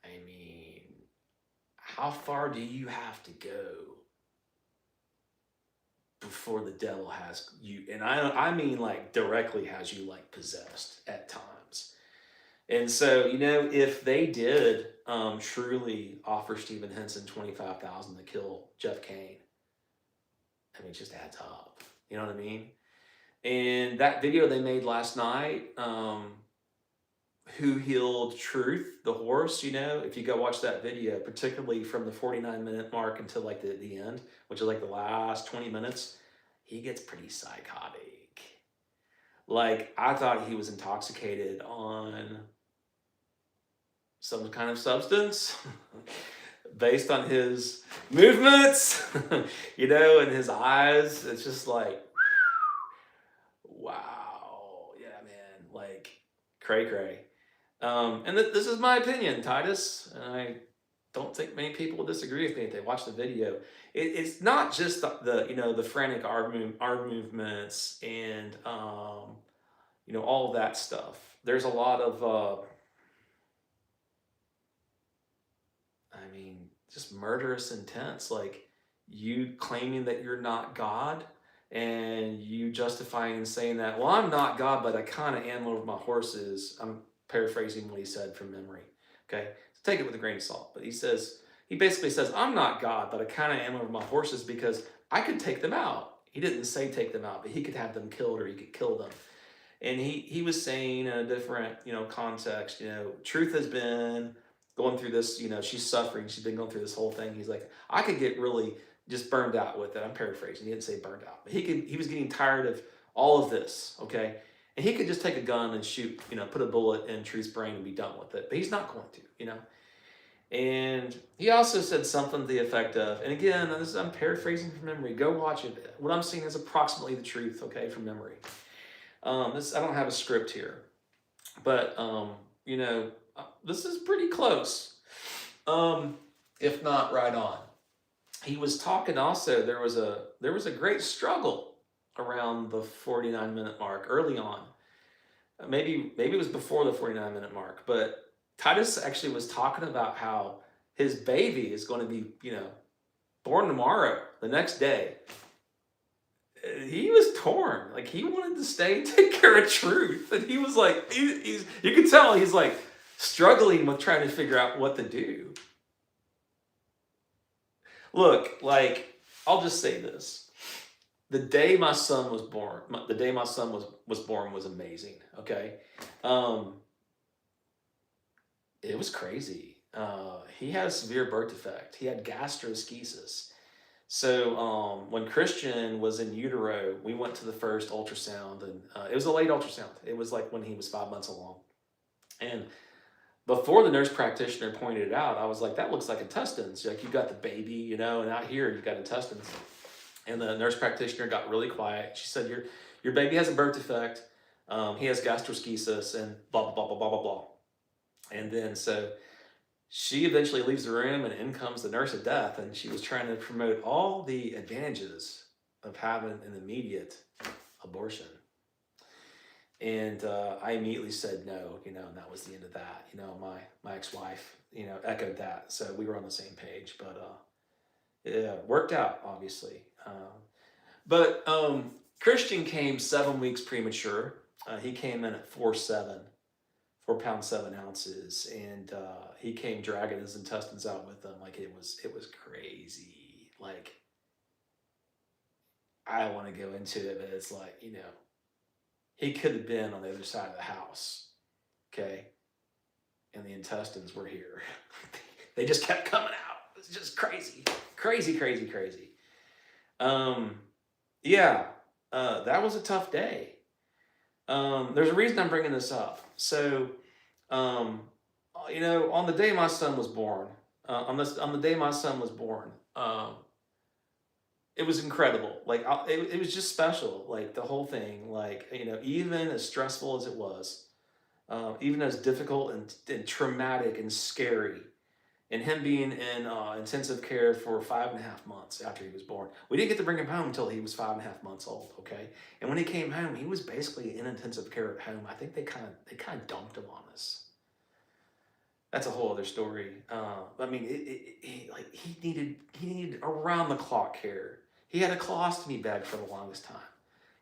[SPEAKER 2] I mean, how far do you have to go before the devil has you? And I mean, like, directly has you like possessed at times. And so, if they did truly offer Stephen Henson 25,000 to kill Jeff Kane, I mean, it just adds up. You know what I mean? And that video they made last night, Who Healed Truth, the horse, if you go watch that video, particularly from the 49-minute mark until like the end, which is like the last 20 minutes, he gets pretty psychotic. Like, I thought he was intoxicated on some kind of substance based on his movements, and his eyes. It's just like, wow, yeah, man, like cray cray. And this is my opinion, Titus, and I don't think many people will disagree with me if they watch the video. It's not just the frantic arm movements and all of that stuff. There's a lot of just murderous intents, like you claiming that you're not God and you justifying and saying that, well, I'm not God, but I kind of am over my horses. I'm paraphrasing what he said from memory. Okay. So take it with a grain of salt. But he basically says, I'm not God, but I kind of am over my horses because I could take them out. He didn't say take them out, but he could have them killed or he could kill them. And he was saying in a different, context, truth has been going through this, she's suffering. She's been going through this whole thing. He's like, I could get really just burned out with it. I'm paraphrasing. He didn't say burned out, but he was getting tired of all of this. Okay. And he could just take a gun and shoot, put a bullet in Truth's brain and be done with it. But he's not going to. And he also said something to the effect of, and again, I'm paraphrasing from memory. Go watch it. What I'm saying is approximately the truth, okay, from memory. I don't have a script here, but this is pretty close, if not right on. He was talking also. There was a great struggle around the 49-minute mark early on. Maybe it was before the 49-minute mark, but Titus actually was talking about how his baby is going to be, born tomorrow, the next day. He was torn. Like, he wanted to stay and take care of Truth. And he was like, you could tell he's like struggling with trying to figure out what to do. Look, like, I'll just say this. The day my son was born, was amazing. Okay. It was crazy. He had a severe birth defect. He had gastroschisis. So when Christian was in utero, we went to the first ultrasound, and it was a late ultrasound. It was like when he was 5 months along. And before the nurse practitioner pointed it out, I was like, that looks like intestines. Like, you got the baby, and out here you got intestines. And the nurse practitioner got really quiet. She said, your baby has a birth defect. He has gastroschisis and blah, blah, blah, blah, blah, blah. And then so she eventually leaves the room, and in comes the nurse of death, and she was trying to promote all the advantages of having an immediate abortion. And I immediately said no, and that was the end of that. My ex-wife, echoed that. So we were on the same page, but it worked out, obviously. But Christian came 7 weeks premature. He came in at 4'7", 4 pounds 7 ounces, and he came dragging his intestines out with him. Like, it was crazy. Like, I don't want to go into it, but it's like, he could have been on the other side of the house, okay? And the intestines were here. They just kept coming out. It's just crazy, crazy, crazy, crazy. Yeah, that was a tough day. There's a reason I'm bringing this up. So, on the day my son was born, it was incredible. Like, it was just special. Like, the whole thing, like, even as stressful as it was, even though it's difficult and traumatic and scary. And him being in intensive care for 5.5 months after he was born. We didn't get to bring him home until he was 5.5 months old. Okay, and when he came home, he was basically in intensive care at home. I think they kind of dumped him on us. That's a whole other story. I mean, like he needed around the clock care. He had a colostomy bag for the longest time.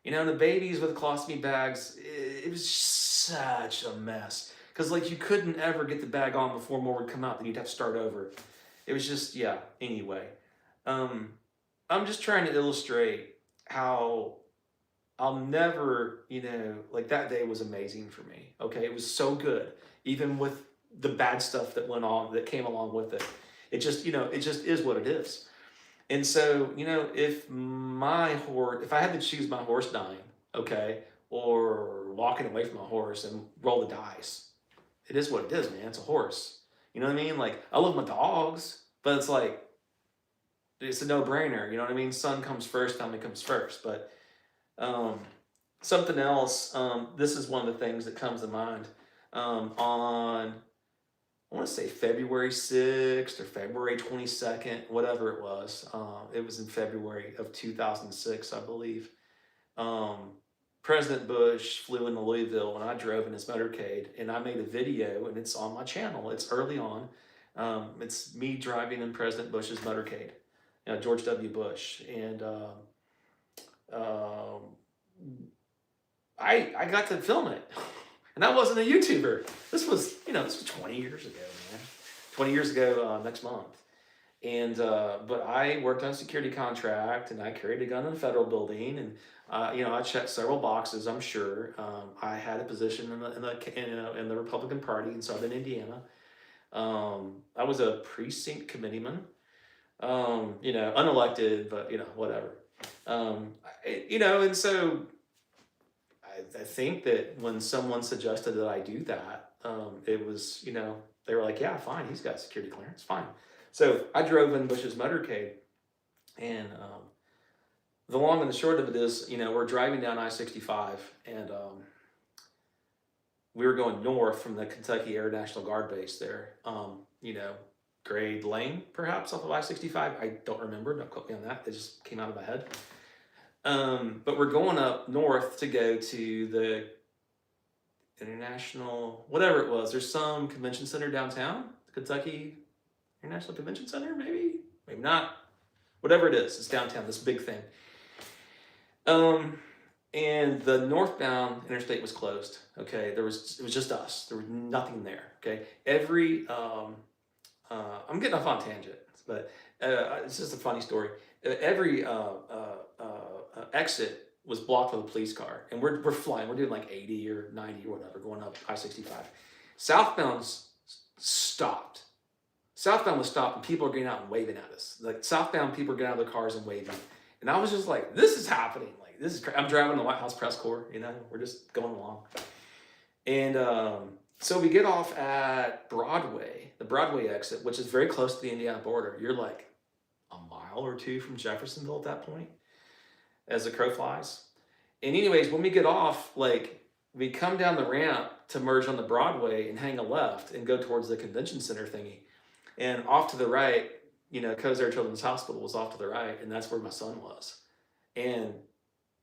[SPEAKER 2] You know, the babies with colostomy bags, it was such a mess. Because, like, you couldn't ever get the bag on before more would come out, then you'd have to start over. It was just, yeah, anyway. Um, I'm just trying to illustrate how I'll never, like that day was amazing for me. Okay, it was so good, even with the bad stuff that went on, that came along with it. It just is what it is. And so, if I had to choose my horse dying, okay, or walking away from my horse and roll the dice, it is what it is, man. It's a horse. You know what I mean? Like, I love my dogs, but it's like, it's a no-brainer. You know what I mean? Son comes first, family comes first. But um, something else, this is one of the things that comes to mind. On, I want to say February 6th or February 22nd, whatever it was. It was in February of 2006, I believe. Um, President Bush flew into Louisville and I drove in his motorcade, and I made a video, and it's on my channel. It's early on. It's me driving in President Bush's motorcade, George W. Bush. And um, I got to film it. And I wasn't a YouTuber. This was 20 years ago, man. 20 years ago next month. And but I worked on a security contract, and I carried a gun in a federal building, and I checked several boxes. I'm sure I had a position in the Republican Party in Southern Indiana. I was a precinct committeeman. Unelected, but whatever. And so I think that when someone suggested that I do that, it was they were like, yeah, fine, he's got security clearance, fine. So I drove in Bush's motorcade, and the long and the short of it is, we're driving down I-65, and we were going north from the Kentucky Air National Guard base there. Grade Lane, perhaps, off of I-65. I don't remember. Don't quote me on that. It just came out of my head. But we're going up north to go to the International, whatever it was. There's some convention center downtown, Kentucky International Convention Center, maybe not. Whatever it is, it's downtown. This big thing. And the northbound interstate was closed. Okay, it was just us. There was nothing there. Okay, I'm getting off on tangent, but it's just a funny story. Every exit was blocked with a police car, and we're flying. We're doing like 80 or 90 or whatever, going up I-65. Southbound's stopped. Southbound was stopped, and people are getting out and waving at us. Like, southbound people are getting out of their cars and waving. And I was just like, this is happening. Like, this is I'm driving the White House press corps, we're just going along. And so we get off at Broadway, the Broadway exit, which is very close to the Indiana border. You're like a mile or two from Jeffersonville at that point, as the crow flies. And anyways, when we get off, like, we come down the ramp to merge on the Broadway and hang a left and go towards the convention center thingy. And off to the right, Kozer Children's Hospital was off to the right, and that's where my son was. And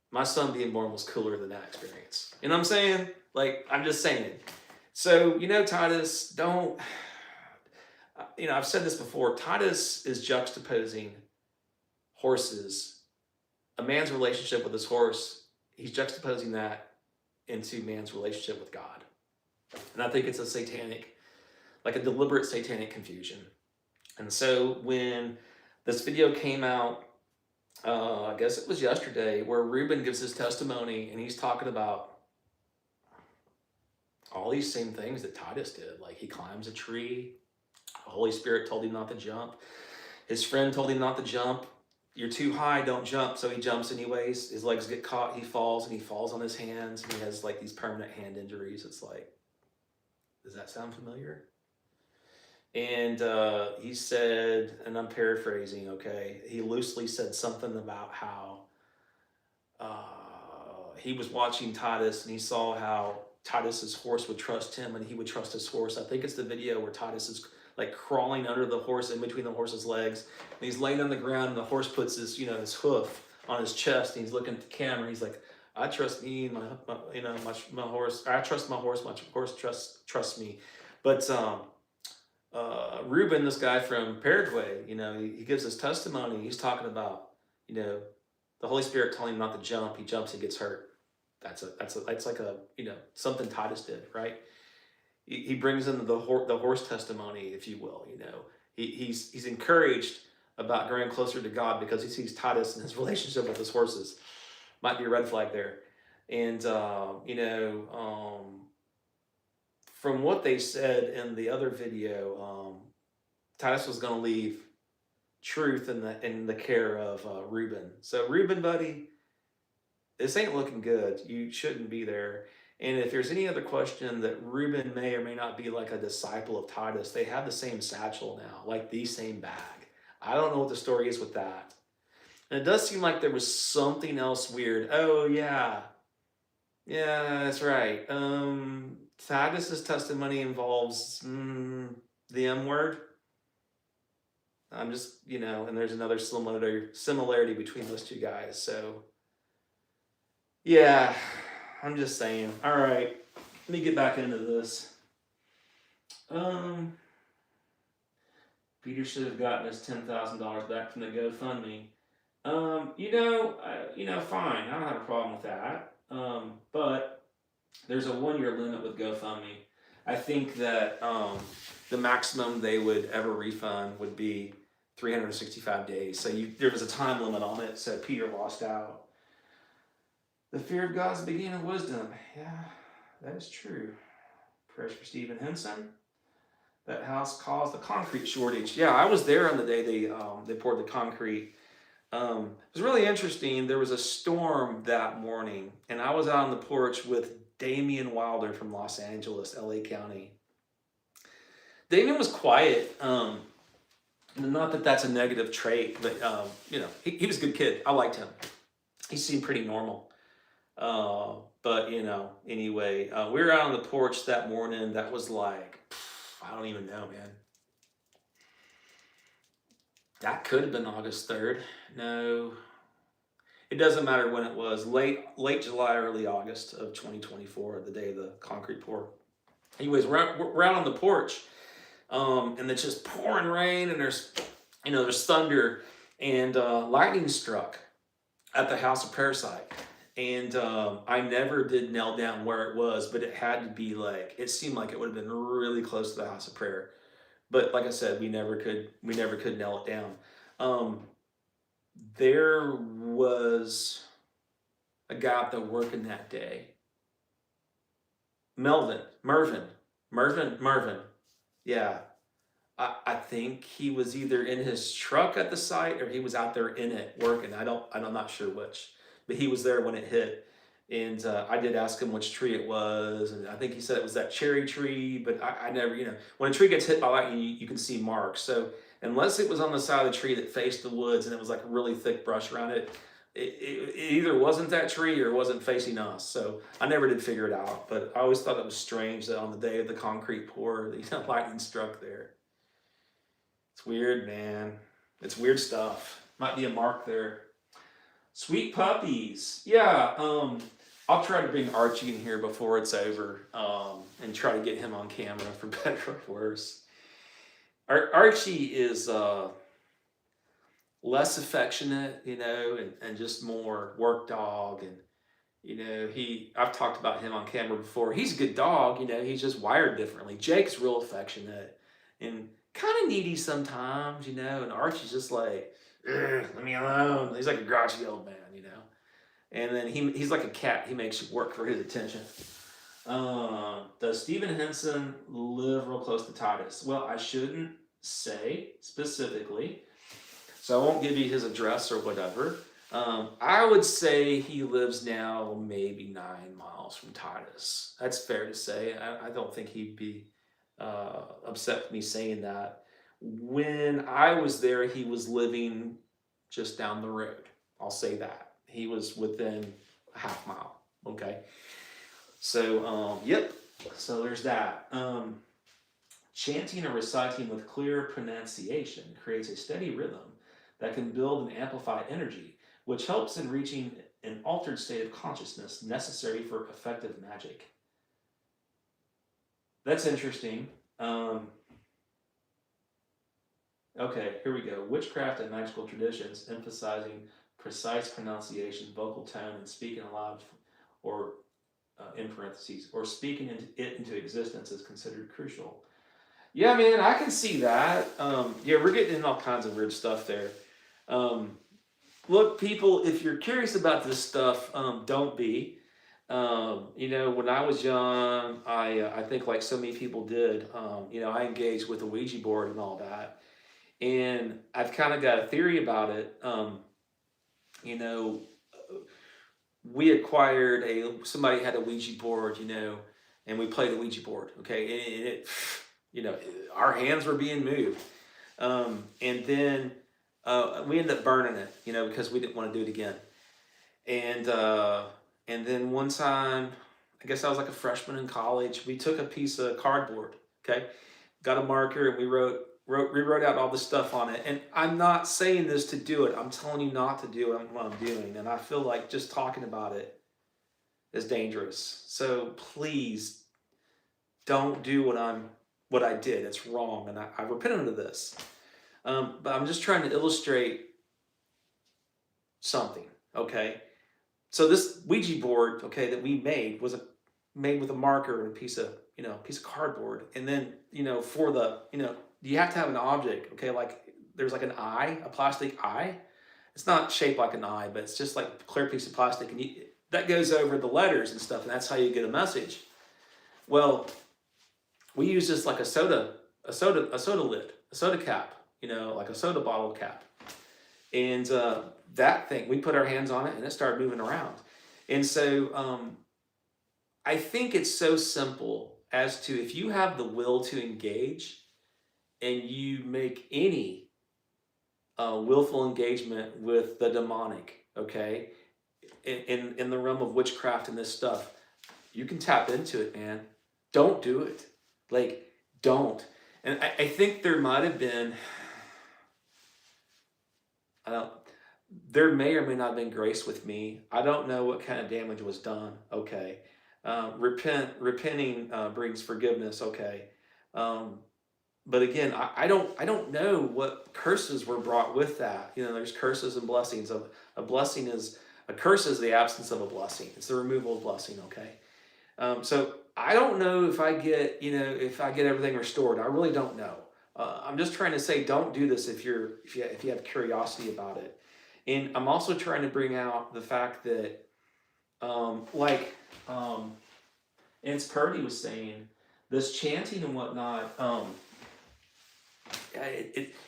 [SPEAKER 2] my son being born was cooler than that experience. You know what I'm saying? Like, I'm just saying. So, Titus, don't, I've said this before, Titus is juxtaposing horses, a man's relationship with his horse, he's juxtaposing that into man's relationship with God. And I think it's a deliberate satanic confusion. And so when this video came out, I guess it was yesterday, where Reuben gives his testimony, and he's talking about all these same things that Titus did. Like, he climbs a tree, the Holy Spirit told him not to jump, his friend told him not to jump, you're too high, don't jump. So he jumps anyways, his legs get caught, he falls, and he falls on his hands, and he has like these permanent hand injuries. It's like, does that sound familiar? And he said, and I'm paraphrasing, okay, he loosely said something about how he was watching Titus, and he saw how Titus's horse would trust him and he would trust his horse. I think it's the video where Titus is like crawling under the horse, in between the horse's legs, and he's laying on the ground, and the horse puts his, his hoof on his chest, and he's looking at the camera. He's like, I trust me, my horse. I trust my horse. My horse trusts me. But Ruben, this guy from Paraguay, he gives his testimony. He's talking about, the Holy Spirit telling him not to jump. He jumps, he gets hurt. That's like a something Titus did, right? He brings in the horse testimony, if you will. He's encouraged about growing closer to God because he sees Titus and his relationship with his horses. Might be a red flag there. And from what they said in the other video, Titus was going to leave Truth in the care of Reuben. So Reuben, buddy, this ain't looking good. You shouldn't be there. And if there's any other question that Reuben may or may not be like a disciple of Titus, they have the same satchel now, like the same bag. I don't know what the story is with that. And it does seem like there was something else weird. Oh, yeah. Yeah, that's right. Titus's testimony involves the M word. I'm just, and there's another similarity between those two guys. So, yeah, I'm just saying. All right, let me get back into this. Peter should have gotten his $10,000 back from the GoFundMe. Fine. I don't have a problem with that. But there's a 1-year limit with GoFundMe. I think that the maximum they would ever refund would be 365 days. So there was a time limit on it, so Peter lost out. The fear of God is the beginning of wisdom. Yeah, that is true. Prayers for Stephen Henson. That house caused a concrete shortage. Yeah, I was there on the day they poured the concrete. It was really interesting. There was a storm that morning, and I was out on the porch with Damian Wilder from Los Angeles, LA County. Damian was quiet. Not that that's a negative trait, but he was a good kid. I liked him. He seemed pretty normal. But anyway, we were out on the porch that morning. That was like, I don't even know, man. That could have been August 3rd. No, it doesn't matter when it was. Late July, early August of 2024, the day of the concrete pour. Anyways, we're out on the porch, and it's just pouring rain, and there's thunder, and lightning struck at the House of Prayer site. And I never did nail down where it was, but it had to be it seemed like it would have been really close to the House of Prayer. But like I said, we never could nail it down. There was a guy out there working that day. Mervin. Yeah. I think he was either in his truck at the site or he was out there in it working. I'm not sure which, but he was there when it hit. And I did ask him which tree it was, and I think he said it was that cherry tree, but I never, when a tree gets hit by lightning, you can see marks. So unless it was on the side of the tree that faced the woods and it was like really thick brush around it, it either wasn't that tree or it wasn't facing us. So I never did figure it out, but I always thought it was strange that on the day of the concrete pour, lightning struck there. It's weird, man. It's weird stuff. Might be a mark there. Sweet puppies. Yeah, I'll try to bring Archie in here before it's over, and try to get him on camera for better or worse. Archie is less affectionate, and just more work dog. And, I've talked about him on camera before. He's a good dog, he's just wired differently. Jake's real affectionate and kind of needy sometimes, and Archie's just like, let me alone. He's like a grouchy old man, And then he's like a cat. He makes you work for his attention. Does Stephen Henson live real close to Titus? Well, I shouldn't say specifically, so I won't give you his address or whatever. I would say he lives now maybe 9 miles from Titus. That's fair to say. I don't think he'd be upset with me saying that. When I was there, he was living just down the road. I'll say that. He was within a half mile, okay? So, yep. So there's that. Chanting or reciting with clear pronunciation creates a steady rhythm that can build and amplify energy, which helps in reaching an altered state of consciousness necessary for effective magic. That's interesting. Okay, here we go. Witchcraft and magical traditions emphasizing precise pronunciation, vocal tone, and speaking aloud, or in parentheses, or speaking it into existence is considered crucial. Yeah, man, I can see that. Yeah, we're getting in all kinds of weird stuff there. Um, Look, people, if you're curious about this stuff, don't be. When I was young, I think like so many people did. I engaged with the Ouija board and all that, and I've kind of got a theory about it. You know, we acquired somebody had a Ouija board, and we played a Ouija board. Okay, and it, our hands were being moved, and then we ended up burning it, because we didn't want to do it again. And then one time, I guess I was like a freshman in college. We took a piece of cardboard, okay, got a marker, and we rewrote out all the stuff on it. And I'm not saying this to do it. I'm telling you not to do what I'm doing. And I feel like just talking about it is dangerous. So please don't do what I did. It's wrong, and I repent of this. But I'm just trying to illustrate something, okay? So this Ouija board, okay, that we made was made with a marker and a piece of cardboard, and then for the you have to have an object, okay? Like there's like an eye, a plastic eye. It's not shaped like an eye, but it's just like a clear piece of plastic, and that goes over the letters and stuff, and that's how you get a message. Well, we use just like a soda lid, a soda cap, like a soda bottle cap, and that thing, we put our hands on it, and it started moving around. And so I think it's so simple as to, if you have the will to engage and you make any willful engagement with the demonic, okay, in the realm of witchcraft and this stuff, you can tap into it, man. Don't do it. Like, don't. And I think there might have been, there may or may not have been grace with me. I don't know what kind of damage was done. Okay. Repenting brings forgiveness. Okay. But again, I don't know what curses were brought with that. There's curses and blessings. A curse is the absence of a blessing. It's the removal of blessing. Okay. So I don't know if I get everything restored. I really don't know. I'm just trying to say, don't do this if you have curiosity about it. And I'm also trying to bring out the fact that, Ance Purdy was saying, this chanting and whatnot,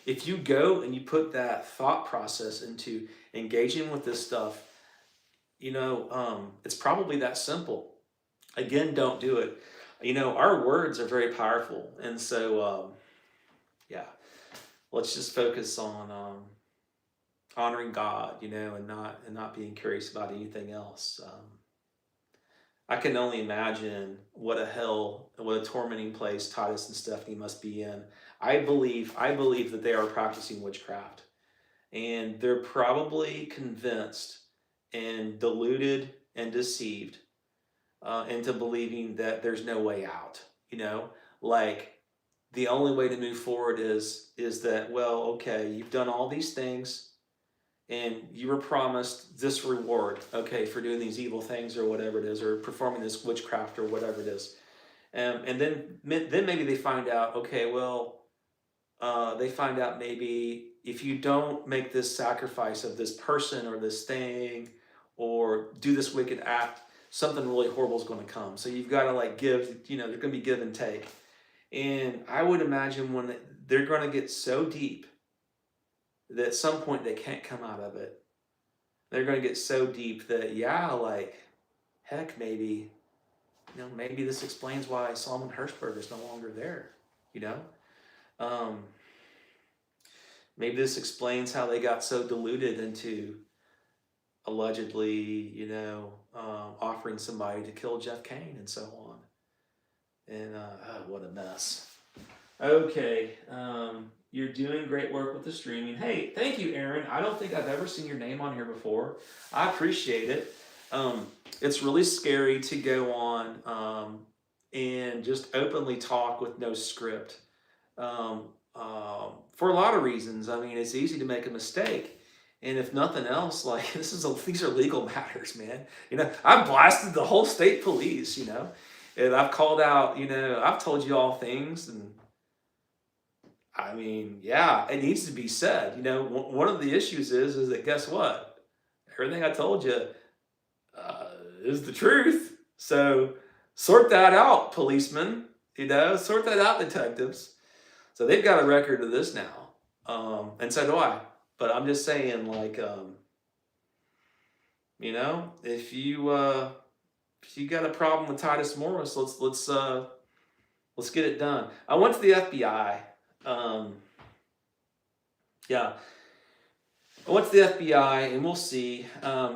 [SPEAKER 2] if you go and you put that thought process into engaging with this stuff, it's probably that simple. Again, don't do it. Our words are very powerful, and so yeah, let's just focus on honoring God, and not being curious about anything else. I can only imagine what a tormenting place Titus and Stephanie must be in. I believe that they are practicing witchcraft, and they're probably convinced and deluded and deceived into believing that there's no way out. Like the only way to move forward is that, well, okay, you've done all these things, and you were promised this reward, okay, for doing these evil things or whatever it is, or performing this witchcraft or whatever it is. And then maybe they find out, okay, well, they find out maybe if you don't make this sacrifice of this person or this thing or do this wicked act, something really horrible is going to come. So you've got to give, there's going to be give and take. And I would imagine when they're going to get so deep that at some point they can't come out of it. They're going to get so deep that, heck, maybe this explains why Solomon Hirschberg is no longer there. Maybe this explains how they got so deluded into allegedly, offering somebody to kill Jeff Kane and so on. And oh, what a mess. Okay, you're doing great work with the streaming. Hey, thank you, Aaron. I don't think I've ever seen your name on here before. I appreciate it. It's really scary to go on and just openly talk with no script for a lot of reasons. I mean, it's easy to make a mistake. And if nothing else, like these are legal matters, man. I've blasted the whole state police, and I've called out, I've told you all things, and I mean, yeah, it needs to be said. One of the issues is that guess what? Everything I told you is the truth. So sort that out, policemen. Sort that out, detectives. So they've got a record of this now, and so do I. But I'm just saying, like, if you got a problem with Titus Morris, let's get it done. I went to the FBI. Yeah, I went to the FBI, and we'll see.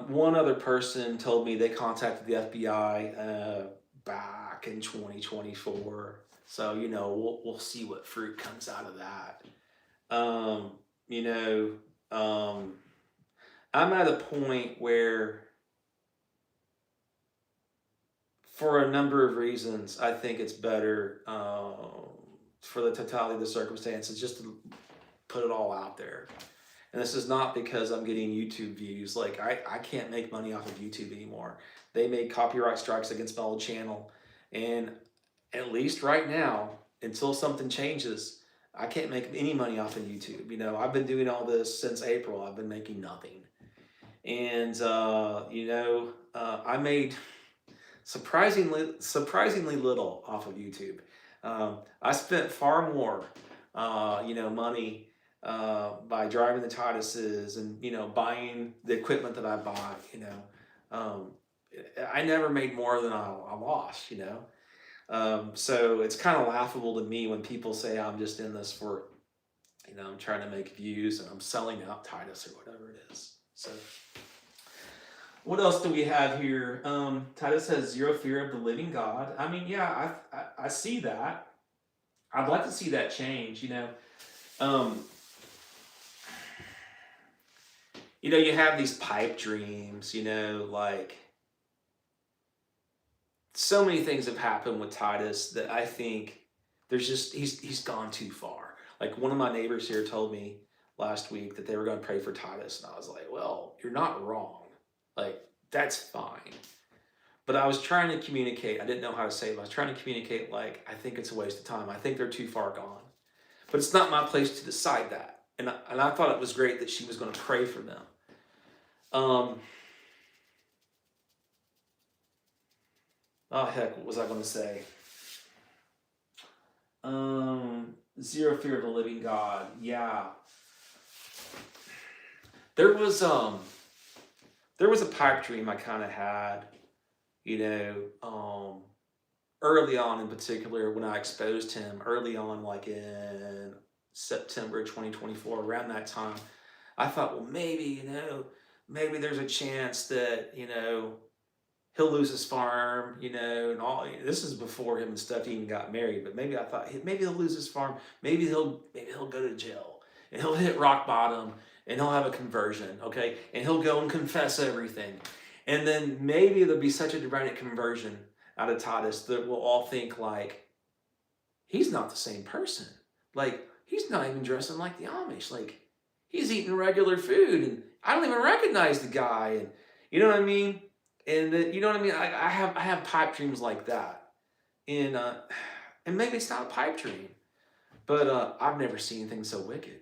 [SPEAKER 2] One other person told me they contacted the FBI back in 2024. So we'll see what fruit comes out of that. I'm at a point where, for a number of reasons, I think it's better for the totality of the circumstances just to put it all out there. And this is not because I'm getting YouTube views. Like, I can't make money off of YouTube anymore. They made copyright strikes against my old channel. And at least right now, until something changes, I can't make any money off of YouTube. I've been doing all this since April. I've been making nothing. And, I made surprisingly little off of YouTube. I spent far more, money by driving the Tituses and, buying the equipment that I bought, I never made more than I lost, So it's kind of laughable to me when people say I'm just in this for, I'm trying to make views and I'm selling out Titus or whatever it is. So what else do we have here? Titus has zero fear of the living God. I mean, yeah, I see that. I'd like to see that change, you have these pipe dreams, like so many things have happened with Titus that I think he's gone too far. Like one of my neighbors here told me last week that they were going to pray for Titus, and I was like, well, you're not wrong. Like, that's fine. But I was trying to communicate. I didn't know how to say it. I was trying to communicate, like, I think it's a waste of time. I think they're too far gone. But it's not my place to decide that. And I thought it was great that she was going to pray for them. Oh, heck, what was I going to say? Zero fear of the living God. Yeah. There was a pipe dream I kind of had, early on in particular when I exposed him, early on, like in September 2024, around that time. I thought, well, maybe there's a chance that, he'll lose his farm, and all. This is before him and Steph even got married, but maybe I thought, maybe he'll lose his farm. Maybe he'll go to jail and he'll hit rock bottom and he'll have a conversion, okay? And he'll go and confess everything. And then maybe there'll be such a dramatic conversion out of Titus that we'll all think, like, he's not the same person. Like, he's not even dressing like the Amish. Like, he's eating regular food and I don't even recognize the guy. And you know what I mean? And I have pipe dreams like that. And maybe it's not a pipe dream, but I've never seen anything so wicked.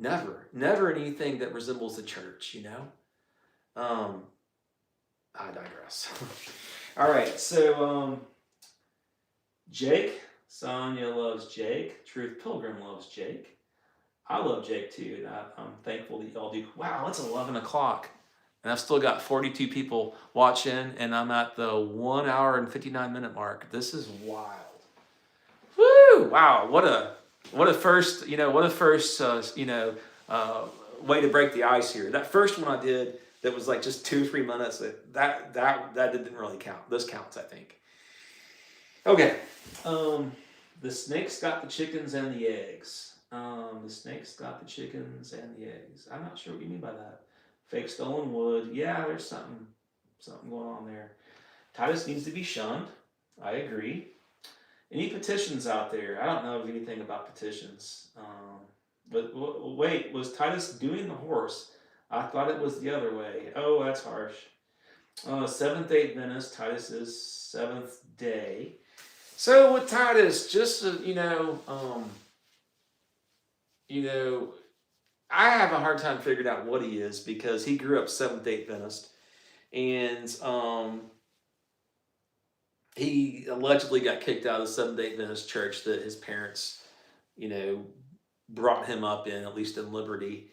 [SPEAKER 2] Never anything that resembles the church, I digress. All right, so Jake, Sonia loves Jake. Truth Pilgrim loves Jake. I love Jake too, and I'm thankful that y'all do. Wow, it's 11 o'clock, and I've still got 42 people watching, and I'm at the 1 hour and 59-minute mark. This is wild. Woo! Wow, what a first, way to break the ice here. That first one I did that was like just 2 or 3 minutes. That didn't really count. This counts, I think. Okay. The snakes got the chickens and the eggs. The snakes got the chickens and the eggs. I'm not sure what you mean by that. Fake stolen wood. Yeah, there's something going on there. Titus needs to be shunned. I agree. Any petitions out there? I don't know anything about petitions. But wait, was Titus doing the horse? I thought it was the other way. Oh, that's harsh. Seventh day Adventist. Titus is seventh day. So with Titus, just I have a hard time figuring out what he is because he grew up Seventh day Adventist, and he allegedly got kicked out of the Seventh day Adventist church that his parents, brought him up in, at least in Liberty.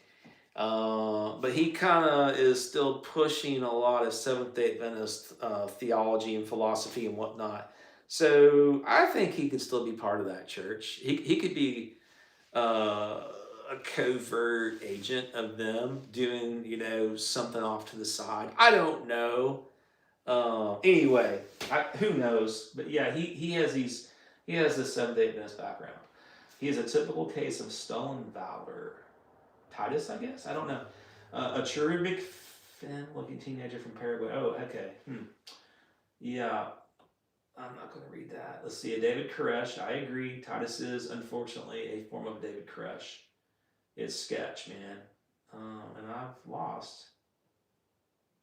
[SPEAKER 2] But he kind of is still pushing a lot of Seventh day Adventist theology and philosophy and whatnot. So I think he could still be part of that church. He could be a covert agent of them doing, something off to the side. I don't know. Anyway, who knows? But yeah, he has this Seventh day Adventist background. He is a typical case of stolen valor. Titus, I guess? I don't know. A cherubic fin-looking teenager from Paraguay. Oh, okay. Yeah, I'm not going to read that. Let's see. A David Koresh. I agree. Titus is, unfortunately, a form of David Koresh. It's sketch, man. And I've lost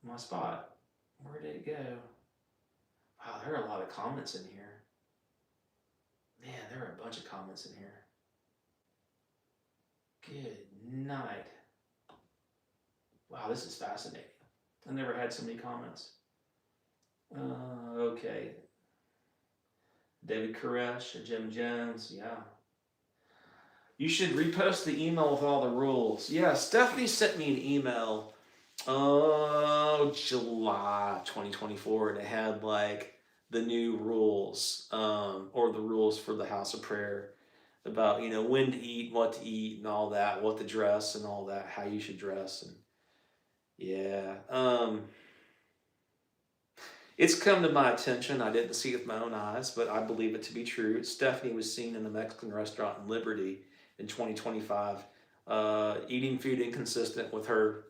[SPEAKER 2] my spot. Where did it go? Wow, there are a lot of comments in here. Man, there are a bunch of comments in here. Good night. Wow, this is fascinating. I never had so many comments. Okay. David Koresh, Jim Jones, yeah. You should repost the email with all the rules. Yeah, Stephanie sent me an email, July 2024, and it had like the new rules, or the rules for the House of Prayer about, when to eat, what to eat, and all that, what to dress and all that, how you should dress. And yeah, it's come to my attention. I didn't see it with my own eyes, but I believe it to be true. Stephanie was seen in a Mexican restaurant in Liberty in 2025, eating food inconsistent with her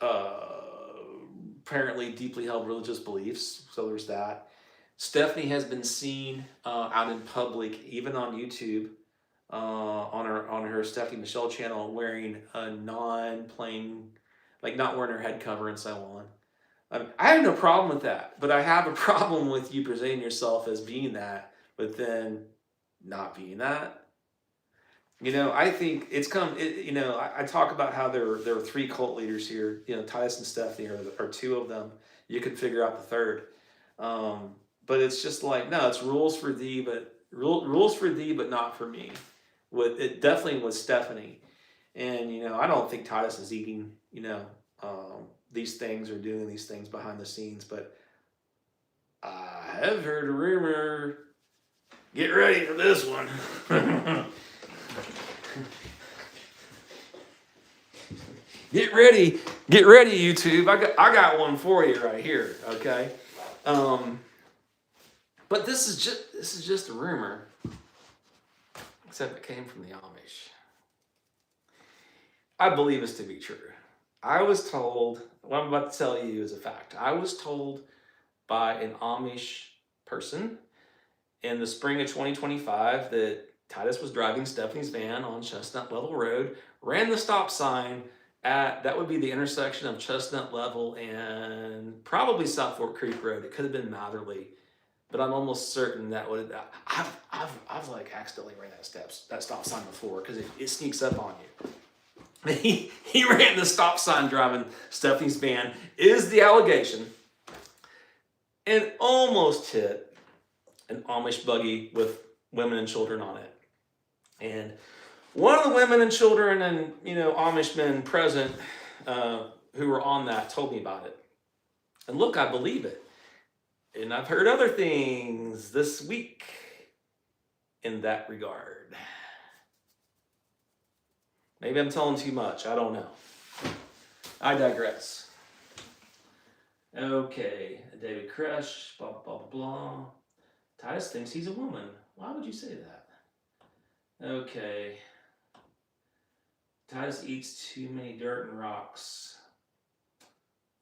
[SPEAKER 2] apparently deeply held religious beliefs. So there's that. Stephanie has been seen out in public, even on YouTube, on her Stephanie Michelle channel, wearing a non-plain, like not wearing her head cover and so on. I have no problem with that, but I have a problem with you presenting yourself as being that, but then not being that. I think it's come. I talk about how there are three cult leaders here. Titus and Stephanie are two of them. You can figure out the third. But it's just like, no, it's rules for thee, but not for me. With it, definitely with Stephanie, and I don't think Titus is eating these things or doing these things behind the scenes. But I have heard a rumor. Get ready for this one. Get ready, YouTube. I got one for you right here. Okay. But this is just a rumor, except it came from the Amish. I believe this to be true. I was told, what I'm about to tell you is a fact. I was told by an Amish person in the spring of 2025 that Titus was driving Stephanie's van on Chestnut Level Road, ran the stop sign that would be the intersection of Chestnut Level and probably South Fork Creek Road. It could have been Matherly. But I'm almost certain that would. I've like accidentally ran that stop sign before because it sneaks up on you. He ran the stop sign driving Stephanie's van, is the allegation, and almost hit an Amish buggy with women and children on it. And one of the women and children and Amish men present who were on that told me about it. And look, I believe it. And I've heard other things this week in that regard. Maybe I'm telling too much. I don't know. I digress. Okay, David Crush, blah, blah, blah, blah. Titus thinks he's a woman. Why would you say that? Okay. Titus eats too many dirt and rocks.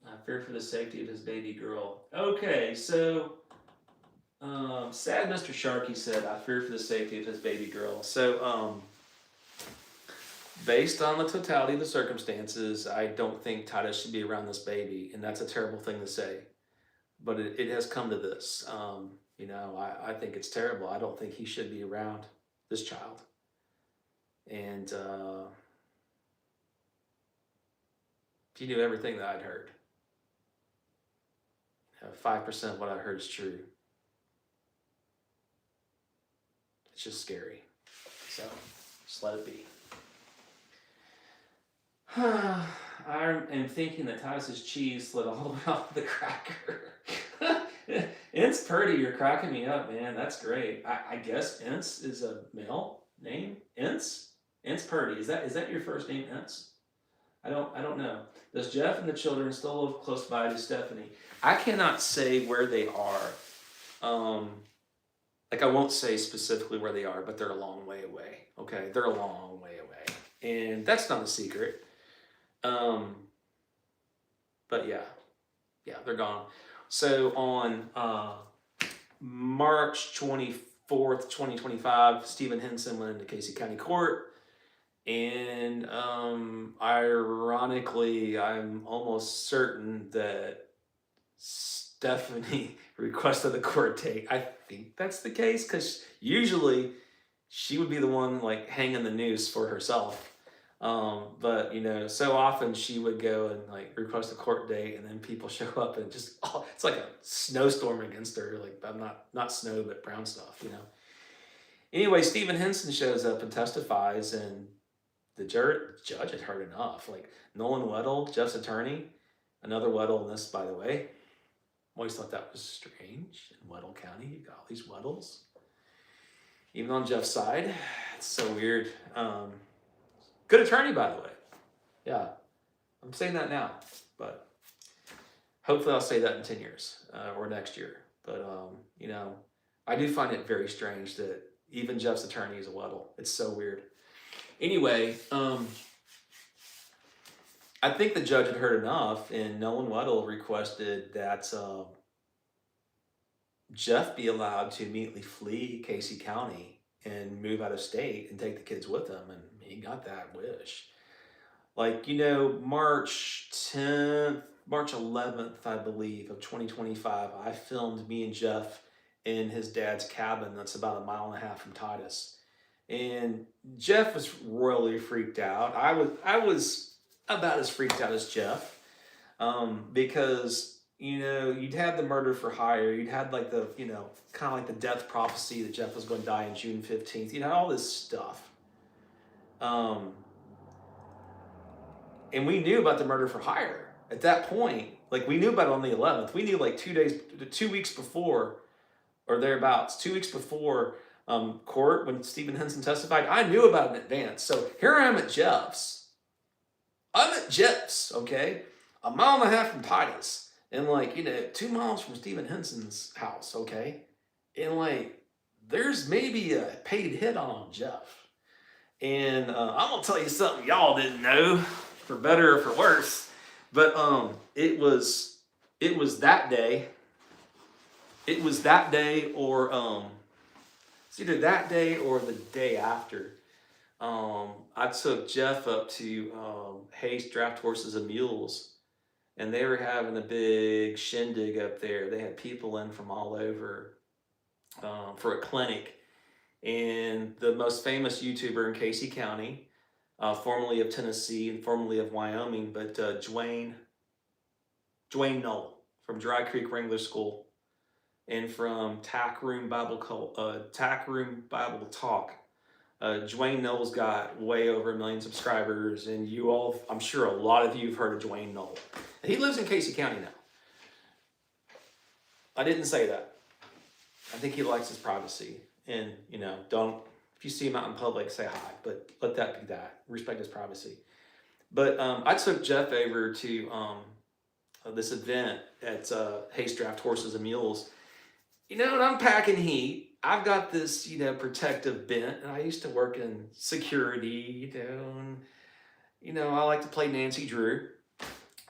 [SPEAKER 2] I fear for the safety of his baby girl. Okay, so sad Mr. Sharkey said, I fear for the safety of his baby girl. So, based on the totality of the circumstances, I don't think Titus should be around this baby, and that's a terrible thing to say. But it has come to this. I think it's terrible. I don't think he should be around this child. And if you knew everything that I'd heard, 5% of what I heard is true. It's just scary. So just let it be. I am thinking that Titus's cheese slid all the way off the cracker. Ince Purdy, you're cracking me up, man. That's great. I guess Ince is a male name. Ince Purdy. Is that your first name, Ince? I don't know. Does Jeff and the children still live close by to Stephanie? I cannot say where they are. I won't say specifically where they are, but they're a long way away. Okay, they're a long way away, and that's not a secret. But yeah, they're gone. So on March 24th, 2025, Stephen Henson went into Casey County Court. And ironically, I'm almost certain that Stephanie requested the court date. I think that's the case because usually she would be the one like hanging the noose for herself. But so often she would go and like request a court date, and then people show up and just it's like a snowstorm against her. Like I'm not snow but brown stuff. Anyway, Stephen Henson shows up and testifies, and the judge had heard enough. Like Nolan Weddle, Jeff's attorney, another Weddle in this, by the way. Always thought that was strange. In Weddle County, you got all these Weddles. Even on Jeff's side, it's so weird. Good attorney, by the way. Yeah, I'm saying that now, but hopefully I'll say that in 10 years or next year. But I do find it very strange that even Jeff's attorney is a Weddle. It's so weird. Anyway, I think the judge had heard enough, and Nolan Weddle requested that Jeff be allowed to immediately flee Casey County and move out of state and take the kids with him, and he got that wish. March 10th, March 11th, I believe, of 2025, I filmed me and Jeff in his dad's cabin that's about 1.5 miles from Titus. And Jeff was royally freaked out. I was about as freaked out as Jeff, because you'd had the murder for hire, you'd had like the kind of like the death prophecy that Jeff was going to die on June 15th. All this stuff, and we knew about the murder for hire at that point. Like we knew about it on the 11th. We knew like 2 weeks before, or thereabouts, 2 weeks before. Court when Stephen Henson testified, I knew about it in advance. So here I am at Jeff's. I'm at Jeff's, okay? 1.5 miles from Titus. And 2 miles from Stephen Henson's house, okay? And there's maybe a paid hit on Jeff. And I'm gonna tell you something y'all didn't know, for better or for worse. But it was that day. It was that day or it's either that day or the day after. I took Jeff up to Hayes Draft Horses and Mules, and they were having a big shindig up there. They had people in from all over for a clinic. And the most famous YouTuber in Casey County, formerly of Tennessee and formerly of Wyoming, but Dwayne Knoll from Dry Creek Wrangler School. And from Tack Room Bible Talk, Dwayne Knoll's got way over 1 million subscribers, and I'm sure a lot of you have heard of Dwayne Knoll. And he lives in Casey County now. I didn't say that. I think he likes his privacy, and if you see him out in public, say hi, but let that be that. Respect his privacy. But I took Jeff over to this event at Haste Draft Horses and Mules. You know, and I'm packing heat. I've got this, protective bent, and I used to work in security, and I like to play Nancy Drew,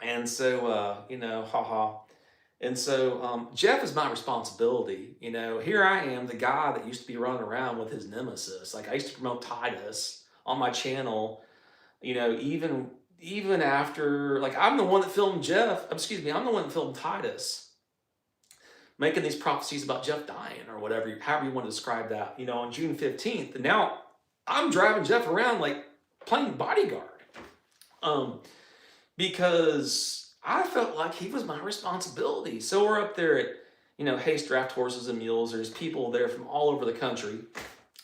[SPEAKER 2] and so haha. And so Jeff is my responsibility. Here I am, the guy that used to be running around with his nemesis. Like, I used to promote Titus on my channel. Even after, like, I'm the one that filmed Jeff. Excuse me, I'm the one that filmed Titus, making these prophecies about Jeff dying or whatever, however you want to describe that. On June 15th, and now I'm driving Jeff around like playing bodyguard, because I felt like he was my responsibility. So we're up there at Haste Draft Horses and Mules. There's people there from all over the country.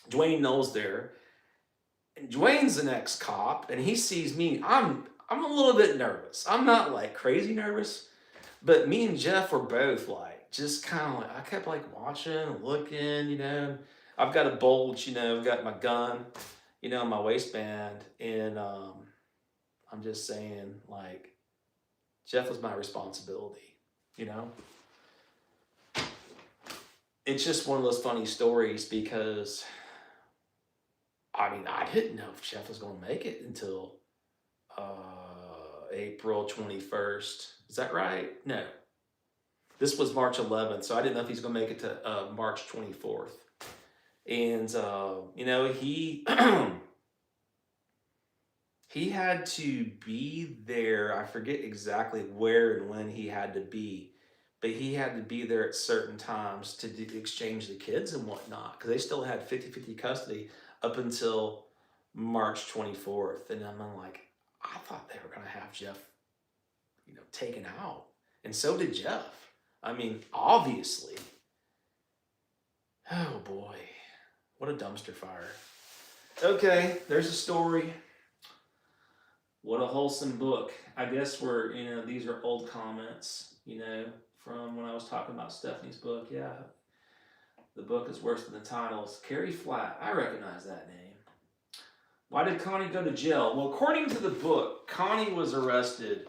[SPEAKER 2] Dwayne Knoll's there. And Dwayne's an ex-cop, and he sees me. I'm a little bit nervous. I'm not like crazy nervous, but me and Jeff were both like just kind of like, I kept like watching and looking. I've got a bulge. I've got my gun, in my waistband, and I'm just saying, like, Jeff was my responsibility. It's just one of those funny stories because, I didn't know if Jeff was going to make it until April 21st. Is that right? No. This was March 11th, so I didn't know if he's going to make it to March 24th. And, he he had to be there. I forget exactly where and when he had to be, but he had to be there at certain times to exchange the kids and whatnot, because they still had 50-50 custody up until March 24th. And I'm like, I thought they were going to have Jeff, taken out. And so did Jeff. Obviously. Oh boy, what a dumpster fire. Okay, there's a story. What a wholesome book. I guess these are old comments, from when I was talking about Stephanie's book. Yeah, the book is worse than the titles. Carrie Flatt, I recognize that name. Why did Connie go to jail? Well, according to the book, Connie was arrested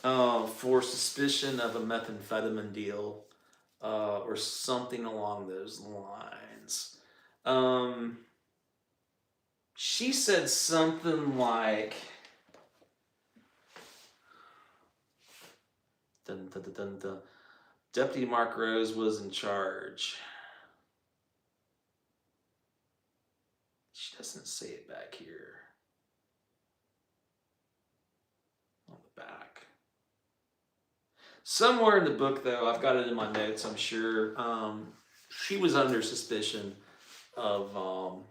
[SPEAKER 2] for suspicion of a methamphetamine deal or something along those lines. She said something like, dun, dun, dun, dun, dun. Deputy Mark Rose was in charge. She doesn't say it back here. On the back. Somewhere in the book, though, I've got it in my notes, I'm sure. She was under suspicion of...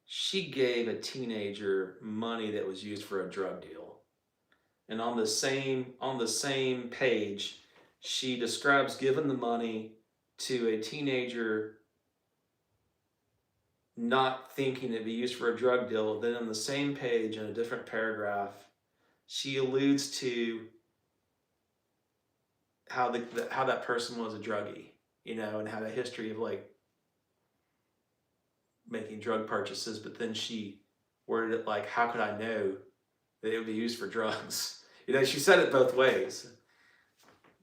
[SPEAKER 2] she gave a teenager money that was used for a drug deal. And on the same page, she describes giving the money to a teenager not thinking it'd be used for a drug deal. Then on the same page, in a different paragraph, she alludes to how that person was a druggie, and had a history of like making drug purchases. But then she worded it like, how could I know that it would be used for drugs? She said it both ways.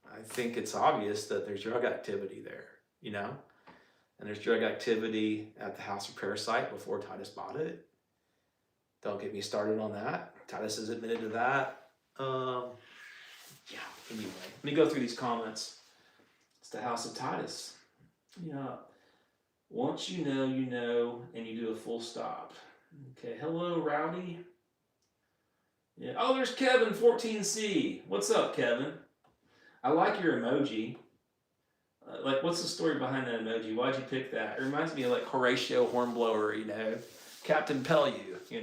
[SPEAKER 2] I think it's obvious that there's drug activity there, and there's drug activity at the House of Prayer site before Titus bought it. Don't get me started on that. Titus has admitted to that. Anyway, let me go through these comments. It's the House of Titus. Yeah. Once you know, and you do a full stop. Okay, hello, Rowdy. Yeah. Oh, there's Kevin 14C. What's up, Kevin? I like your emoji. What's the story behind that emoji? Why'd you pick that? It reminds me of like Horatio Hornblower, Captain Pellew, If you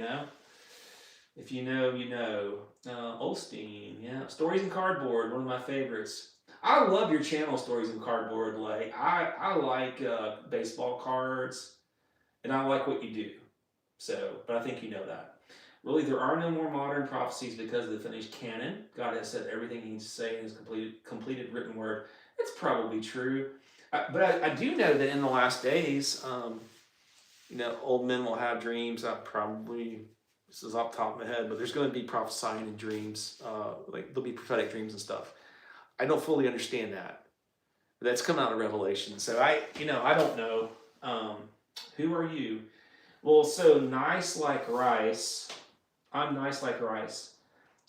[SPEAKER 2] know, you know. Olstein, yeah. Stories in Cardboard, one of my favorites. I love your channel, Stories in Cardboard. Like, I like baseball cards, and I like what you do. So, but I think you know that. Really, there are no more modern prophecies because of the finished canon. God has said everything he needs to say in his completed written word. It's probably true. But I do know that in the last days, old men will have dreams. I probably This is off the top of my head, but there's going to be prophesying in dreams. Like there'll be prophetic dreams and stuff. I don't fully understand that. That's come out of Revelation. So I don't know. Who are you? Well, so Nice Like Rice. I'm Nice Like Rice.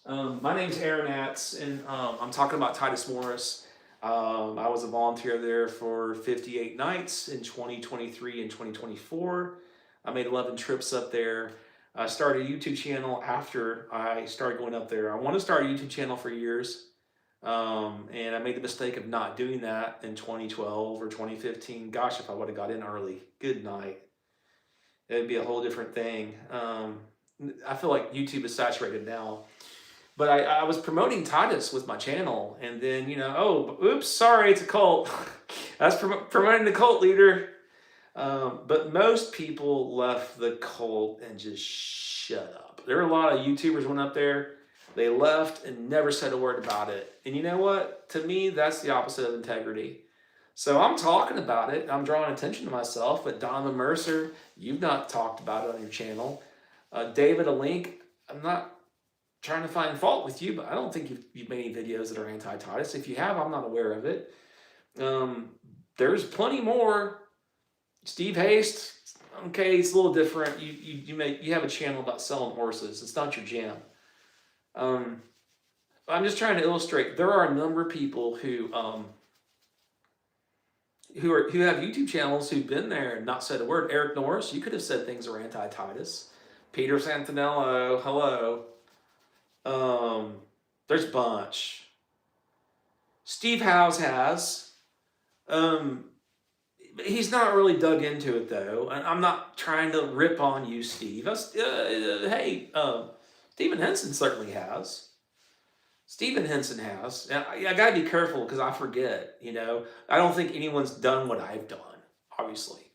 [SPEAKER 2] My name's Aaron Atz, and I'm talking about Titus Morris. I was a volunteer there for 58 nights in 2023 and 2024. I made 11 trips up there. I started a YouTube channel after I started going up there. I wanted to start a YouTube channel for years. And I made the mistake of not doing that in 2012 or 2015. Gosh, if I would have got in early, good night. It'd be a whole different thing. I feel like YouTube is saturated now. But I was promoting Titus with my channel, and then, oops, sorry, it's a cult. I was promoting the cult leader. But most people left the cult and just shut up. There were a lot of YouTubers went up there. They left and never said a word about it. And you know what? To me, that's the opposite of integrity. So I'm talking about it. I'm drawing attention to myself. But Donovan Mercer, you've not talked about it on your channel. David Alink, I'm not trying to find fault with you, but I don't think you've made any videos that are anti-Titus. If you have, I'm not aware of it. There's plenty more. Steve Haste, okay, it's a little different. You have a channel about selling horses. It's not your jam. I'm just trying to illustrate. There are a number of people who have YouTube channels who've been there and not said a word. Eric Norris, you could have said things are anti-Titus. Peter Santinello, hello. There's a bunch. Steve Howes has. He's not really dug into it though. And I'm not trying to rip on you, Steve. Hey, Stephen Henson certainly has. Stephen Henson has. And I gotta be careful because I forget. I don't think anyone's done what I've done, obviously.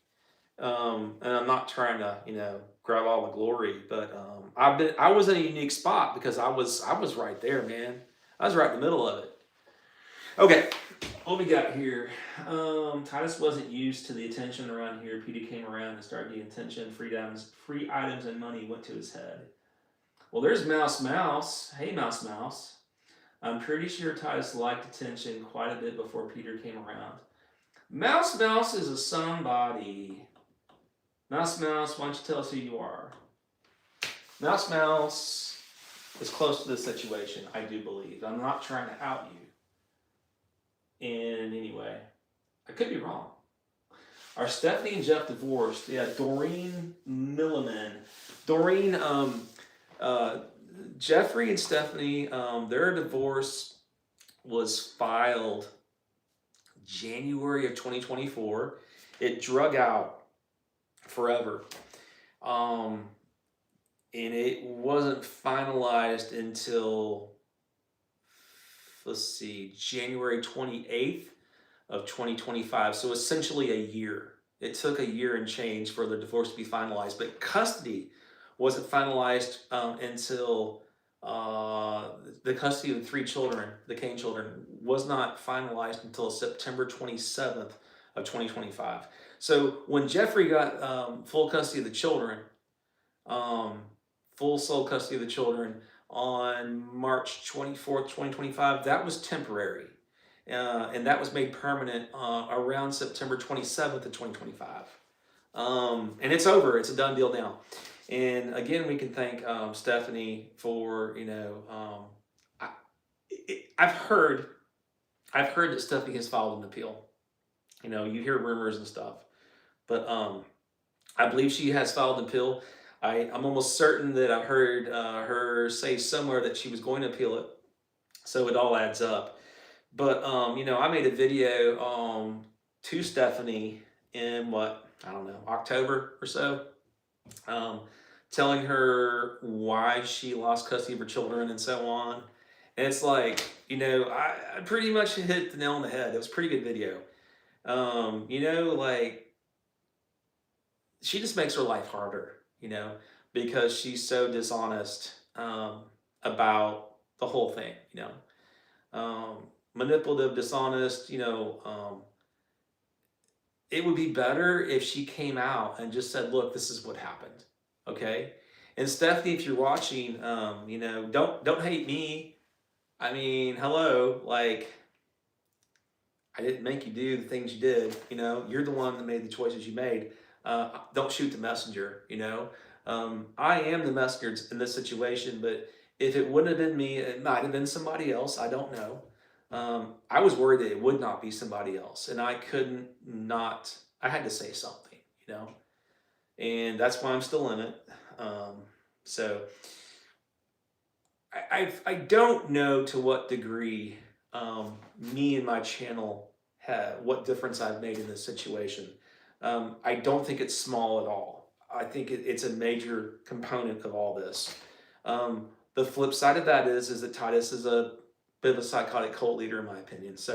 [SPEAKER 2] And I'm not trying to, grab all the glory, but I was in a unique spot because I was right there, man. I was right in the middle of it. Okay, what we got here? Titus wasn't used to the attention around here. Peter came around and started getting attention. Free items and money went to his head. Well, there's Mouse. Hey, Mouse. I'm pretty sure Titus liked attention quite a bit before Peter came around. Mouse is a somebody. Mouse, why don't you tell us who you are? Mouse is close to this situation, I do believe. I'm not trying to out you in any way. I could be wrong. Are Stephanie and Jeff divorced? Yeah, Doreen Milliman. Doreen, Jeffrey and Stephanie, their divorce was filed January of 2024. It drug out forever. And it wasn't finalized until, January 28th of 2025. So essentially a year. It took a year and change for the divorce to be finalized, but custody wasn't finalized until the custody of the 3 children, the Kane children, was not finalized until September 27th of 2025. So when Jeffrey got full custody of the children, full sole custody of the children on March 24th, 2025, that was temporary. And that was made permanent around September 27th of 2025. And it's over. It's a done deal now. And again, we can thank Stephanie for, I've heard that Stephanie has filed an appeal. You hear rumors and stuff. But I believe she has filed an appeal. I'm almost certain that I heard her say somewhere that she was going to appeal it. So it all adds up. But, I made a video to Stephanie in October or so, telling her why she lost custody of her children and so on. And it's like, I pretty much hit the nail on the head. It was a pretty good video. She just makes her life harder, because she's so dishonest about the whole thing, manipulative, dishonest, it would be better if she came out and just said, look, this is what happened. Okay. And Stephanie, if you're watching, you know, don't hate me. I mean, hello, like I didn't make you do the things you did. You know, you're the one that made the choices you made. Don't shoot the messenger. You know, I am the messenger in this situation, but if it wouldn't have been me, it might have been somebody else. I don't know. I was worried that it would not be somebody else, and I couldn't not. I had to say something. You know, and that's why I'm still in it. So I don't know to what degree me and my channel have what difference I've made in this situation. I don't think it's small at all. I think it's a major component of all this. The flip side of that is that Titus is a bit of a psychotic cult leader, in my opinion. So